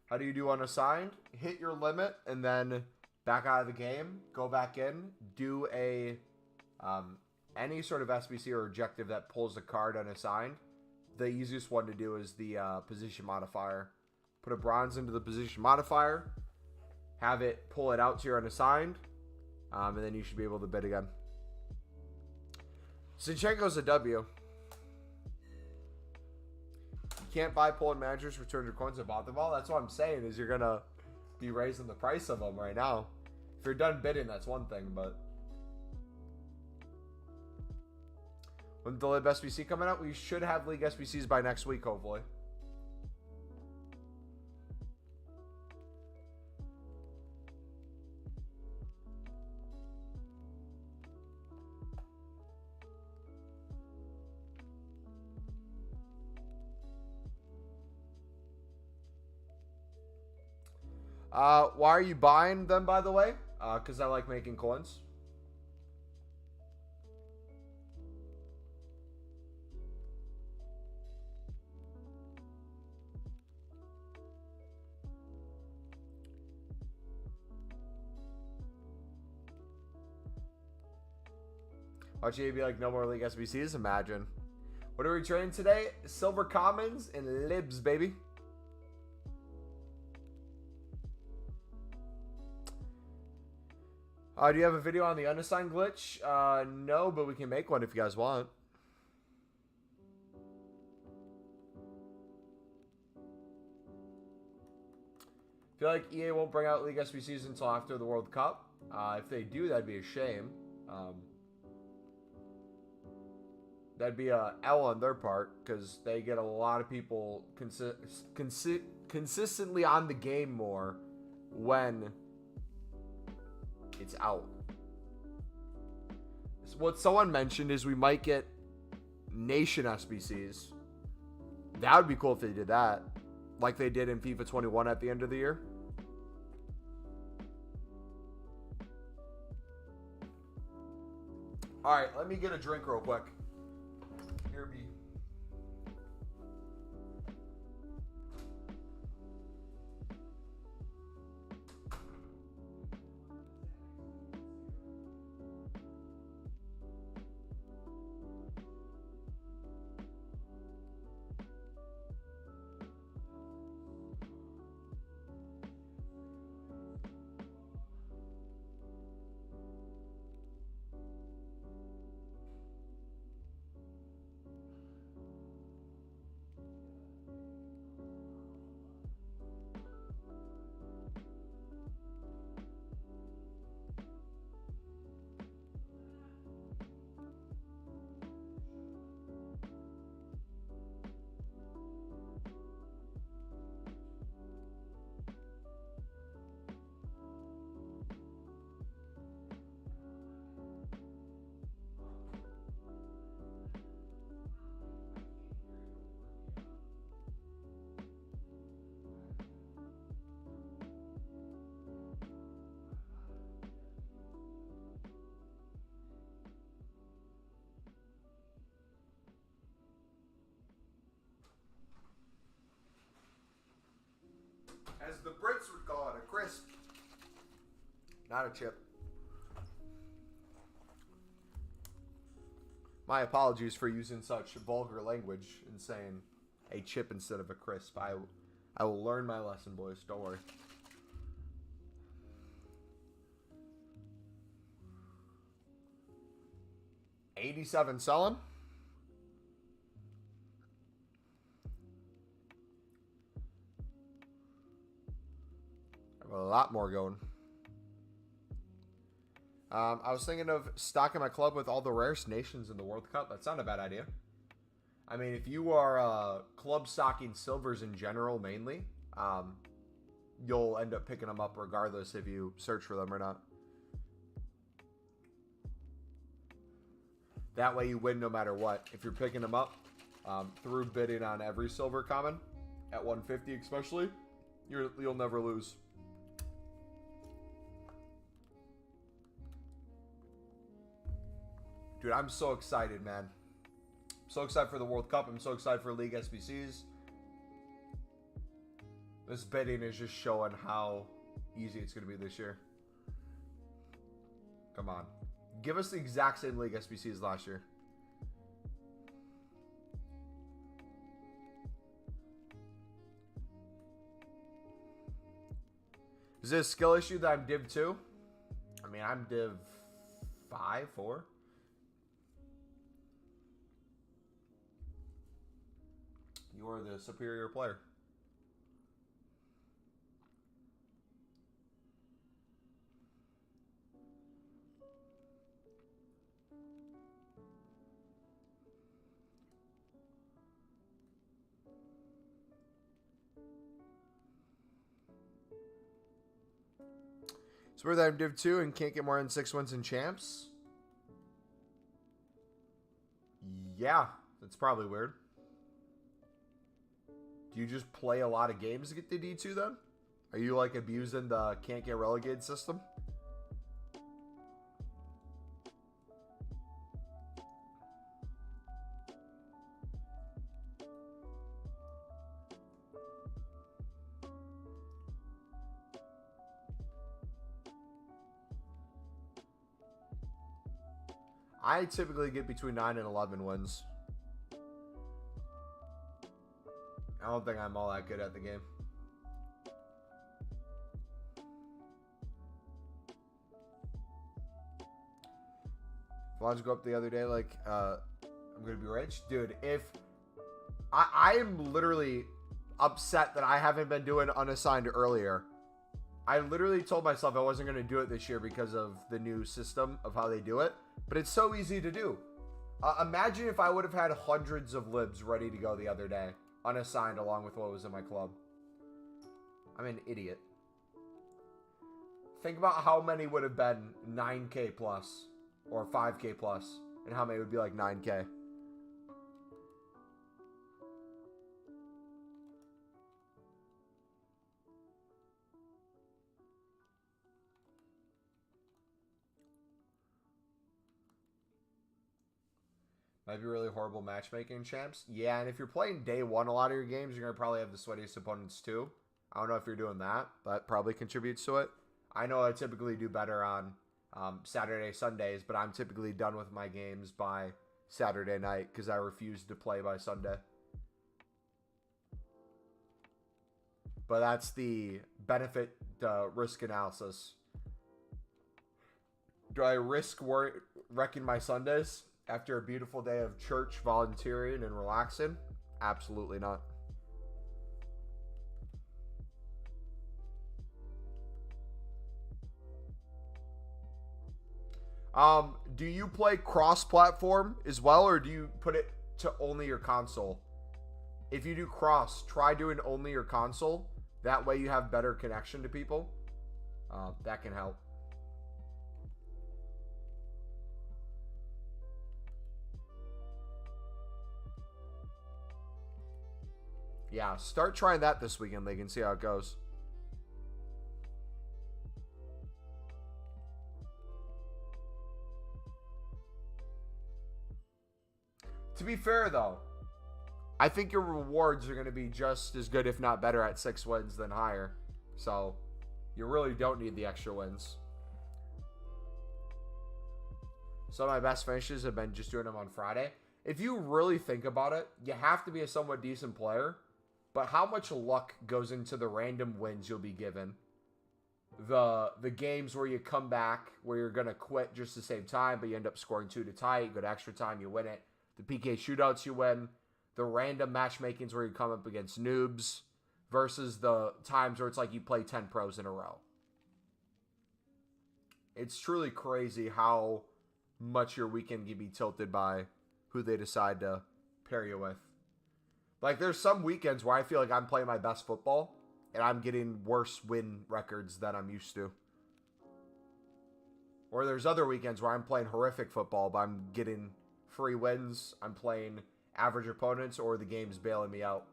How do you do unassigned? Hit your limit and then back out of the game. Go back in. Do a any sort of SBC or objective that pulls a card unassigned. The easiest one to do is the position modifier. Put a bronze into the position modifier. Have it pull it out to your unassigned. And then you should be able to bid again. Zinchenko's a W. You can't buy Poland managers for 200 coins and bought them all. That's what I'm saying is you're going to be raising the price of them right now. If you're done bidding, that's one thing, but... When the Lib SBC coming out, we should have League SBCs by next week, hopefully. Why are you buying them, by the way? Because I like making coins. Watch you be like, no more League SBCs? Imagine. What are we trading today? Silver Commons and Libs, baby. Do you have a video on the unassigned glitch? No, but we can make one if you guys want. I feel like EA won't bring out League SBCs until after the World Cup. If they do, that'd be a shame. That'd be a L on their part because they get a lot of people consistently on the game more when it's out. So what someone mentioned is we might get nation SBCs. That would be cool if they did that, like they did in FIFA 21 at the end of the year. All right, let me get a drink real quick. Here be. As the Brits would call it, a crisp. Not a chip. My apologies for using such vulgar language and saying a chip instead of a crisp. I will learn my lesson, boys. Don't worry. $87 selling. A lot more going. I was thinking of stocking my club with all the rarest nations in the World Cup. That's not a bad idea. I mean, if you are club stocking silvers in general mainly, you'll end up picking them up regardless if you search for them or not. That way you win no matter what. If you're picking them up through bidding on every silver common at 150 especially, you'll never lose. Dude, I'm so excited, man. I'm so excited for the World Cup. I'm so excited for League SBCs. This betting is just showing how easy it's going to be this year. Come on. Give us the exact same League SBCs last year. Is it a skill issue that I'm Div 2? I mean, I'm Div 5, 4. You are the superior player. So we're that I'm Div 2 and can't get more than 6 wins in champs? Yeah, that's probably weird. Do you just play a lot of games to get the D2 then? Are you like abusing the can't get relegated system? I typically get between 9 and 11 wins. I don't think I'm all that good at the game. Vlogs go up the other day like, I'm going to be rich. Dude, if... I am literally upset that I haven't been doing unassigned earlier. I literally told myself I wasn't going to do it this year because of the new system of how they do it. But it's so easy to do. Imagine if I would have had hundreds of libs ready to go the other day. Unassigned along with what was in my club. I'm an idiot. Think about how many would have been 9K plus. Or 5K plus. And how many would be like 9K. Might be really horrible matchmaking, champs. Yeah, and if you're playing day one a lot of your games, you're going to probably have the sweatiest opponents too. I don't know if you're doing that. That probably contributes to it. I know I typically do better on Saturday, Sundays, but I'm typically done with my games by Saturday night because I refuse to play by Sunday. But that's the benefit risk analysis. Do I risk wrecking my Sundays after a beautiful day of church, volunteering, and relaxing? Absolutely not. Do you play cross-platform as well, or do you put it to only your console? If you do cross, try doing only your console. That way you have better connection to people. That can help. Yeah, start trying that this weekend, League, and see how it goes. To be fair, though, I think your rewards are going to be just as good, if not better, at 6 wins than higher. So, you really don't need the extra wins. Some of my best finishes have been just doing them on Friday. If you really think about it, you have to be a somewhat decent player. But how much luck goes into the random wins you'll be given? The games where you come back, where you're going to quit just to save time, but you end up scoring 2 to tie. You go to extra time, you win it. The PK shootouts you win. The random matchmakings where you come up against noobs. Versus the times where it's like you play 10 pros in a row. It's truly crazy how much your weekend can be tilted by who they decide to pair you with. Like, there's some weekends where I feel like I'm playing my best football, and I'm getting worse win records than I'm used to. Or there's other weekends where I'm playing horrific football, but I'm getting free wins. I'm playing average opponents, or the game's bailing me out.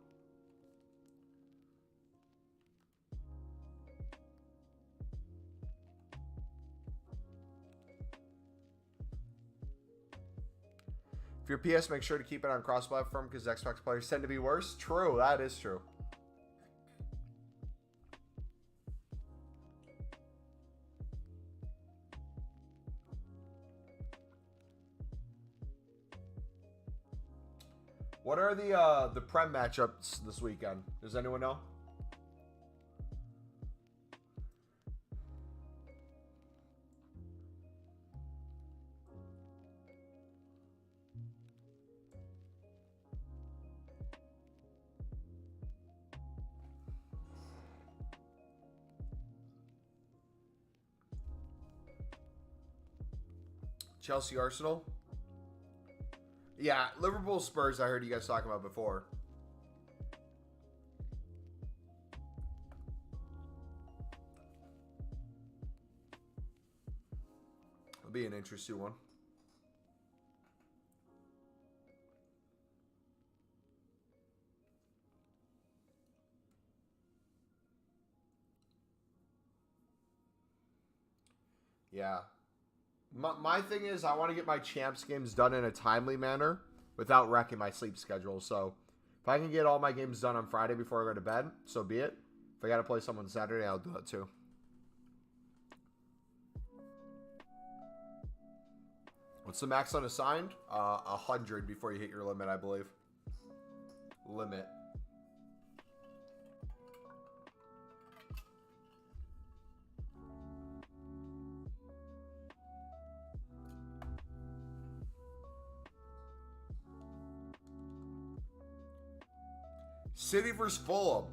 If you're PS, make sure to keep it on cross-platform because Xbox players tend to be worse. True, that is true. What are the Prem matchups this weekend? Does anyone know? Chelsea Arsenal? Yeah, Liverpool Spurs I heard you guys talking about before. It'll be an interesting one. Yeah. My thing is I want to get my champs games done in a timely manner without wrecking my sleep schedule. So if I can get all my games done on Friday before I go to bed, so be it. If I got to play someone Saturday, I'll do that too. What's the max unassigned? 100 before you hit your limit, I believe. Limit. City versus Fulham.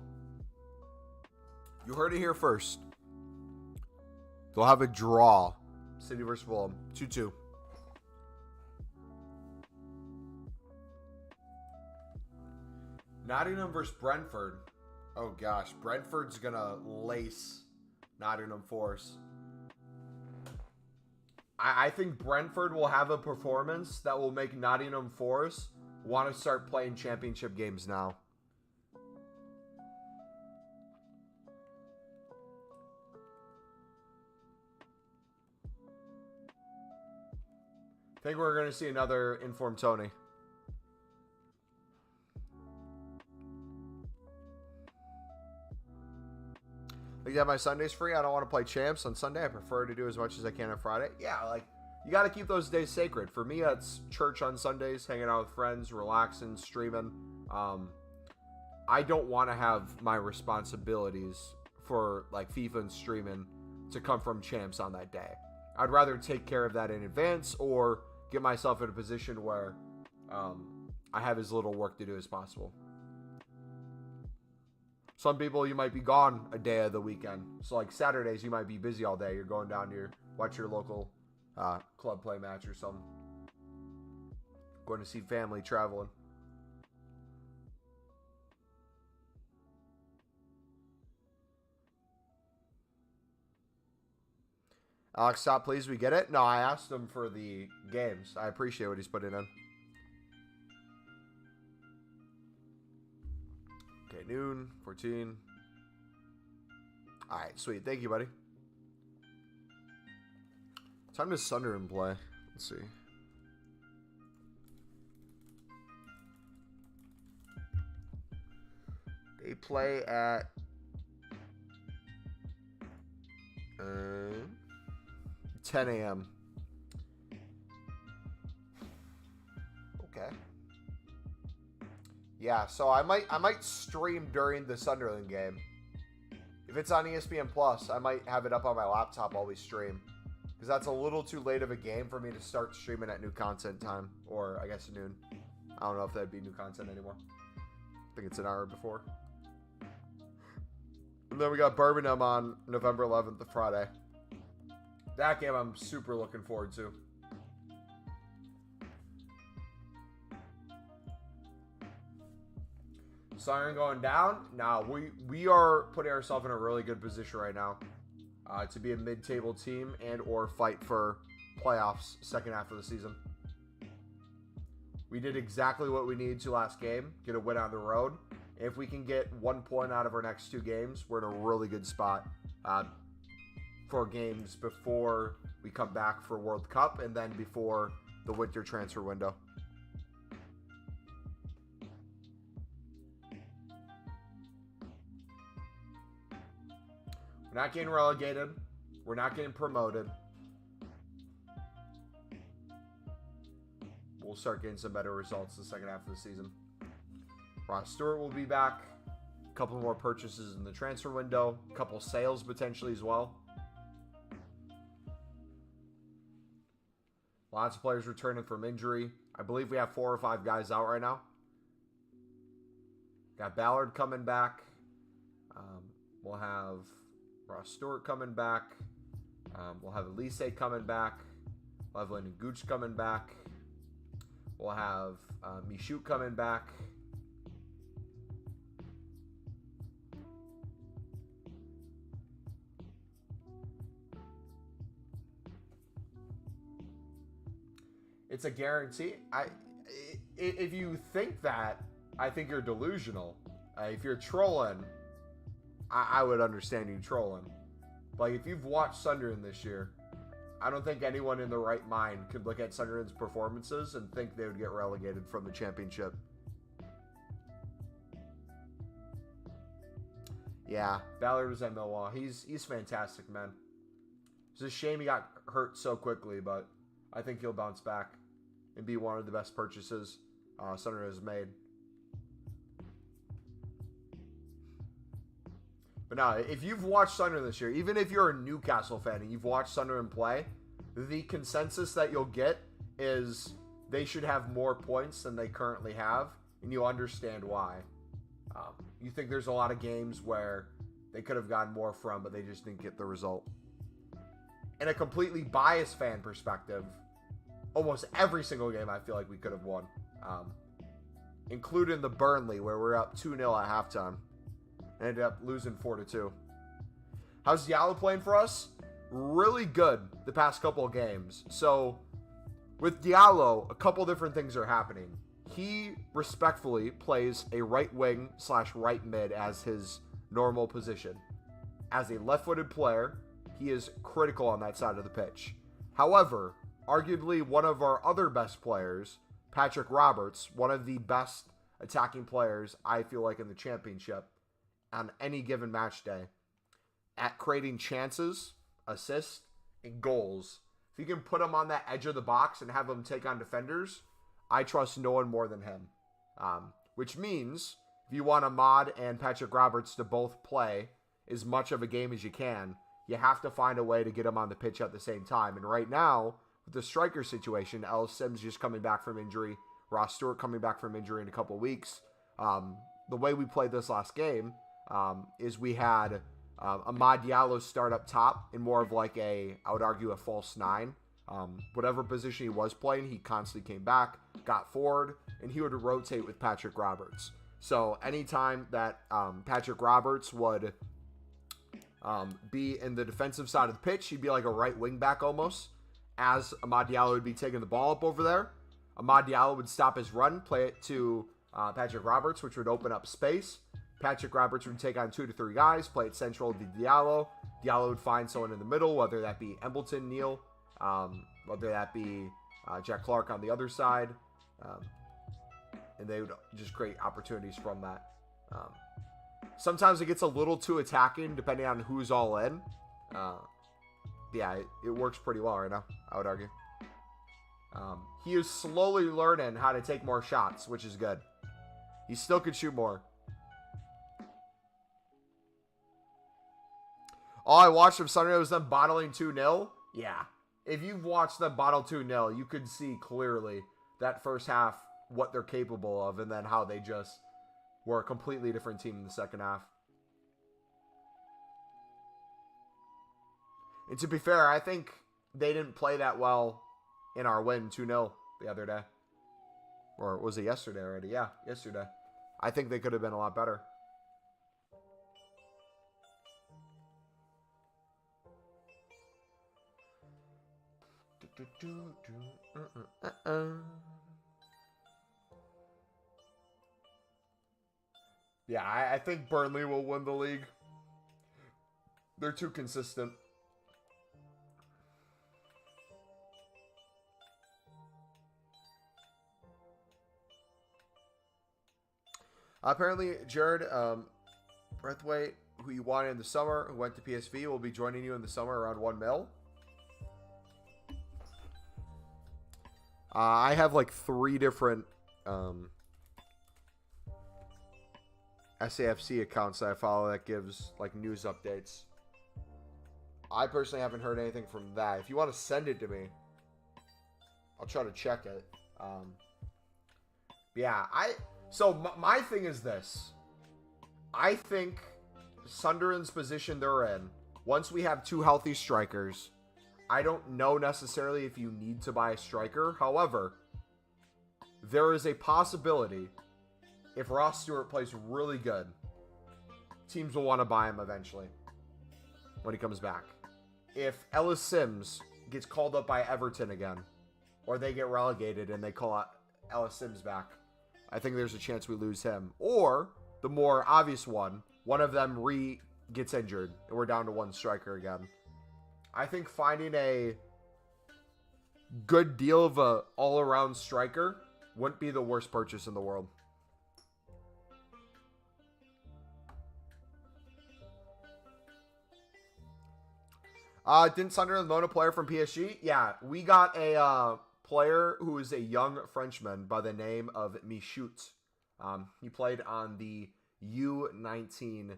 You heard it here first. They'll have a draw. City versus Fulham. 2-2. Nottingham versus Brentford. Oh gosh. Brentford's going to lace Nottingham Forest. I think Brentford will have a performance that will make Nottingham Forest want to start playing championship games now. I think we're going to see another informed Tony. Like, yeah, my Sunday's free. I don't want to play champs on Sunday. I prefer to do as much as I can on Friday. Yeah, like, you got to keep those days sacred. For me, it's church on Sundays, hanging out with friends, relaxing, streaming. I don't want to have my responsibilities for, like, FIFA and streaming to come from champs on that day. I'd rather take care of that in advance or get myself in a position where I have as little work to do as possible. Some people, you might be gone a day of the weekend. So like Saturdays, you might be busy all day. You're going down to watch your local club play match or something. Going to see family, traveling. Alex, stop, please. We get it? No, I asked him for the games. I appreciate what he's putting in. Okay, noon, 14. All right, sweet. Thank you, buddy. Time does Sunderland play? Let's see. They play at 10 a.m. Okay. Yeah, so I might stream during the Sunderland game. If it's on ESPN Plus, I might have it up on my laptop while we stream. Because that's a little too late of a game for me to start streaming at new content time. Or, I guess, noon. I don't know if that'd be new content anymore. I think it's an hour before. And then we got Birmingham on November 11th, the Friday. That game I'm super looking forward to. Siren going down? Nah, we are putting ourselves in a really good position right now to be a mid-table team and or fight for playoffs second half of the season. We did exactly what we needed to last game, get a win on the road. If we can get 1 point out of our next two games, we're in a really good spot for games before we come back for World Cup and then before the winter transfer window. We're not getting relegated. We're not getting promoted. We'll start getting some better results the second half of the season. Ross Stewart will be back. A couple more purchases in the transfer window. A couple sales potentially as well. Lots of players returning from injury. I believe we have 4 or 5 guys out right now. Got Ballard coming back. We'll have Ross Stewart coming back. We'll have Elise coming back. We'll have Lyndon Gooch coming back. We'll have Michoud coming back. It's a guarantee. If you think that, I think you're delusional. If you're trolling, I would understand you trolling. Like, if you've watched Sunderland this year, I don't think anyone in the right mind could look at Sunderland's performances and think they would get relegated from the championship. Yeah, Ballard was at Millwall. He's fantastic, man. It's a shame he got hurt so quickly, but I think he'll bounce back and be one of the best purchases Sunderland has made. But no, if you've watched Sunderland this year, even if you're a Newcastle fan and you've watched Sunderland play, the consensus that you'll get is they should have more points than they currently have, and you understand why. You think there's a lot of games where they could have gotten more from, but they just didn't get the result. In a completely biased fan perspective, almost every single game I feel like we could have won. Including the Burnley, where we're up 2-0 at halftime. Ended up losing 4-2. How's Diallo playing for us? Really good the past couple of games. So, with Diallo, a couple different things are happening. He respectfully plays a right wing / right mid as his normal position. As a left-footed player, he is critical on that side of the pitch. However, arguably one of our other best players, Patrick Roberts, one of the best attacking players I feel like in the championship on any given match day, at creating chances, assists, and goals. If you can put him on that edge of the box and have him take on defenders, I trust no one more than him. Which means, if you want Ahmad and Patrick Roberts to both play as much of a game as you can, you have to find a way to get them on the pitch at the same time. And right now, with the striker situation, Ellis Sims just coming back from injury, Ross Stewart coming back from injury in a couple weeks. The way we played this last game is we had Amad Diallo start up top in more of like I would argue, a false 9. Whatever position he was playing, he constantly came back, got forward, and he would rotate with Patrick Roberts. So anytime that Patrick Roberts would be in the defensive side of the pitch, he'd be like a right wing back almost, as Amad Diallo would be taking the ball up over there. Amad Diallo would stop his run, play it to Patrick Roberts, which would open up space. Patrick Roberts would take on 2 to 3 guys, play it central to Diallo. Diallo would find someone in the middle, whether that be Embleton, Neal, whether that be Jack Clark on the other side. And they would just create opportunities from that. Sometimes it gets a little too attacking depending on who's all in. Yeah, it works pretty well right now, I would argue. He is slowly learning how to take more shots, which is good. He still could shoot more. All I watched from Sunday was them bottling 2-0. Yeah. If you've watched them bottle 2-0, you could see clearly that first half, what they're capable of, and then how they just were a completely different team in the second half. And to be fair, I think they didn't play that well in our win 2-0 the other day. Or was it yesterday already? Yeah, yesterday. I think they could have been a lot better. Yeah, I think Burnley will win the league. They're too consistent. Apparently, Jared Breathwaite, who you wanted in the summer, who went to PSV, will be joining you in the summer around 1 mil. I have like 3 different SAFC accounts that I follow that gives like news updates. I personally haven't heard anything from that. If you want to send it to me, I'll try to check it. Yeah, my thing is this. I think Sunderland's position they're in, once we have 2 healthy strikers, I don't know necessarily if you need to buy a striker. However, there is a possibility if Ross Stewart plays really good, teams will want to buy him eventually when he comes back. If Ellis Sims gets called up by Everton again, or they get relegated and they call Ellis Sims back, I think there's a chance we lose him. Or, the more obvious one of them gets injured, and we're down to 1 striker again. I think finding a good deal of a all-around striker wouldn't be the worst purchase in the world. Didn't Sunderland loan a player from PSG? Yeah, we got a player who is a young Frenchman by the name of Michoud. He played on the U19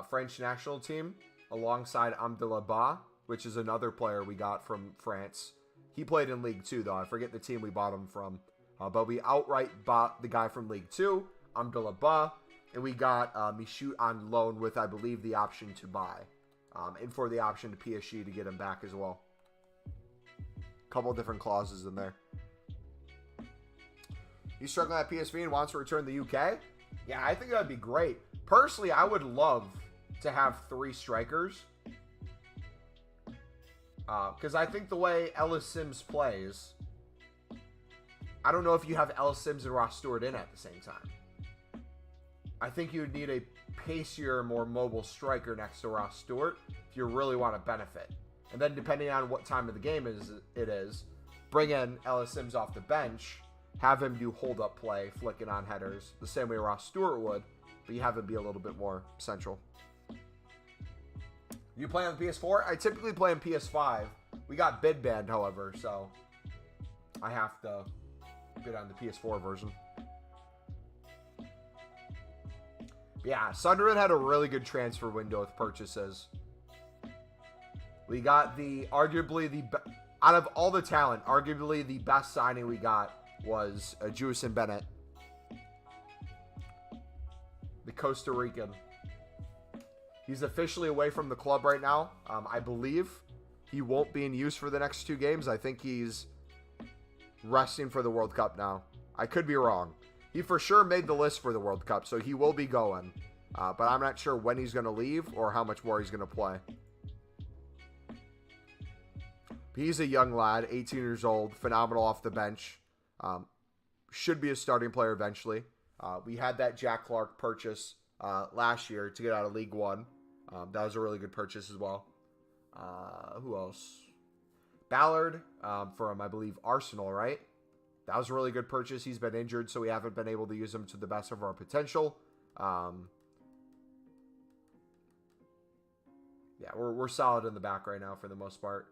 French national team alongside Amdelaba, which is another player we got from France. He played in League 2, though. I forget the team we bought him from. But we outright bought the guy from League 2, Amdelaba, and we got Michoud on loan with, I believe, the option to buy. And for the option to PSG to get him back as well. Couple different clauses in there. He's struggling at PSV and wants to return to the UK? Yeah, I think that would be great. Personally, I would love to have 3 strikers. Because I think the way Ellis Sims plays, I don't know if you have Ellis Sims and Ross Stewart in at the same time. I think you would need a pacier, more mobile striker next to Ross Stewart if you really want to benefit. And then depending on what time of the game it is, bring in Ellis Sims off the bench, have him do hold-up play, flicking on headers, the same way Ross Stewart would, but you have him be a little bit more central. You play on the PS4? I typically play on PS5. We got bid banned, however, so I have to bid on the PS4 version. Yeah, Sunderland had a really good transfer window with purchases. We got out of all the talent, arguably the best signing we got was Jewison Bennett, the Costa Rican. He's officially away from the club right now. I believe he won't be in use for the next 2 games. I think he's resting for the World Cup now. I could be wrong. He for sure made the list for the World Cup, so he will be going. But I'm not sure when he's going to leave or how much more he's going to play. He's a young lad, 18 years old, phenomenal off the bench. Should be a starting player eventually. We had that Jack Clark purchase last year to get out of League One. That was a really good purchase as well. Who else? Ballard from, I believe, Arsenal, right? That was a really good purchase. He's been injured, so we haven't been able to use him to the best of our potential. Yeah, we're solid in the back right now for the most part.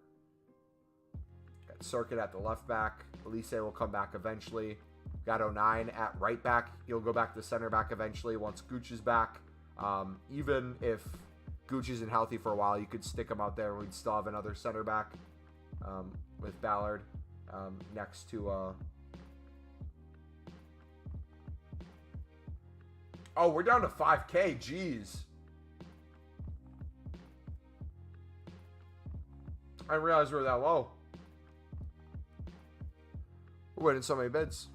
Got Circuit at the left back. Elise will come back eventually. Got 09 at right back. He'll go back to center back eventually once Gooch is back. Even if Gooch isn't healthy for a while, you could stick him out there and we'd still have another center back with Ballard next to... Oh, we're down to 5K. Jeez. I didn't realize we were that low. We're winning so many bids.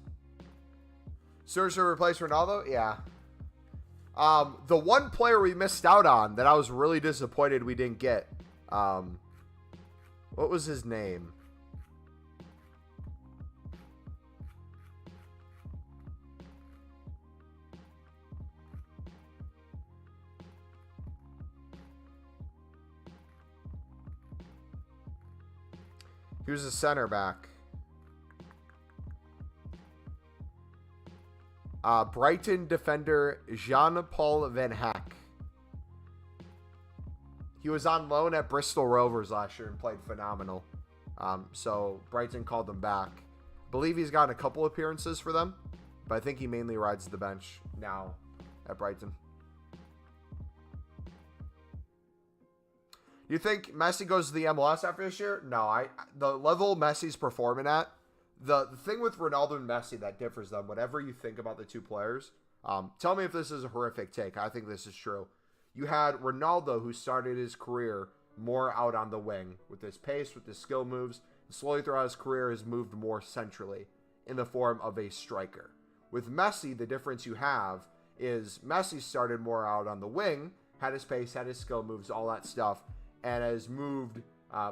Serge to replace Ronaldo? Yeah. The one player we missed out on that I was really disappointed we didn't get. What was his name? He was a center back. Brighton defender Jean-Paul Van Hecke. He was on loan at Bristol Rovers last year and played phenomenal. So Brighton called him back. I believe he's gotten a couple appearances for them, but I think he mainly rides the bench now at Brighton. You think Messi goes to the MLS after this year? No, the level Messi's performing at, the thing with Ronaldo and Messi that differs them, whatever you think about the two players, tell me if this is a horrific take. I think this is true. You had Ronaldo, who started his career more out on the wing with his pace, with his skill moves, and slowly throughout his career has moved more centrally in the form of a striker. With Messi, the difference you have is Messi started more out on the wing, had his pace, had his skill moves, all that stuff, and has moved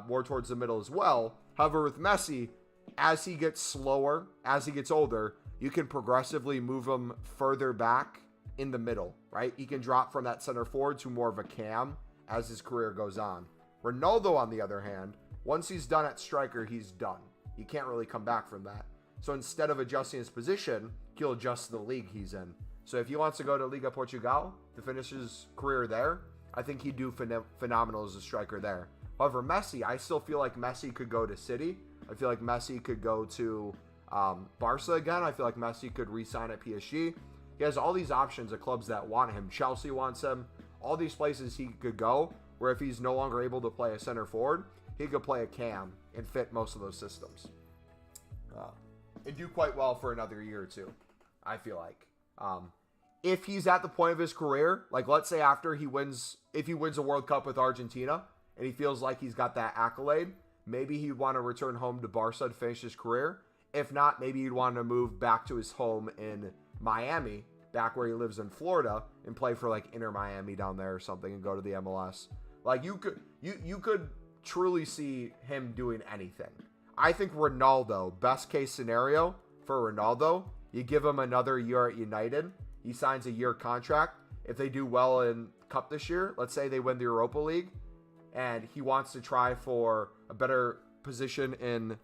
more towards the middle as well. However, with Messi, as he gets slower, as he gets older, you can progressively move him further back in the middle, right? He can drop from that center forward to more of a cam as his career goes on. Ronaldo, on the other hand, once he's done at striker, he's done. He can't really come back from that. So instead of adjusting his position, he'll adjust the league he's in. So if he wants to go to Liga Portugal to finish his career there, I think he'd do phenomenal as a striker there. However, Messi, I still feel like Messi could go to City. I feel like Messi could go to Barca again. I feel like Messi could re-sign at PSG. He has all these options of clubs that want him. Chelsea wants him. All these places he could go, where if he's no longer able to play a center forward, he could play a cam and fit most of those systems. And do quite well for another year or two, I feel like. If he's at the point of his career, like let's say after if he wins a World Cup with Argentina and he feels like he's got that accolade, maybe he'd want to return home to Barca to finish his career. If not, maybe he'd want to move back to his home in Miami, back where he lives in Florida, and play for like Inter Miami down there or something and go to the MLS. Like you could truly see him doing anything. I think Ronaldo, best case scenario for Ronaldo, you give him another year at United. He signs a year contract. If they do well in Cup this year, let's say they win the Europa League, and he wants to try for a better position in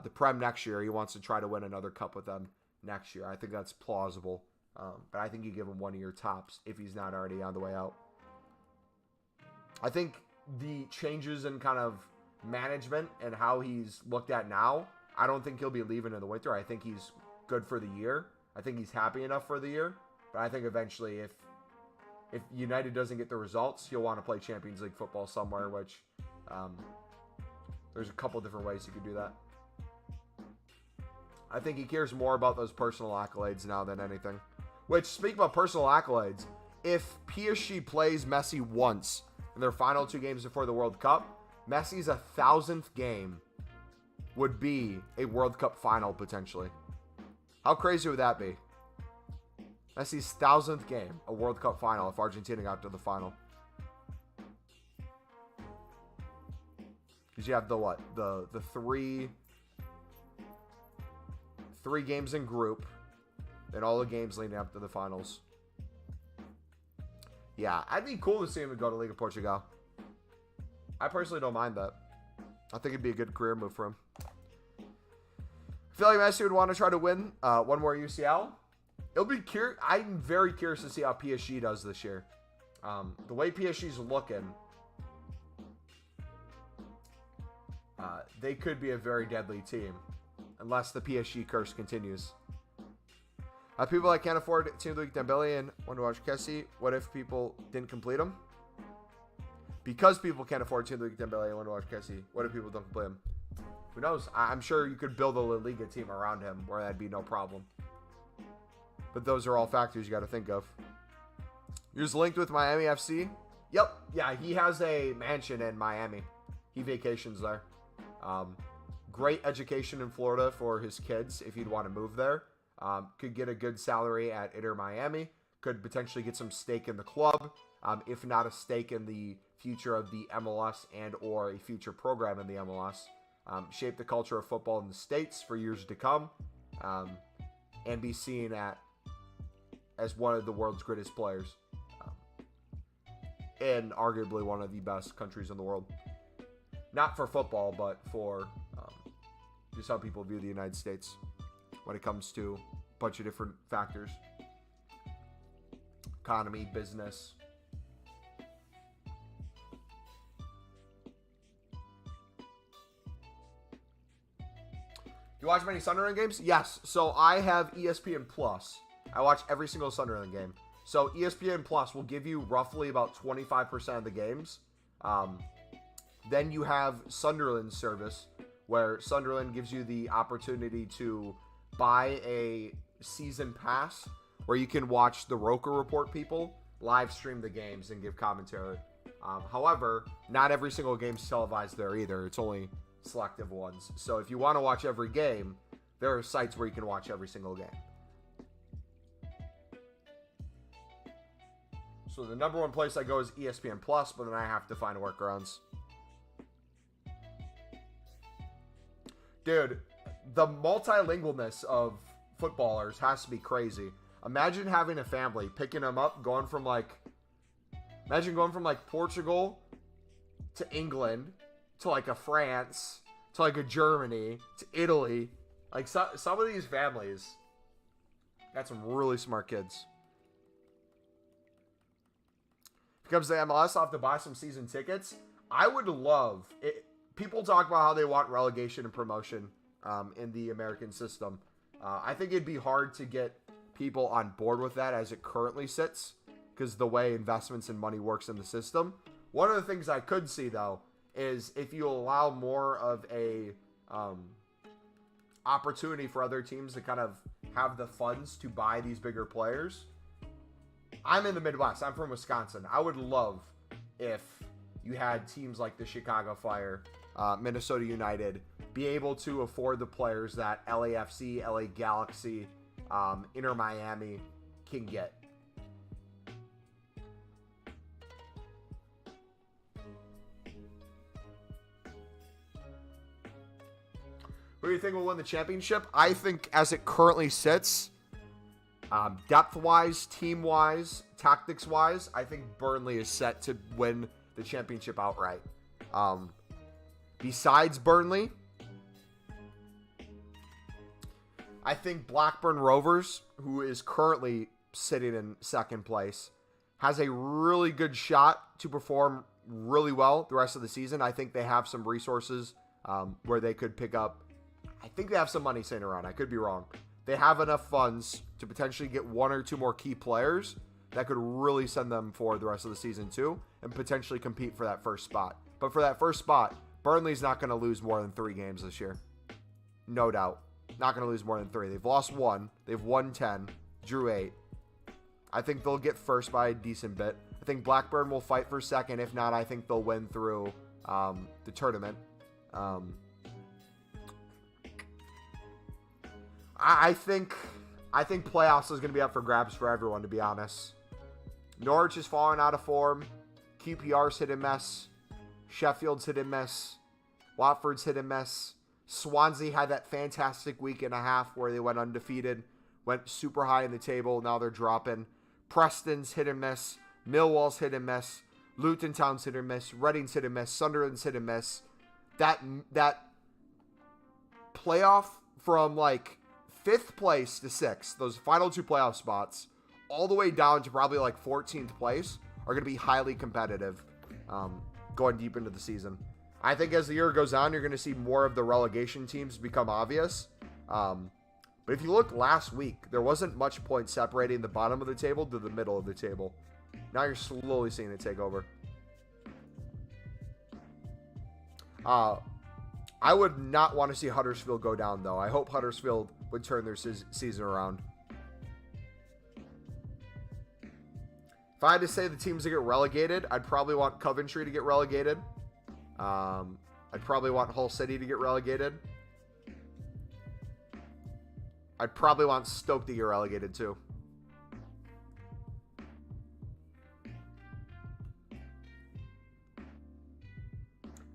the Prem next year. He wants to try to win another Cup with them next year. I think that's plausible. But I think you give him 1 year tops if he's not already on the way out. I think the changes in kind of management and how he's looked at now, I don't think he'll be leaving in the winter. I think he's good for the year. I think he's happy enough for the year. But I think eventually if United doesn't get the results, he'll want to play Champions League football somewhere, which there's a couple different ways you could do that. I think he cares more about those personal accolades now than anything. Which, speaking about personal accolades, if PSG plays Messi once in their final 2 games before the World Cup, Messi's 1,000th game would be a World Cup final, potentially. How crazy would that be? Messi's 1,000th game, a World Cup final, if Argentina got to the final. Because you have the what? The three games in group, and all the games leading up to the finals. Yeah, I'd be cool to see him go to Liga Portugal. I personally don't mind that. I think it'd be a good career move for him. I feel like Messi would want to try to win one more UCL. I'm very curious to see how PSG does this year. The way PSG's looking, they could be a very deadly team, unless the PSG curse continues. People that can't afford Team League Dembele and want to watch Kessie, what if people didn't complete them? Because people can't afford Team League Dembele and want to watch Kessie, what if people don't complete him? Who knows? I'm sure you could build a La Liga team around him where that'd be no problem. But those are all factors you got to think of. You're linked with Miami FC? Yep. Yeah, he has a mansion in Miami. He vacations there. Great education in Florida for his kids if he'd want to move there. Could get a good salary at Inter Miami. Could potentially get some stake in the club. If not a stake in the future of the MLS and or a future program in the MLS. Shape the culture of football in the States for years to come. And be seen as one of the world's greatest players. And arguably one of the best countries in the world. Not for football, but for just how people view the United States when it comes to a bunch of different factors. economy, business. You watch many Sunderland games? Yes. So I have ESPN Plus. I watch every single Sunderland game. So ESPN Plus will give you roughly about 25% of the games. Then you have Sunderland service, where Sunderland gives you the opportunity to buy a season pass where you can watch the Roker Report people live stream the games and give commentary. However, not every single game's televised there either. It's only selective ones. So if you want to watch every game, there are sites where you can watch every single game. So the number one place I go is ESPN Plus, but then I have to find workarounds. Dude, the multilingualness of footballers has to be crazy. Imagine having a family, picking them up, going from Portugal to England to like a France to like a Germany to Italy. Like some of these families got some really smart kids. If it comes to MLS, I'll have to buy some season tickets. I would love it. People talk about how they want relegation and promotion in the American system. I think it'd be hard to get people on board with that as it currently sits, because the way investments and money works in the system. One of the things I could see, though, is if you allow more of a opportunity for other teams to kind of have the funds to buy these bigger players. I'm in the Midwest. I'm from Wisconsin. I would love if you had teams like the Chicago Fire, Minnesota United, be able to afford the players that LAFC, LA Galaxy, Inter Miami can get. Who do you think will win the championship? I think as it currently sits, depth-wise, team-wise, tactics-wise, I think Burnley is set to win the championship outright. Besides Burnley, I think Blackburn Rovers, who is currently sitting in second place, has a really good shot to perform really well the rest of the season. I think they have some resources where they could pick up. I think they have some money sitting around. I could be wrong. They have enough funds to potentially get one or two more key players that could really send them forward the rest of the season too, and potentially compete for that first spot. But for that first spot, Burnley's not going to lose more than 3 games this year. No doubt. Not going to lose more than 3. They've lost 1. They've won 10. Drew 8. I think they'll get first by a decent bit. I think Blackburn will fight for second. If not, I think they'll win through the tournament. I think playoffs is going to be up for grabs for everyone, to be honest. Norwich is falling out of form. QPR's hit and miss. Sheffield's hit and miss. Watford's hit and miss. Swansea had that fantastic week and a half where they went undefeated. Went super high in the table. Now they're dropping. Preston's hit and miss. Millwall's hit and miss. Luton Town's hit and miss. Reading's hit and miss. Sunderland's hit and miss. That playoff from like 5th place to 6th, those final 2 playoff spots, all the way down to probably like 14th place, are going to be highly competitive going deep into the season. I think as the year goes on, you're going to see more of the relegation teams become obvious. But if you look last week, there wasn't much point separating the bottom of the table to the middle of the table. Now you're slowly seeing it take over. I would not want to see Huddersfield go down, though. I hope Huddersfield would turn their season around. If I had to say the teams that get relegated, I'd probably want Coventry to get relegated. I'd probably want Hull City to get relegated. I'd probably want Stoke to get relegated, too.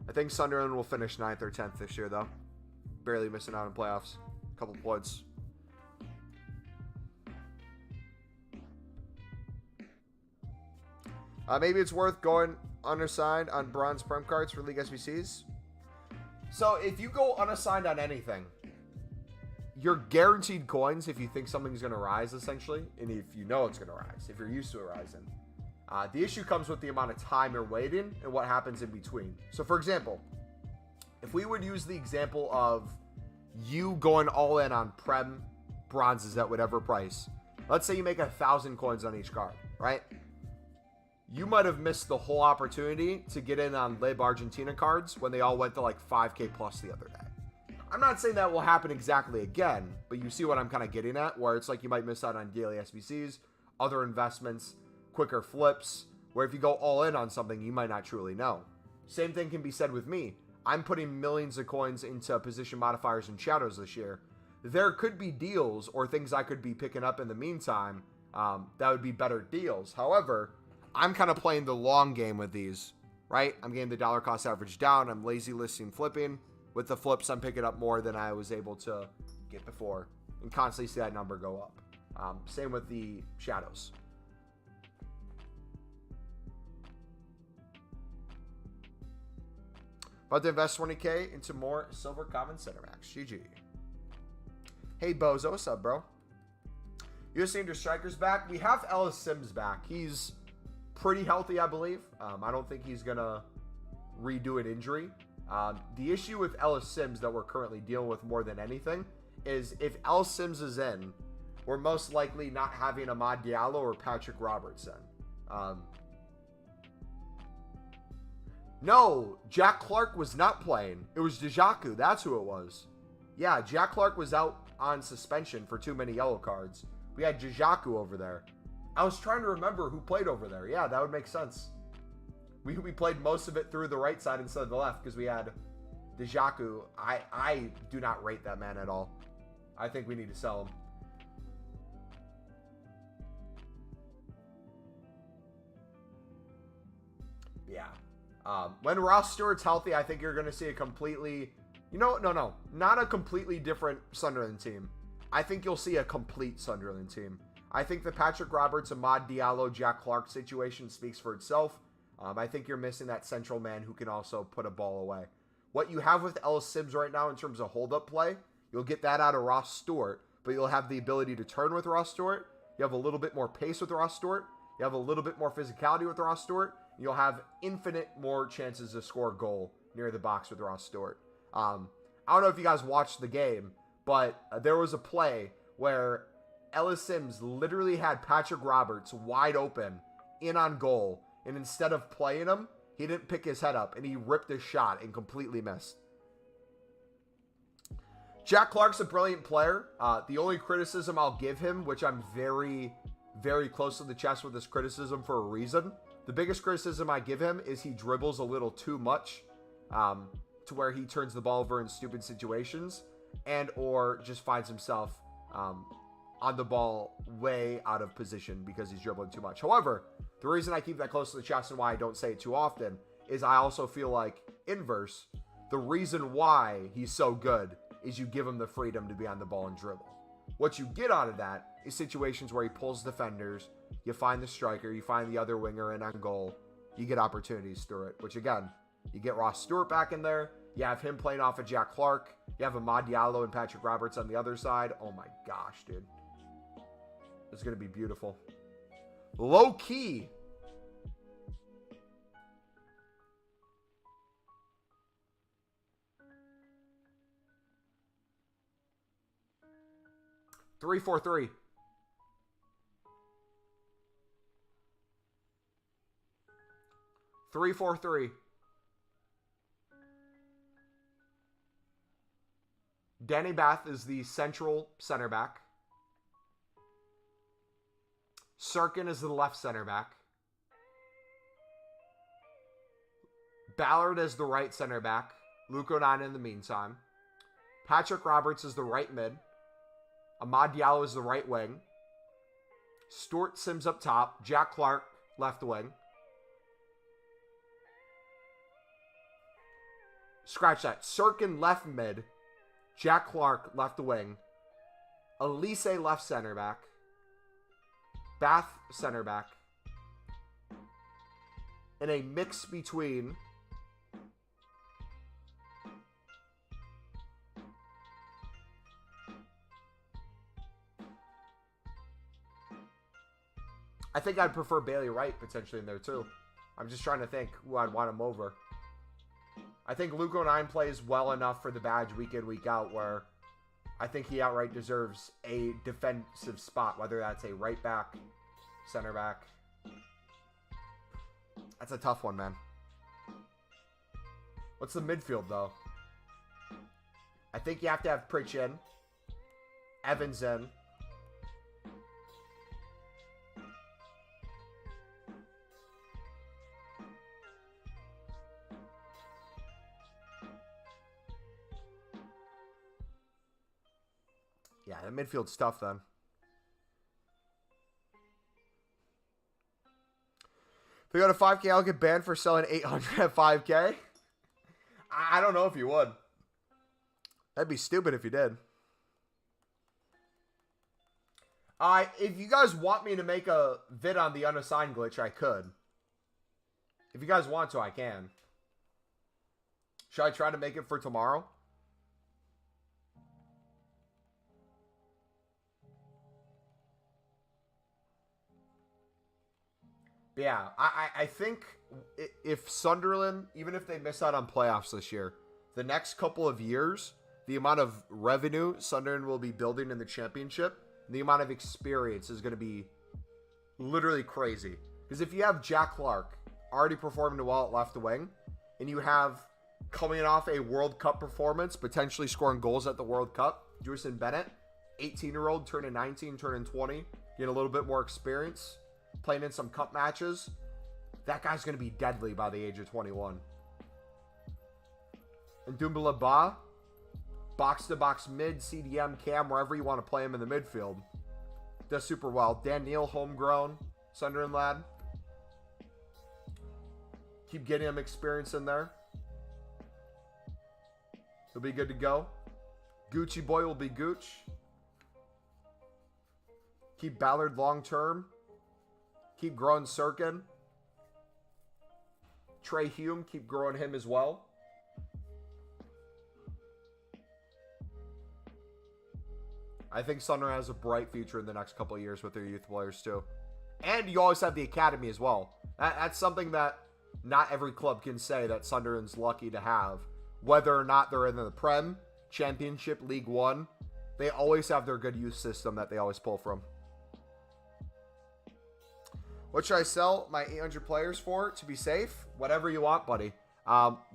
I think Sunderland will finish 9th or 10th this year, though. Barely missing out on playoffs. A couple points. Maybe it's worth going unassigned on bronze prem cards for League SBCs. So if you go unassigned on anything, you're guaranteed coins if you think something's going to rise, essentially, and if you know it's going to rise, if you're used to it rising. The issue comes with the amount of time you're waiting and what happens in between. So, for example, if we would use the example of you going all in on Prem bronzes at whatever price, let's say you make 1,000 coins on each card, right? You might have missed the whole opportunity to get in on Lib Argentina cards when they all went to like 5K plus the other day. I'm not saying that will happen exactly again, but you see what I'm kind of getting at, where it's like you might miss out on daily SBCs, other investments, quicker flips, where if you go all in on something, you might not truly know. Same thing can be said with me. I'm putting millions of coins into position modifiers and shadows this year. There could be deals or things I could be picking up in the meantime that would be better deals. However, I'm kind of playing the long game with these, right? I'm getting the dollar cost average down. I'm lazy listing flipping. With the flips, I'm picking up more than I was able to get before and constantly see that number go up. Same with the shadows. About to invest 20K into more silver common center max. GG. Hey, Bozo. What's up, bro? USA Under Strikers back. We have Ellis Sims back. He's pretty healthy, I believe. I don't think he's going to redo an injury. The issue with Ellis Sims that we're currently dealing with more than anything is if Ellis Sims is in, we're most likely not having Amad Diallo or Patrick Robertson. No, Jack Clark was not playing. It was Dijaku. That's who it was. Yeah, Jack Clark was out on suspension for too many yellow cards. We had Dijaku over there. I was trying to remember who played over there. Yeah, that would make sense. We played most of it through the right side instead of the left because we had Dijaku. I do not rate that man at all. I think we need to sell him. Yeah. When Ross Stewart's healthy, I think you're going to see a completely... No. Not a completely different Sunderland team. I think you'll see a complete Sunderland team. I think the Patrick Roberts, Amad Diallo, Jack Clark situation speaks for itself. I think you're missing that central man who can also put a ball away. What you have with Ellis Sims right now in terms of hold-up play, you'll get that out of Ross Stewart, but you'll have the ability to turn with Ross Stewart. You have a little bit more pace with Ross Stewart. You have a little bit more physicality with Ross Stewart. You'll have infinite more chances to score a goal near the box with Ross Stewart. I don't know if you guys watched the game, but there was a play where Ellis Sims literally had Patrick Roberts wide open in on goal, and instead of playing him, he didn't pick his head up, and he ripped his shot and completely missed. Jack Clark's a brilliant player. The only criticism I'll give him, which I'm very, very close to the chest with this criticism for a reason, the biggest criticism I give him is he dribbles a little too much to where he turns the ball over in stupid situations and or just finds himself on the ball way out of position because he's dribbling too much. However, the reason I keep that close to the chest and why I don't say it too often is I also feel like, inverse, the reason why he's so good is you give him the freedom to be on the ball and dribble. What you get out of that is situations where he pulls defenders, you find the striker, you find the other winger in on goal, you get opportunities through it, which again, you get Ross Stewart back in there, you have him playing off of Jack Clark, you have Amad Diallo and Patrick Roberts on the other side. Oh my gosh, dude. It's going to be beautiful. Low key. Three, 4-3. Three, 4-3. Danny Bath is the central center back. Sirkin is the left center back. Ballard is the right center back. Luke O'Neill in the meantime. Patrick Roberts is the right mid. Amad Diallo is the right wing. Stuart Sims up top. Jack Clark, left wing. Scratch that. Sirkin, left mid. Jack Clark, left wing. Elise, left center back. Bath, center back. And a mix between I think I'd prefer Bailey Wright potentially in there too. I'm just trying to think who I'd want him over. I think Luke 09 plays well enough for the badge week in, week out, where I think he outright deserves a defensive spot, whether that's a right back, center back. That's a tough one, man. What's the midfield, though? I think you have to have Pritch in. Evans in. Yeah, the midfield stuff then. If we go to 5K, I'll get banned for selling 800 at 5K. I don't know if you would. That'd be stupid if you did. If you guys want me to make a vid on the unassigned glitch, I could. If you guys want to, I can. Should I try to make it for tomorrow? But yeah, I think if Sunderland, even if they miss out on playoffs this year, the next couple of years, the amount of revenue Sunderland will be building in the championship, the amount of experience is going to be literally crazy. Because if you have Jack Clark already performing well at left wing, and you have coming off a World Cup performance, potentially scoring goals at the World Cup, Drewson Bennett, 18-year-old, turning 19, turning 20, getting a little bit more experience, playing in some cup matches, that guy's going to be deadly by the age of 21. And Doumbouya Ba, box-to-box mid, CDM, cam, wherever you want to play him in the midfield, does super well. Dan Neal, homegrown, Sunderland lad. Keep getting him experience in there. He'll be good to go. Gucci boy will be Gooch. Keep Ballard long-term. Keep growing Sirkin. Trey Hume, keep growing him as well. I think Sunderland has a bright future in the next couple of years with their youth players too. And you always have the academy as well. That's something that not every club can say that Sunderland's lucky to have. Whether or not they're in the Prem, Championship, League One, they always have their good youth system that they always pull from. What should I sell my 800 players for to be safe? Whatever you want, buddy.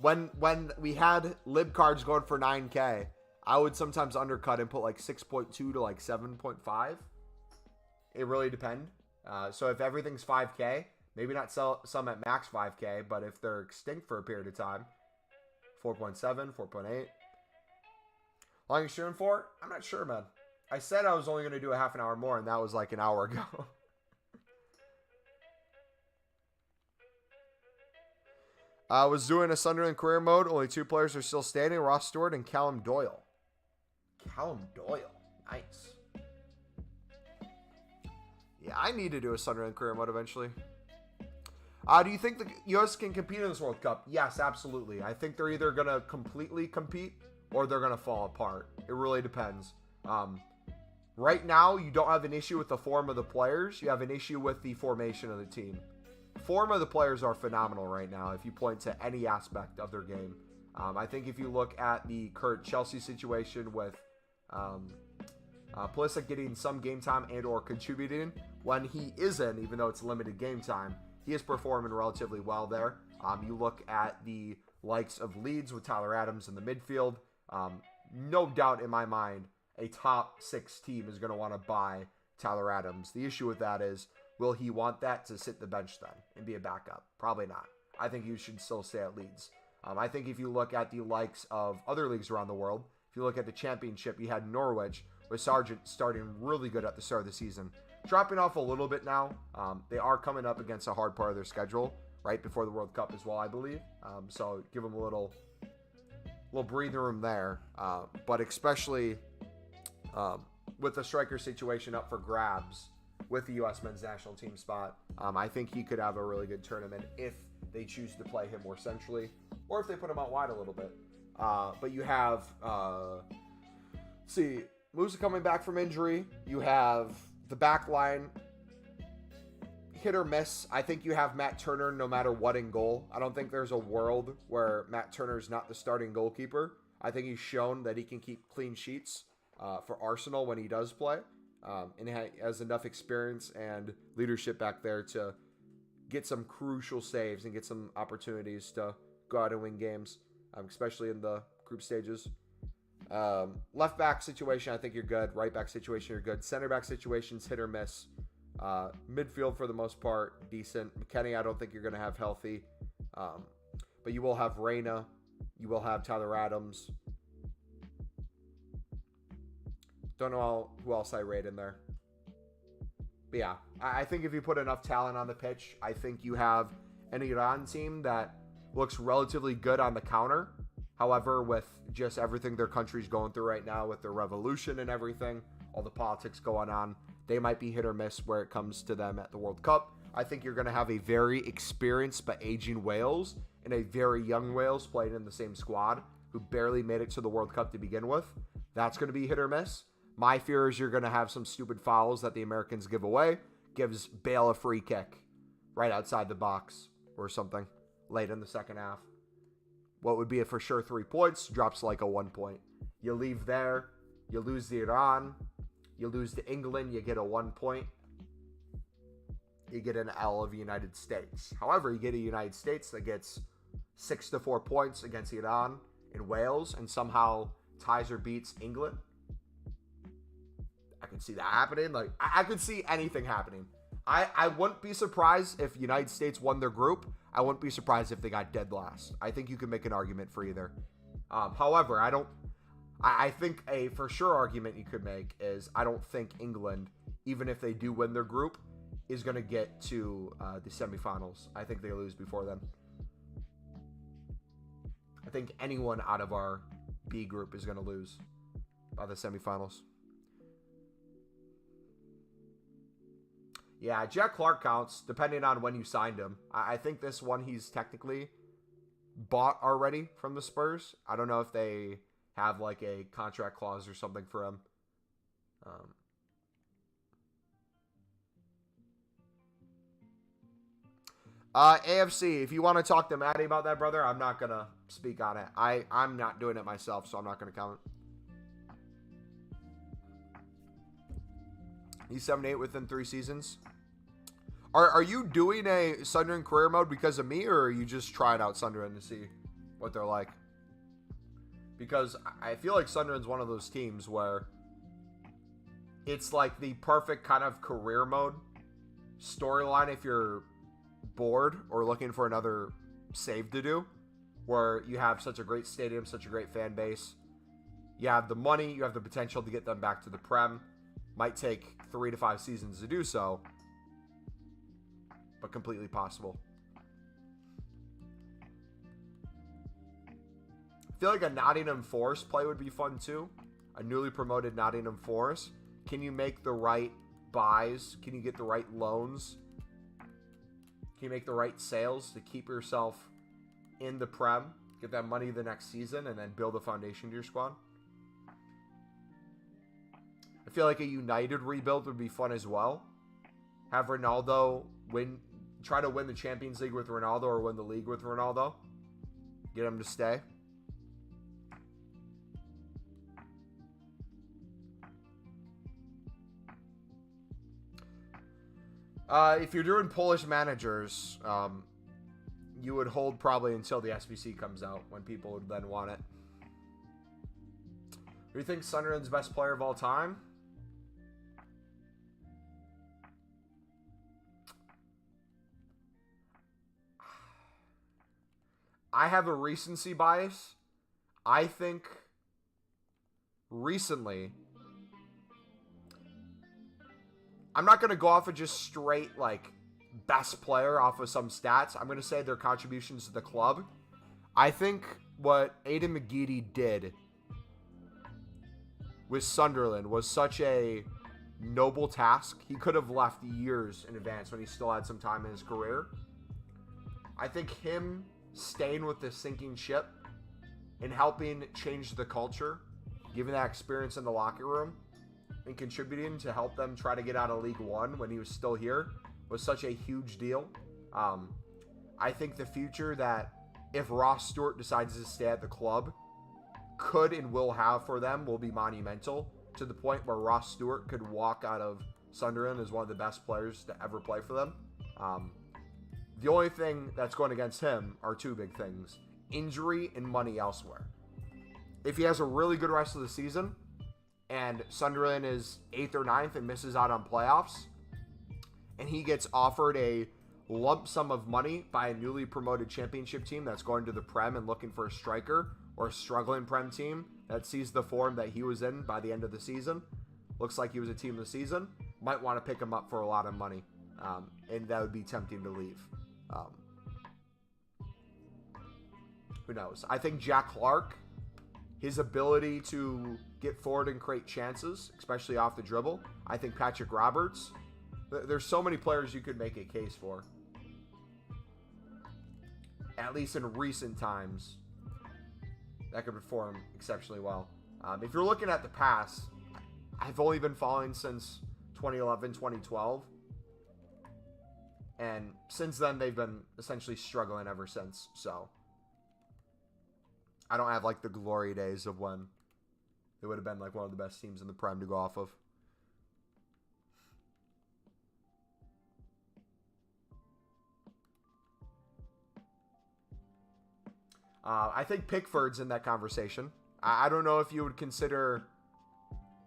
When we had lib cards going for 9K, I would sometimes undercut and put like 6.2 to like 7.5. It really depends. So if everything's 5K, maybe not sell some at max 5K, but if they're extinct for a period of time, 4.7, 4.8. How long you shooting for? I'm not sure, man. I said I was only going to do a half an hour more, and that was like an hour ago. I was doing a Sunderland career mode. Only 2 players are still standing. Ross Stewart and Callum Doyle. Callum Doyle. Nice. Yeah, I need to do a Sunderland career mode eventually. Do you think the U.S. can compete in this World Cup? Yes, absolutely. I think they're either going to completely compete or they're going to fall apart. It really depends. Right now, you don't have an issue with the form of the players. You have an issue with the formation of the team. Form of the players are phenomenal right now if you point to any aspect of their game. I think if you look at the current Chelsea situation with Pulisic getting some game time and or contributing when he isn't, even though it's limited game time, he is performing relatively well there. You look at the likes of Leeds with Tyler Adams in the midfield. No doubt in my mind, a top 6 team is going to want to buy Tyler Adams. The issue with that is, will he want that to sit the bench then and be a backup? Probably not. I think you should still stay at Leeds. I think if you look at the likes of other leagues around the world, if you look at the Championship, you had Norwich with Sargent starting really good at the start of the season. Dropping off a little bit now. They are coming up against a hard part of their schedule right before the World Cup as well, I believe. So give them a little breathing room there. But especially with the striker situation up for grabs with the U.S. men's national team spot, I think he could have a really good tournament if they choose to play him more centrally or if they put him out wide a little bit. But you have, Musa coming back from injury. You have the back line. hit or miss. I think you have Matt Turner no matter what in goal. I don't think there's a world where Matt Turner's not the starting goalkeeper. I think he's shown that he can keep clean sheets for Arsenal when he does play. And has enough experience and leadership back there to get some crucial saves and get some opportunities to go out and win games, especially in the group stages. Left back situation, I think you're good. Right back situation, you're good. Center back situations, hit or miss. Midfield, for the most part, decent. McKennie, I don't think you're going to have healthy. But you will have Reyna. You will have Tyler Adams. Don't know who else I rate in there. But yeah, I think if you put enough talent on the pitch, I think you have an Iran team that looks relatively good on the counter. However, with just everything their country's going through right now, with their revolution and everything, all the politics going on, they might be hit or miss where it comes to them at the World Cup. I think you're going to have a very experienced but aging Wales and a very young Wales playing in the same squad who barely made it to the World Cup to begin with. That's going to be hit or miss. My fear is you're going to have some stupid fouls that the Americans give away. Gives Bale a free kick right outside the box or something late in the second half. What would be a for sure 3 points drops like a 1 point. You leave there. You lose to Iran. You lose to England. You get a 1 point. You get an L of the United States. However, you get a United States that gets 6 to 4 points against Iran and Wales and somehow ties or beats England. I could see that happening. Like, I could see anything happening. I wouldn't be surprised if United States won their group. I wouldn't be surprised if they got dead last. I think you can make an argument for either. However, I think a for sure argument you could make is I don't think England, even if they do win their group, is going to get to the semifinals. I think they lose before then. I think anyone out of our B group is going to lose by the semifinals. Yeah, Jack Clark counts, depending on when you signed him. I think this one he's technically bought already from the Spurs. I don't know if they have like a contract clause or something for him. AFC, if you want to talk to Maddie about that, brother, I'm not going to speak on it. I'm not doing it myself, so I'm not going to comment. He's 7-8 within 3 seasons. Are you doing a Sunderland career mode because of me, or are you just trying out Sunderland to see what they're like? Because I feel like Sunderland's one of those teams where it's like the perfect kind of career mode storyline if you're bored or looking for another save to do, where you have such a great stadium, such a great fan base. You have the money, you have the potential to get them back to the Prem. Might take 3 to 5 seasons to do so, but completely possible. I feel like a Nottingham Forest play would be fun too. A newly promoted Nottingham Forest. Can you make the right buys? Can you get the right loans? Can you make the right sales to keep yourself in the Prem? Get that money the next season and then build a foundation to your squad? I feel like a United rebuild would be fun as well. Have Ronaldo try to win the Champions League with Ronaldo or win the league with Ronaldo. Get him to stay. If you're doing Polish managers, you would hold probably until the SBC comes out when people would then want it. Do you think Sunderland's best player of all time? I have a recency bias. I think recently, I'm not going to go off of just straight, like, best player off of some stats. I'm going to say their contributions to the club. I think what Aidan McGeady did with Sunderland was such a noble task. He could have left years in advance when he still had some time in his career. I think him staying with the sinking ship and helping change the culture, giving that experience in the locker room, and contributing to help them try to get out of League One when he was still here was such a huge deal. I think the future that if Ross Stewart decides to stay at the club could and will have for them will be monumental, to the point where Ross Stewart could walk out of Sunderland as one of the best players to ever play for them. The only thing that's going against him are two big things: injury and money elsewhere. If he has a really good rest of the season and Sunderland is 8th or 9th and misses out on playoffs, and he gets offered a lump sum of money by a newly promoted championship team that's going to the Prem and looking for a striker, or a struggling Prem team that sees the form that he was in by the end of the season, looks like he was a team of the season, might want to pick him up for a lot of money, and that would be tempting to leave. Who knows? I think Jack Clark, his ability to get forward and create chances, especially off the dribble. I think Patrick Roberts. There's so many players you could make a case for, at least in recent times, that could perform exceptionally well. If you're looking at the past, I've only been following since 2011, 2012. And since then, they've been essentially struggling ever since. So I don't have like the glory days of when it would have been like one of the best teams in the Prem to go off of. I think Pickford's in that conversation. I don't know if you would consider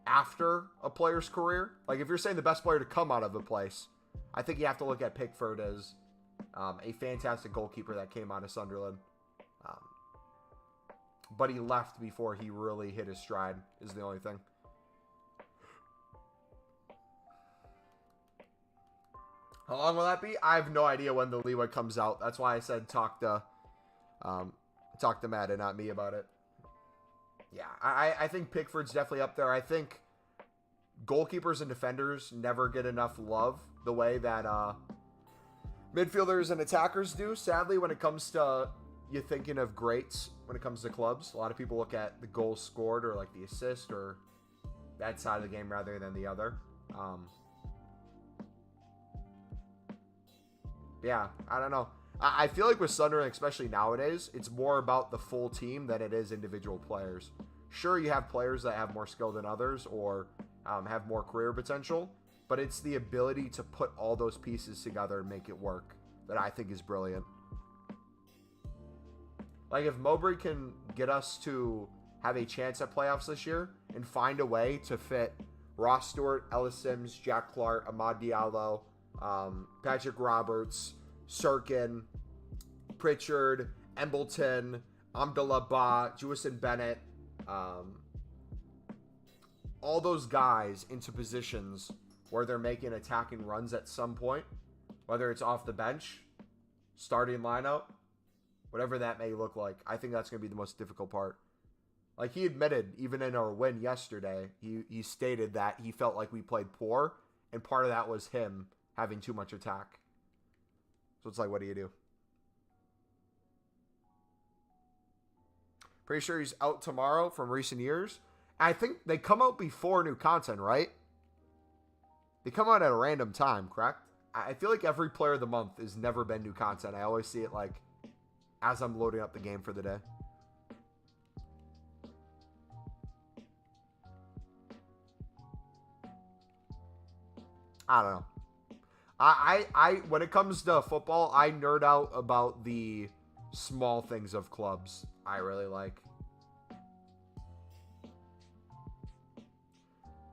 after a player's career. Like, if you're saying the best player to come out of a place, I think you have to look at Pickford as a fantastic goalkeeper that came out of Sunderland. But he left before he really hit his stride, is the only thing. How long will that be? I have no idea when the leeway comes out. That's why I said talk to Matt and not me about it. Yeah, I think Pickford's definitely up there. I think goalkeepers and defenders never get enough love the way that midfielders and attackers do, sadly, when it comes to you thinking of greats when it comes to clubs. A lot of people look at the goals scored or like the assist or that side of the game rather than the other. Yeah, I don't know. I feel like with Sunderland, especially nowadays, it's more about the full team than it is individual players. Sure, you have players that have more skill than others or have more career potential, but it's the ability to put all those pieces together and make it work that I think is brilliant. Like, if Mowbray can get us to have a chance at playoffs this year and find a way to fit Ross Stewart, Ellis Sims, Jack Clark, Amad Diallo, Patrick Roberts, Sirkin, Pritchard, Embleton, Amdallah Ba, Jewison Bennett, all those guys into positions where they're making attacking runs at some point, whether it's off the bench, starting lineup, whatever that may look like. I think that's going to be the most difficult part. Like, he admitted, even in our win yesterday, he stated that he felt like we played poor, and part of that was him having too much attack. So it's like, what do you do? Pretty sure he's out tomorrow from recent years. I think they come out before new content, right? They come out at a random time, correct? I feel like every player of the month has never been new content. I always see it like as I'm loading up the game for the day. I don't know. I when it comes to football, I nerd out about the small things of clubs I really like.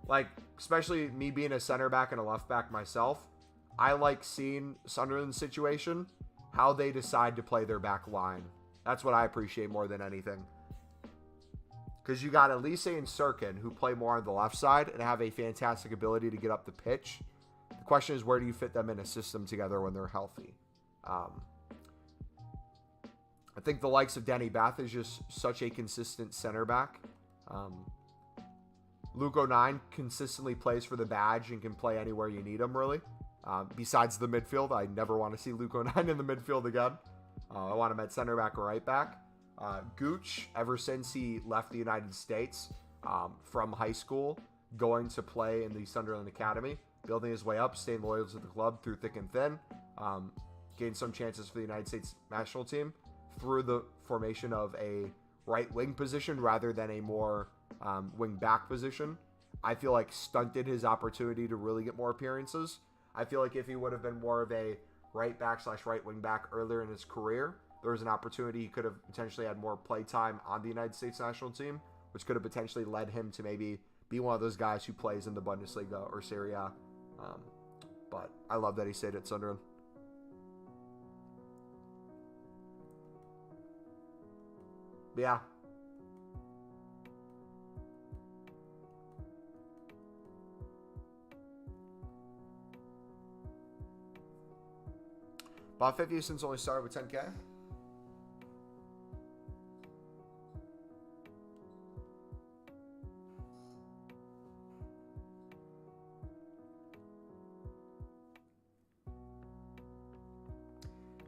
Like, especially me being a center back and a left back myself, I like seeing Sunderland's situation, how they decide to play their back line. That's what I appreciate more than anything. Because you got Elise and Sirkin, who play more on the left side and have a fantastic ability to get up the pitch. The question is, where do you fit them in a system together when they're healthy? I think the likes of Danny Bath is just such a consistent center back. Luke O'Nien consistently plays for the badge and can play anywhere you need him, really. Besides the midfield, I never want to see Luke O'Nien in the midfield again. I want him at center back or right back. Gooch, ever since he left the United States from high school, going to play in the Sunderland Academy, building his way up, staying loyal to the club through thick and thin, gained some chances for the United States national team through the formation of a right wing position rather than a more wing back position. I feel like stunted his opportunity to really get more appearances. I feel like if he would have been more of a right back / right wing back earlier in his career, there was an opportunity he could have potentially had more play time on the United States national team, which could have potentially led him to maybe be one of those guys who plays in the Bundesliga or Serie A. But I love that he stayed at Sunderland. But yeah. Bought 50 since only started with 10K.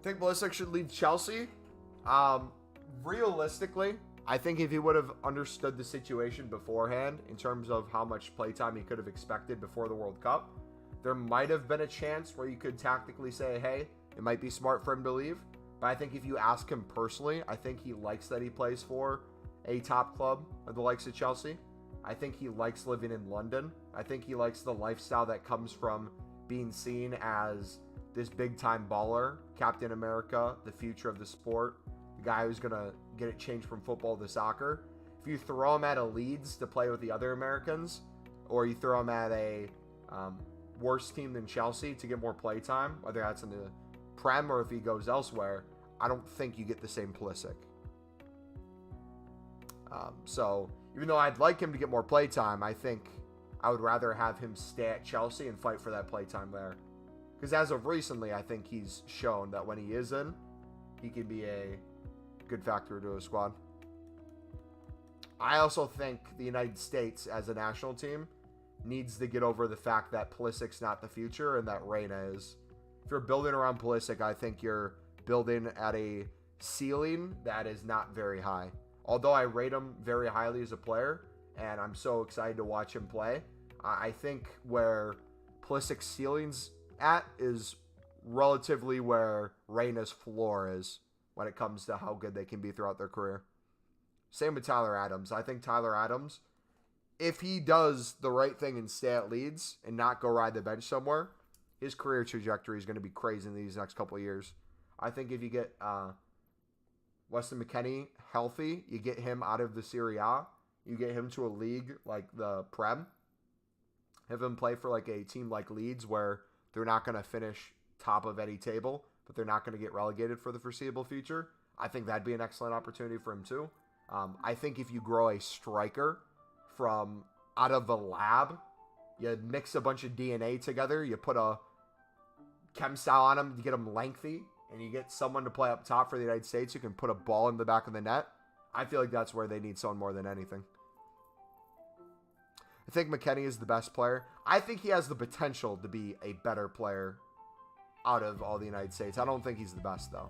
Think Pulisic should leave Chelsea? Realistically, I think if he would have understood the situation beforehand in terms of how much playtime he could have expected before the World Cup, there might have been a chance where you could tactically say, hey, it might be smart for him to leave. But I think if you ask him personally, I think he likes that he plays for a top club of the likes of Chelsea. I think he likes living in London. I think he likes the lifestyle that comes from being seen as this big-time baller, Captain America, the future of the sport, the guy who's going to get it changed from football to soccer. If you throw him at a Leeds to play with the other Americans, or you throw him at a worse team than Chelsea to get more play time, whether that's in the Prem or if he goes elsewhere, I don't think you get the same Pulisic. So even though I'd like him to get more play time, I think I would rather have him stay at Chelsea and fight for that play time there. Because as of recently, I think he's shown that when he is in, he can be a good factor to a squad. I also think the United States as a national team needs to get over the fact that Pulisic's not the future and that Reina is. If you're building around Pulisic, I think you're building at a ceiling that is not very high. Although I rate him very highly as a player, and I'm so excited to watch him play, I think where Pulisic's ceiling's at is relatively where Reina's floor is when it comes to how good they can be throughout their career. Same with Tyler Adams. I think Tyler Adams, if he does the right thing and stay at Leeds and not go ride the bench somewhere, his career trajectory is going to be crazy in these next couple of years. I think if you get Weston McKennie healthy, you get him out of the Serie A, you get him to a league like the Prem, have him play for like a team like Leeds where they're not going to finish top of any table, but they're not going to get relegated for the foreseeable future. I think that'd be an excellent opportunity for him too. I think if you grow a striker from out of a lab, you mix a bunch of DNA together, you put a chem style on him to get him lengthy, and you get someone to play up top for the United States who can put a ball in the back of the net, I feel like that's where they need someone more than anything. I think McKennie is the best player. I think he has the potential to be a better player out of all the United States. I don't think he's the best, though.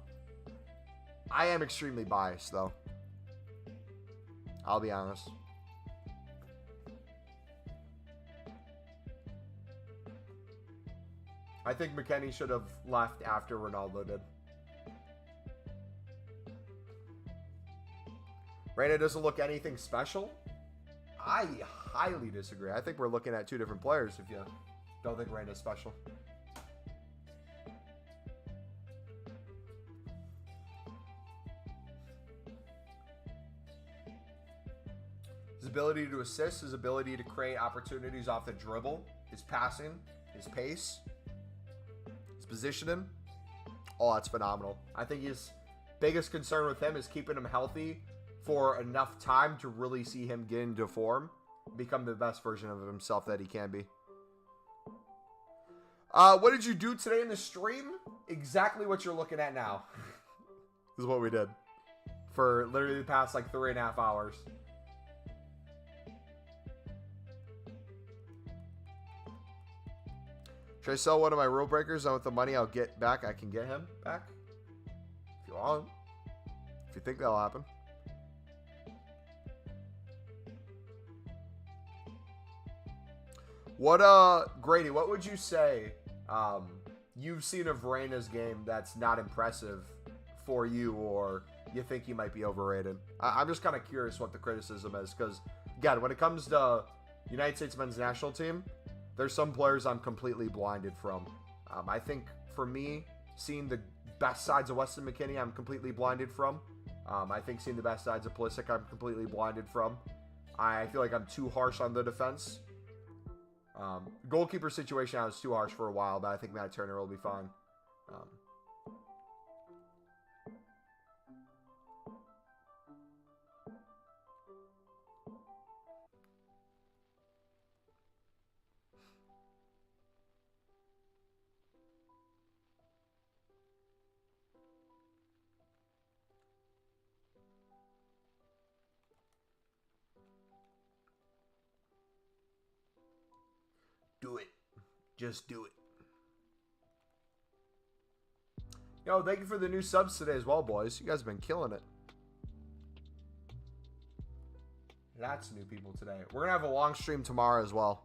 I am extremely biased, though. I'll be honest. I think McKennie should have left after Ronaldo did. Reina doesn't look anything special. I highly disagree. I think we're looking at two different players if you don't think Reina's special. His ability to assist, his ability to create opportunities off the dribble, his passing, his pace, his positioning, all that's phenomenal. I think his biggest concern with him is keeping him healthy for enough time to really see him get into form, become the best version of himself that he can be. What did you do today in the stream? Exactly what you're looking at now. This is what we did for literally the past like 3.5 hours. Should I sell one of my rule breakers, and with the money I'll get back, I can get him back? If you want. If you think that'll happen. What Grady, what would you say you've seen of Reyna's game that's not impressive for you, or you think he might be overrated? I'm just kind of curious what the criticism is, because again, when it comes to United States men's national team, there's some players I'm completely blinded from. I think for me, seeing the best sides of Weston McKennie, I'm completely blinded from. I think seeing the best sides of Pulisic, I'm completely blinded from. I feel like I'm too harsh on the defense. Goalkeeper situation, I was too harsh for a while, but I think Matt Turner will be fine. Do it. Just do it. Yo, thank you for the new subs today as well, boys. You guys have been killing it. Lots of new people today. We're going to have a long stream tomorrow as well.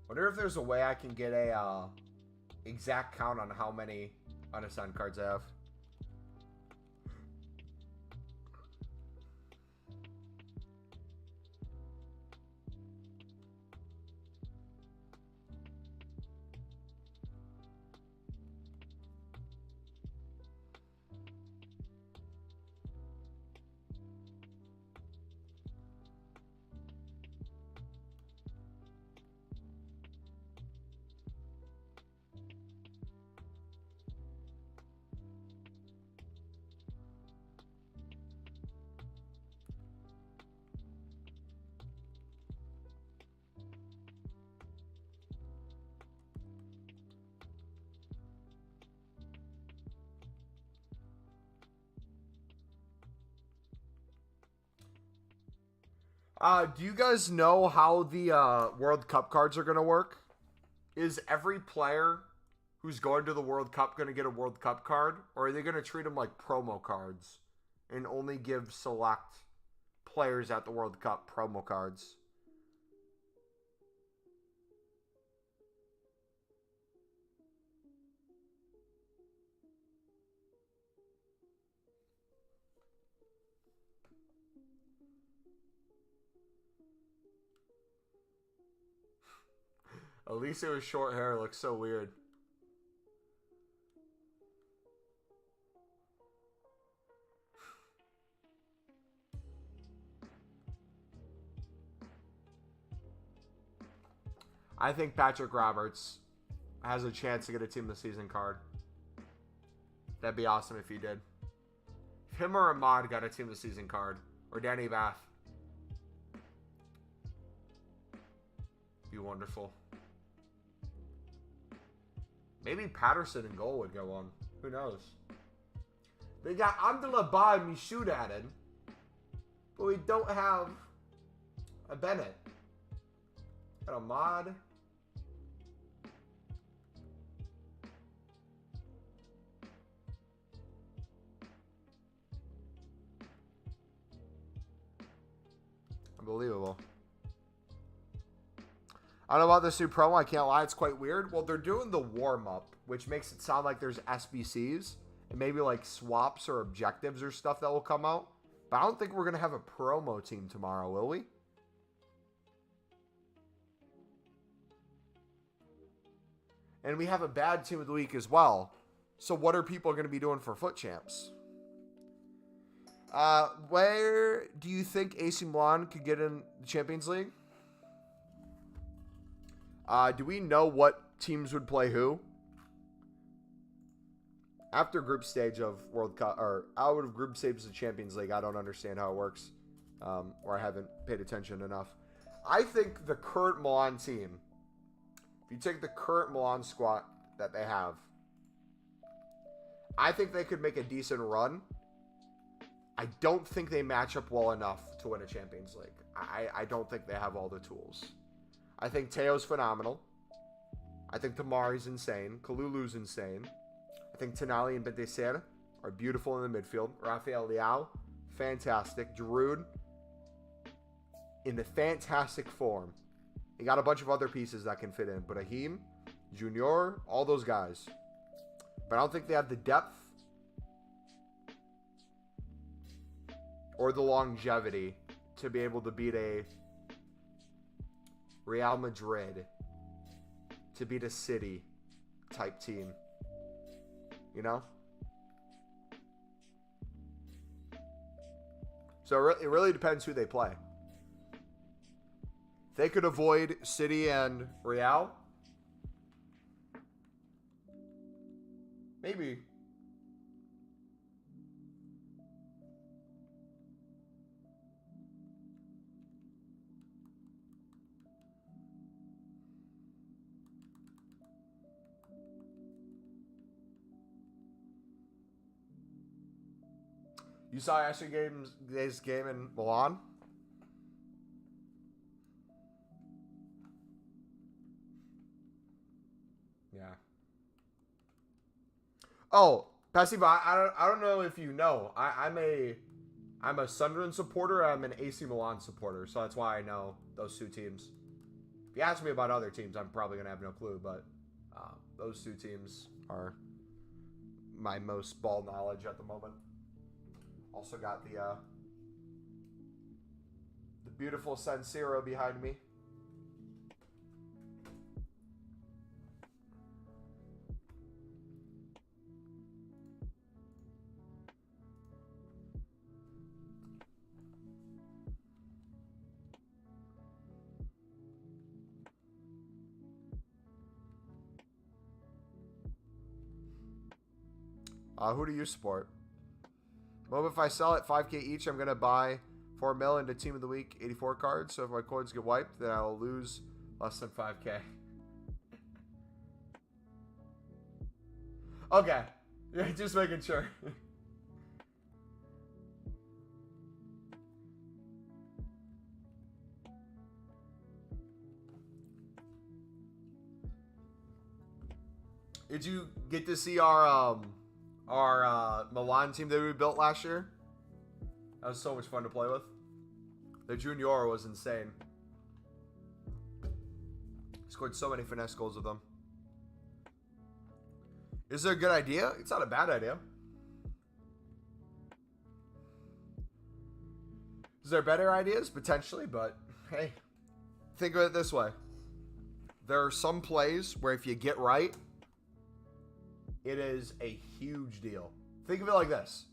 Wonder if there's a way I can get a exact count on how many unassigned cards I have. Do you guys know how the World Cup cards are going to work? Is every player who's going to the World Cup going to get a World Cup card? Or are they going to treat them like promo cards and only give select players at the World Cup promo cards? Elisa with short hair looks so weird. I think Patrick Roberts has a chance to get a Team of the Season card. That'd be awesome if he did. If him or Ahmad got a Team of the Season card, or Danny Bath, be wonderful. Maybe Patterson and goal would go on. Who knows? They got Abdullah and Michoud added, but we don't have a Bennett. Got a Mod. Unbelievable. I don't know about this new promo. I can't lie. It's quite weird. Well, they're doing the warm-up, which makes it sound like there's SBCs and maybe like swaps or objectives or stuff that will come out. But I don't think we're going to have a promo team tomorrow, will we? And we have a bad team of the week as well. So what are people going to be doing for Foot Champs? Where do you think AC Milan could get in the Champions League? Do we know what teams would play who? After group stage of World Cup, or out of group stages of Champions League, I don't understand how it works. Or I haven't paid attention enough. I think the current Milan team, if you take the current Milan squad that they have, I think they could make a decent run. I don't think they match up well enough to win a Champions League. I don't think they have all the tools. I think Teo's phenomenal. I think Tamari's insane. Kalulu's insane. I think Tonali and Benteser are beautiful in the midfield. Rafael Leao, fantastic. Giroud, in the fantastic form. You got a bunch of other pieces that can fit in. But Brahim, Junior, all those guys. But I don't think they have the depth or the longevity to be able to beat a Real Madrid, to beat a City type team. You know? So it really depends who they play. If they could avoid City and Real, maybe. You saw yesterday's game in Milan? Yeah. Oh, Passiva, I don't know if you know. I'm a Sunderland supporter. I'm an AC Milan supporter, so that's why I know those two teams. If you ask me about other teams, I'm probably gonna have no clue. But those two teams are my most ball knowledge at the moment. Also got the beautiful San Siro behind me. Who do you support? Well, if I sell at 5K each, I'm going to buy 4 mil into Team of the Week 84 cards. So if my coins get wiped, then I'll lose less than 5K. Okay. Yeah, just making sure. Did you get to see our Milan team that we built last year? That was so much fun to play with. The Junior was insane. Scored so many finesse goals with them. Is there a good idea? It's not a bad idea. Is there better ideas? Potentially, but hey, think of it this way. There are some plays where if you get right, it is a huge deal. Think of it like this.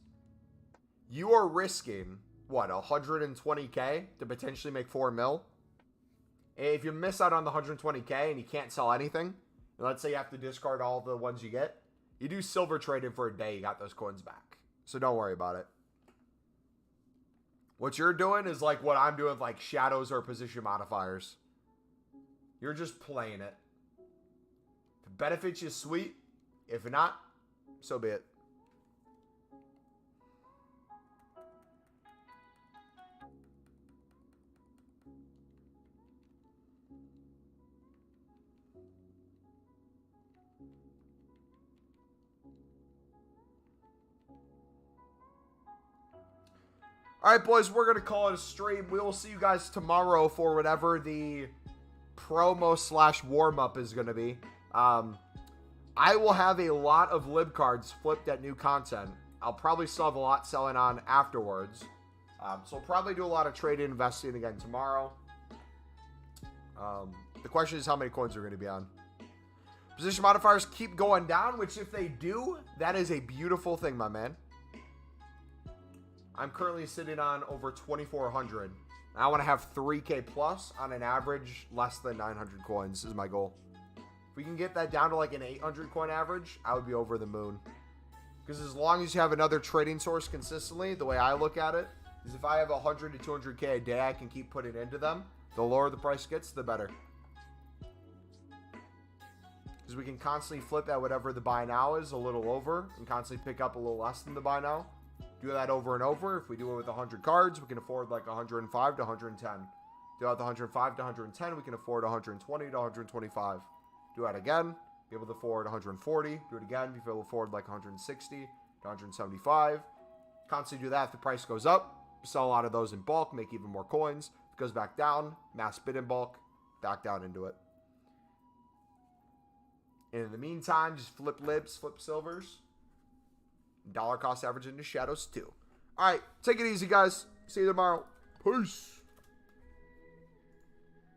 You are risking, what, 120K to potentially make 4 mil? If you miss out on the 120K and you can't sell anything, and let's say you have to discard all the ones you get, you do silver trading for a day, you got those coins back. So don't worry about it. What you're doing is like what I'm doing with like shadows or position modifiers. You're just playing it. If it benefits you, sweet. If not, so be it. All right, boys, we're going to call it a stream. We will see you guys tomorrow for whatever the promo / warm-up is going to be. I will have a lot of lib cards flipped at new content. I'll probably still have a lot selling on afterwards. So I'll probably do a lot of trading and investing again tomorrow. The question is how many coins are going to be on. Position modifiers keep going down, which if they do, that is a beautiful thing, my man. I'm currently sitting on over 2,400. I want to have 3K plus on an average less than 900 coins is my goal. If we can get that down to like an 800 coin average, I would be over the moon. Because as long as you have another trading source consistently, the way I look at it is if I have 100 to 200K a day, I can keep putting into them. The lower the price gets, the better. Because we can constantly flip at whatever the buy now is a little over and constantly pick up a little less than the buy now. Do that over and over. If we do it with 100 cards, we can afford like 105 to 110. Do that with 105 to 110, we can afford 120 to 125. Do that again, be able to afford 140. Do it again, be able to afford like 160 to 175. Constantly do that. If the price goes up, sell a lot of those in bulk, make even more coins. If it goes back down, mass bid in bulk, back down into it. And in the meantime, just flip libs, flip silvers. Dollar cost average into shadows too. All right, take it easy, guys. See you tomorrow. Peace.